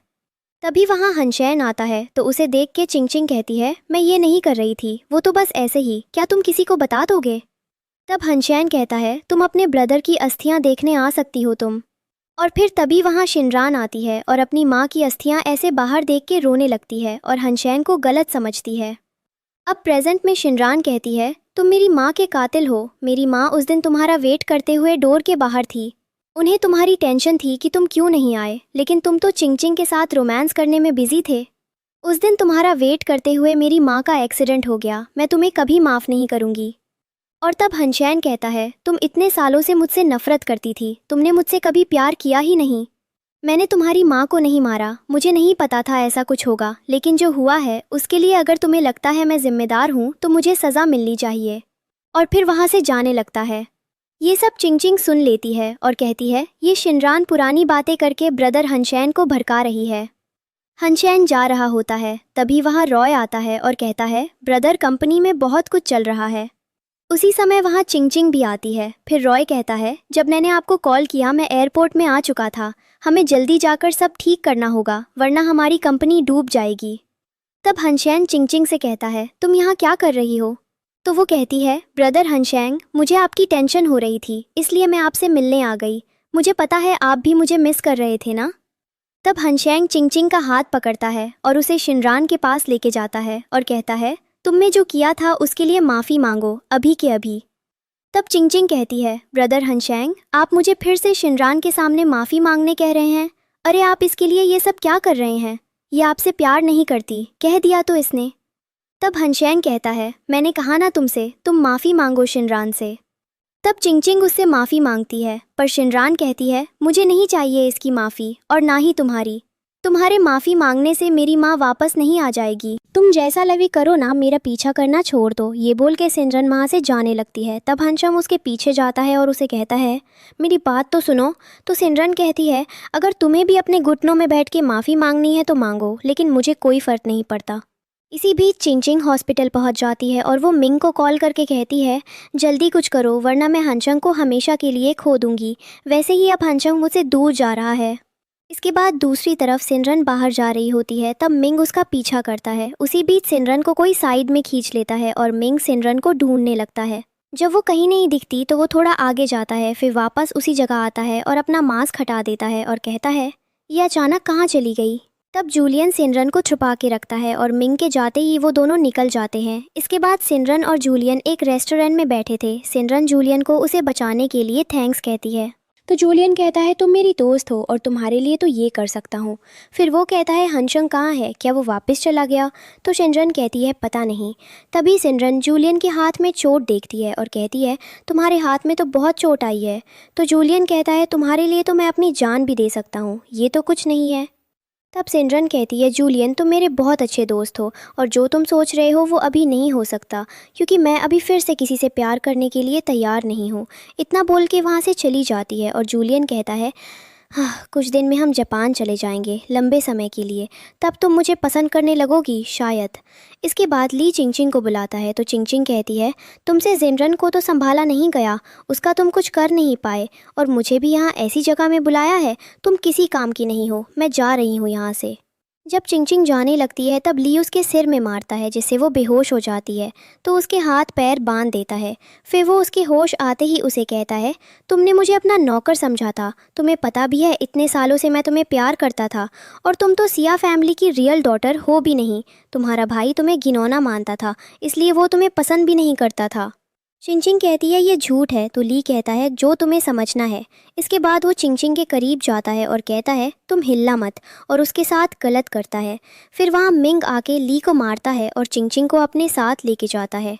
तभी वहाँ हनशैन आता है तो उसे देख के चिंगचिंग कहती है मैं ये नहीं कर रही थी, वो तो बस ऐसे ही, क्या तुम किसी को बता दोगे। तब हनशैन कहता है तुम अपने ब्रदर की अस्थियाँ देखने आ सकती हो तुम। और फिर तभी वहाँ शिनरान आती है और अपनी माँ की अस्थियाँ ऐसे बाहर देख के रोने लगती है और हनशैन को गलत समझती है। अब प्रेजेंट में शिनरान कहती है तुम मेरी माँ के कातिल हो, मेरी माँ उस दिन तुम्हारा वेट करते हुए डोर के बाहर थी, उन्हें तुम्हारी टेंशन थी कि तुम क्यों नहीं आए, लेकिन तुम तो चिंगचिंग के साथ रोमांस करने में बिजी थे। उस दिन तुम्हारा वेट करते हुए मेरी माँ का एक्सीडेंट हो गया, मैं तुम्हें कभी माफ़ नहीं करूँगी। और तब हनशैन कहता है तुम इतने सालों से मुझसे नफ़रत करती थी, तुमने मुझसे कभी प्यार किया ही नहीं। मैंने तुम्हारी माँ को नहीं मारा, मुझे नहीं पता था ऐसा कुछ होगा, लेकिन जो हुआ है उसके लिए अगर तुम्हें लगता है मैं जिम्मेदार हूँ तो मुझे सज़ा मिलनी चाहिए। और फिर वहाँ से जाने लगता है। ये सब चिंगचिंग सुन लेती है और कहती है ये शिनरान पुरानी बातें करके ब्रदर हनशैन को भड़का रही है। हनशैन जा रहा होता है, तभी वहाँ रॉय आता है और कहता है ब्रदर कंपनी में बहुत कुछ चल रहा है। उसी समय वहाँ चिंगचिंग भी आती है। फिर रॉय कहता है जब मैंने आपको कॉल किया मैं एयरपोर्ट में आ चुका था, हमें जल्दी जाकर सब ठीक करना होगा वरना हमारी कंपनी डूब जाएगी। तब हनशैन चिंगचिंग से कहता है तुम यहाँ क्या कर रही हो। तो वो कहती है ब्रदर हनशैंग, मुझे आपकी टेंशन हो रही थी इसलिए मैं आपसे मिलने आ गई, मुझे पता है आप भी मुझे मिस कर रहे थे ना। तब हनशैंग चिंगचिंग का हाथ पकड़ता है और उसे शिनरान के पास लेके जाता है और कहता है तुमने जो किया था उसके लिए माफ़ी मांगो अभी के अभी। तब चिंगचिंग कहती है ब्रदर हनशैंग, आप मुझे फिर से शिनरान के सामने माफ़ी मांगने कह रहे हैं, अरे आप इसके लिए ये सब क्या कर रहे हैं, ये आपसे प्यार नहीं करती, कह दिया तो इसने। तब हनशैंग कहता है मैंने कहा ना तुमसे, तुम माफ़ी मांगो शिनरान से। तब चिंगचिंग उससे माफ़ी मांगती है पर शिनरान कहती है मुझे नहीं चाहिए इसकी माफ़ी और ना ही तुम्हारी। तुम्हारे माफ़ी मांगने से मेरी माँ वापस नहीं आ जाएगी। तुम जैसा लवी करो ना, मेरा पीछा करना छोड़ दो। ये बोल के सिमरन वहाँ से जाने लगती है। तब हंशम उसके पीछे जाता है और उसे कहता है, मेरी बात तो सुनो। तो सिमरन कहती है, अगर तुम्हें भी अपने घुटनों में बैठ के माफ़ी मांगनी है तो मांगो, लेकिन मुझे कोई फ़र्क नहीं पड़ता। इसी बीच चिंगचिंग हॉस्पिटल पहुंच जाती है और वो मिंग को कॉल करके कहती है, जल्दी कुछ करो वरना मैं हंशंग को हमेशा के लिए खो दूंगी। वैसे ही अब हंशंग मुझसे दूर जा रहा है। इसके बाद दूसरी तरफ सिमरन बाहर जा रही होती है। तब मिंग उसका पीछा करता है। उसी बीच सिमरन को कोई साइड में खींच लेता है और मिंग सिमरन को ढूंढने लगता है। जब वो कहीं नहीं दिखती तो वो थोड़ा आगे जाता है, फिर वापस उसी जगह आता है और अपना मास्क हटा देता है और कहता है, ये अचानक कहाँ चली गई। तब जूलियन सिमरन को छुपा के रखता है और मिंग के जाते ही वो दोनों निकल जाते हैं। इसके बाद सिमरन और जूलियन एक रेस्टोरेंट में बैठे थे। सिमरन जूलियन को उसे बचाने के लिए थैंक्स कहती है। तो जूलियन कहता है, तुम मेरी दोस्त हो और तुम्हारे लिए तो ये कर सकता हूँ। फिर वो कहता है, हंशंग कहाँ है, क्या वो वापस चला गया। तो सिमरन कहती है, पता नहीं। तभी सिमरन जूलियन के हाथ में चोट देखती है और कहती है, तुम्हारे हाथ में तो बहुत चोट आई है। तो जूलियन कहता है, तुम्हारे लिए तो मैं अपनी जान भी दे सकता हूँ, ये तो कुछ नहीं है। तब सिमरन कहती है, जूलियन तुम मेरे बहुत अच्छे दोस्त हो और जो तुम सोच रहे हो वो अभी नहीं हो सकता, क्योंकि मैं अभी फिर से किसी से प्यार करने के लिए तैयार नहीं हूँ। इतना बोल के वहाँ से चली जाती है और जूलियन कहता है, हाँ, कुछ दिन में हम जापान चले जाएंगे, लंबे समय के लिए। तब तुम मुझे पसंद करने लगोगी शायद। इसके बाद ली चिंगचिंग को बुलाता है। तो चिंगचिंग कहती है, तुमसे सिमरन को तो संभाला नहीं गया, उसका तुम कुछ कर नहीं पाए और मुझे भी यहाँ ऐसी जगह में बुलाया है। तुम किसी काम की नहीं हो, मैं जा रही हूँ यहाँ से। जब चिंगचिंग जाने लगती है तब ली उसके सिर में मारता है, जिससे वो बेहोश हो जाती है। तो उसके हाथ पैर बांध देता है। फिर वो उसके होश आते ही उसे कहता है, तुमने मुझे अपना नौकर समझा था, तुम्हें पता भी है इतने सालों से मैं तुम्हें प्यार करता था और तुम तो सिया फैमिली की रियल डॉटर हो भी नहीं। तुम्हारा भाई तुम्हें घिनौना मानता था, इसलिए वो तुम्हें पसंद भी नहीं करता था। चिंगचिंग कहती है, ये झूठ है। तो ली कहता है, जो तुम्हें समझना है। इसके बाद वो चिंगचिंग के करीब जाता है और कहता है, तुम हिलना मत, और उसके साथ गलत करता है। फिर वहाँ मिंग आके ली को मारता है और चिंगचिंग को अपने साथ लेके जाता है।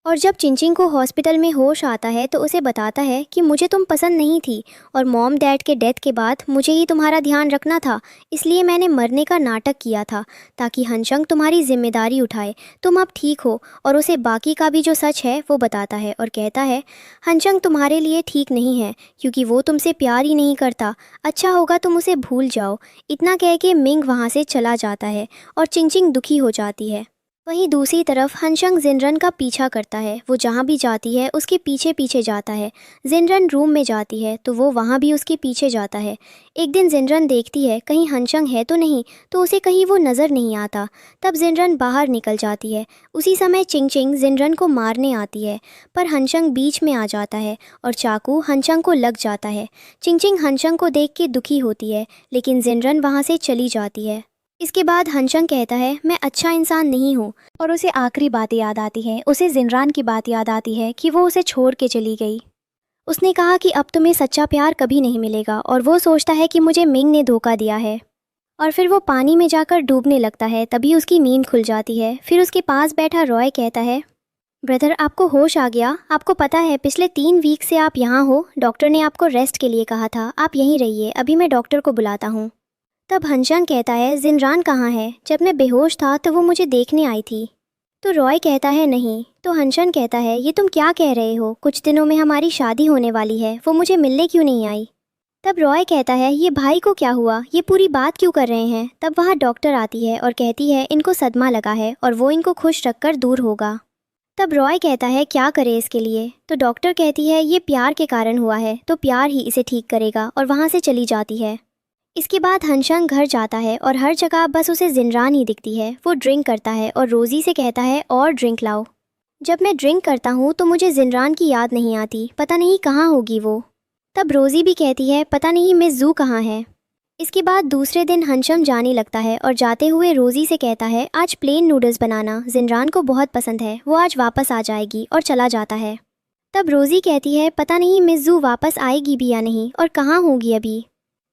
और जब चिंगचिंग को हॉस्पिटल में होश आता है तो उसे बताता है कि मुझे तुम पसंद नहीं थी और मॉम डैड के डेथ के बाद मुझे ही तुम्हारा ध्यान रखना था, इसलिए मैंने मरने का नाटक किया था ताकि हंशंग तुम्हारी जिम्मेदारी उठाए। तुम अब ठीक हो। और उसे बाकी का भी जो सच है वो बताता है और कहता है, हंशंग तुम्हारे लिए ठीक नहीं है क्योंकि वो तुमसे प्यार ही नहीं करता। अच्छा होगा तुम उसे भूल जाओ। इतना कह के मिंग वहाँ से चला जाता है और चिंगचिंग दुखी हो जाती है। वहीं दूसरी तरफ हंशंग जिनरन का पीछा करता है। वो जहाँ भी जाती है उसके पीछे पीछे जाता है। जिनरन रूम में जाती है तो वो वहाँ भी उसके पीछे जाता है। एक दिन जिनरन देखती है कहीं हंशंग है तो नहीं, तो उसे कहीं वो नज़र नहीं आता। तब जिनरन बाहर निकल जाती है। उसी समय चिंगचिंग जिनरन को मारने आती है, पर हंशंग बीच में आ जाता है और चाकू हंशंग को लग जाता है। चिंगचिंग हंशंग को देख के दुखी होती है, लेकिन जिनरन वहाँ से चली जाती है। इसके बाद हंशंग कहता है, मैं अच्छा इंसान नहीं हूँ, और उसे आखिरी बात याद आती है। उसे जिनरान की बात याद आती है कि वो उसे छोड़ के चली गई। उसने कहा कि अब तुम्हें सच्चा प्यार कभी नहीं मिलेगा, और वो सोचता है कि मुझे मिंग ने धोखा दिया है। और फिर वो पानी में जाकर डूबने लगता है। तभी उसकी नींद खुल जाती है। फिर उसके पास बैठा रॉय कहता है, ब्रदर आपको होश आ गया। आपको पता है पिछले 3 वीक से आप यहाँ हो। डॉक्टर ने आपको रेस्ट के लिए कहा था, आप यहीं रहिए, अभी मैं डॉक्टर को बुलाता हूँ। तब हंशंग कहता है, जिनरान कहाँ है? जब मैं बेहोश था तो वो मुझे देखने आई थी। तो रॉय कहता है, नहीं। तो हंशंग कहता है, ये तुम क्या कह रहे हो? कुछ दिनों में हमारी शादी होने वाली है, वो मुझे मिलने क्यों नहीं आई? तब रॉय कहता है, ये भाई को क्या हुआ? ये पूरी बात क्यों कर रहे हैं? तब वहाँ डॉक्टर आती है और कहती है, इनको सदमा लगा है और वो इनको खुश रखकर दूर होगा। तब रॉय कहता है, क्या करे इसके लिए? तो डॉक्टर कहती है, ये प्यार के कारण हुआ है, तो प्यार ही इसे ठीक करेगा, और वहाँ से चली जाती है। इसके बाद हंशंग घर जाता है और हर जगह बस उसे जिनरान ही दिखती है। वो ड्रिंक करता है और रोज़ी से कहता है, और ड्रिंक लाओ। जब मैं ड्रिंक करता हूँ तो मुझे जिनरान की याद नहीं आती, पता नहीं कहाँ होगी वो। तब रोज़ी भी कहती है, पता नहीं मिस जू कहाँ है। इसके बाद दूसरे दिन हंशंग जाने लगता है और जाते हुए रोज़ी से कहता है, आज प्लेन नूडल्स बनाना, जिनरान को बहुत पसंद है, वो आज वापस आ जाएगी, और चला जाता है। तब रोज़ी कहती है, पता नहीं मिस जू वापस आएगी भी या नहीं, और कहाँ होगी अभी।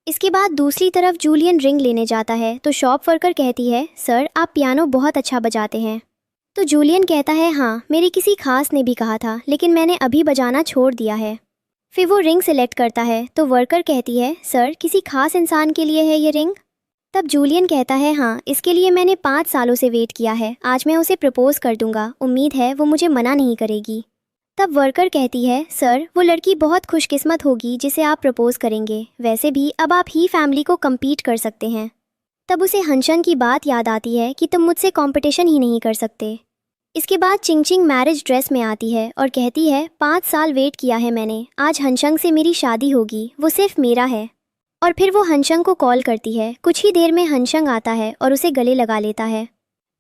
इसके बाद दूसरी तरफ जूलियन रिंग लेने जाता है तो शॉप वर्कर कहती है, सर आप पियानो बहुत अच्छा बजाते हैं। तो जूलियन कहता है, हाँ मेरी किसी खास ने भी कहा था, लेकिन मैंने अभी बजाना छोड़ दिया है। फिर वो रिंग सिलेक्ट करता है तो वर्कर कहती है, सर किसी खास इंसान के लिए है ये रिंग? तब जूलियन कहता है हाँ, इसके लिए मैंने 5 सालों से वेट किया है। आज मैं उसे प्रपोज कर दूंगा, उम्मीद है वो मुझे मना नहीं करेगी। तब वर्कर कहती है सर, वो लड़की बहुत खुशकिस्मत होगी जिसे आप प्रपोज करेंगे। वैसे भी अब आप ही फैमिली को कम्पीट कर सकते हैं। तब उसे हंशंग की बात याद आती है कि तुम मुझसे कंपटीशन ही नहीं कर सकते। इसके बाद चिंगचिंग मैरिज ड्रेस में आती है और कहती है 5 साल वेट किया है मैंने, आज हंशंग से मेरी शादी होगी, वो सिर्फ मेरा है। और फिर वो हंशंग को कॉल करती है। कुछ ही देर में हंशंग आता है और उसे गले लगा लेता है।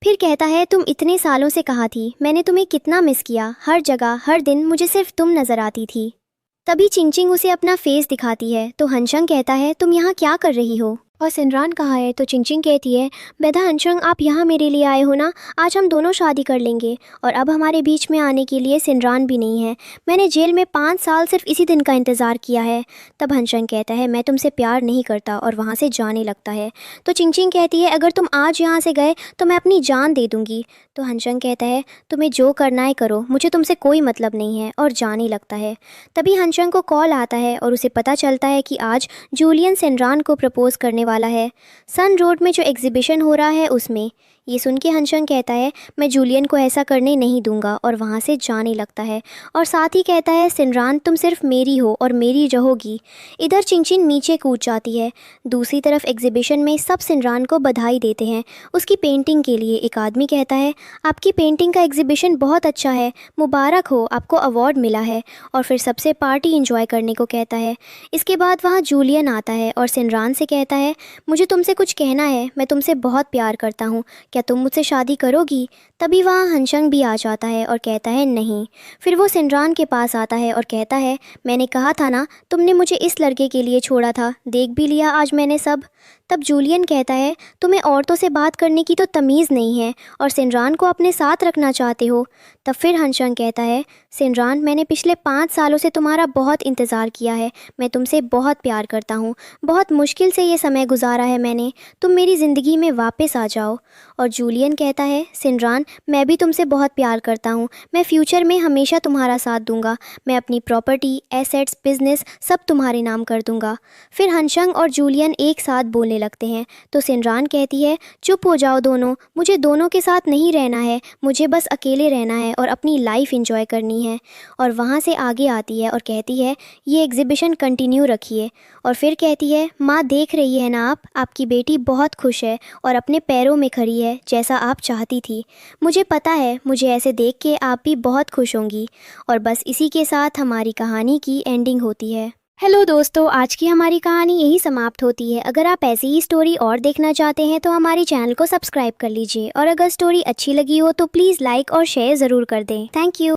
फिर कहता है तुम इतने सालों से कहाँ थी, मैंने तुम्हें कितना मिस किया, हर जगह हर दिन मुझे सिर्फ तुम नज़र आती थी। तभी चिंगचिंग उसे अपना फेस दिखाती है तो हंशंग कहता है तुम यहाँ क्या कर रही हो और सिनरान कहाँ है। तो चिंगचिंग कहती है बेदा हंशंग, आप यहाँ मेरे लिए आए हो ना, आज हम दोनों शादी कर लेंगे। और अब हमारे बीच में आने के लिए सिनरान भी नहीं है, मैंने जेल में 5 साल सिर्फ इसी दिन का इंतज़ार किया है। तब हंशंग कहता है मैं तुमसे प्यार नहीं करता और वहाँ से जाने लगता है। तो चिंगचिंग कहती है अगर तुम आज यहाँ से गए तो मैं अपनी जान दे दूँगी। तो हंशंग कहता है तुम्हें जो करना है करो, मुझे तुमसे कोई मतलब नहीं है, और जाने लगता है। तभी हंशंग को कॉल आता है और उसे पता चलता है कि आज जूलियन सिनरान को प्रपोज करने वाला है, सन रोड में जो एग्जीबिशन हो रहा है उसमें। ये सुन के हंशंग कहता है मैं जूलियन को ऐसा करने नहीं दूंगा और वहाँ से जाने लगता है। और साथ ही कहता है सिनरान तुम सिर्फ मेरी हो और मेरी रहोगी। इधर चिंगचिंग नीचे कूद जाती है। दूसरी तरफ एग्जीबिशन में सब सिनरान को बधाई देते हैं उसकी पेंटिंग के लिए। एक आदमी कहता है आपकी पेंटिंग का एग्जीबिशन बहुत अच्छा है, मुबारक हो, आपको अवार्ड मिला है। और फिर सबसे पार्टी इंजॉय करने को कहता है। इसके बाद वहाँ जूलियन आता है और सिनरान से कहता है मुझे तुमसे कुछ कहना है, मैं तुमसे बहुत प्यार करता हूँ, क्या तुम मुझसे शादी करोगी। तभी वहाँ हंशंग भी आ जाता है और कहता है नहीं। फिर वो सिनरान के पास आता है और कहता है मैंने कहा था ना, तुमने मुझे इस लड़के के लिए छोड़ा था, देख भी लिया आज मैंने सब। तब जूलियन कहता है तुम्हें औरतों से बात करने की तो तमीज़ नहीं है और सिनरान को अपने साथ रखना चाहते हो। तब फिर हंशंग कहता है सिनरान, मैंने पिछले 5 सालों से तुम्हारा बहुत इंतज़ार किया है, मैं तुमसे बहुत प्यार करता हूँ, बहुत मुश्किल से ये समय गुजारा है मैंने, तुम मेरी ज़िंदगी में वापस आ जाओ। और जूलियन कहता है सिनरान, मैं भी तुमसे बहुत प्यार करता हूँ, मैं फ्यूचर में हमेशा तुम्हारा साथ दूंगा, मैं अपनी प्रॉपर्टी, एसेट्स, बिजनेस सब तुम्हारे नाम कर दूंगा। फिर हंशंग और जूलियन एक साथ बोलने लगते हैं। तो सिनरान कहती है चुप हो जाओ दोनों, मुझे दोनों के साथ नहीं रहना है, मुझे बस अकेले रहना है और अपनी लाइफ एंजॉय करनी है। और वहाँ से आगे आती है और कहती है ये एग्जीबिशन कंटिन्यू रखिए। और फिर कहती है माँ देख रही है ना, आप आपकी बेटी बहुत खुश है और अपने पैरों में खड़ी है जैसा आप चाहती थी। मुझे पता है, मुझे ऐसे देख के आप भी बहुत खुश होंगी। और बस इसी के साथ हमारी कहानी की एंडिंग होती है। हेलो दोस्तों, आज की हमारी कहानी यही समाप्त होती है। अगर आप ऐसी ही स्टोरी और देखना चाहते हैं तो हमारे चैनल को सब्सक्राइब कर लीजिए। और अगर स्टोरी अच्छी लगी हो तो प्लीज़ लाइक और शेयर ज़रूर कर दें। Thank you.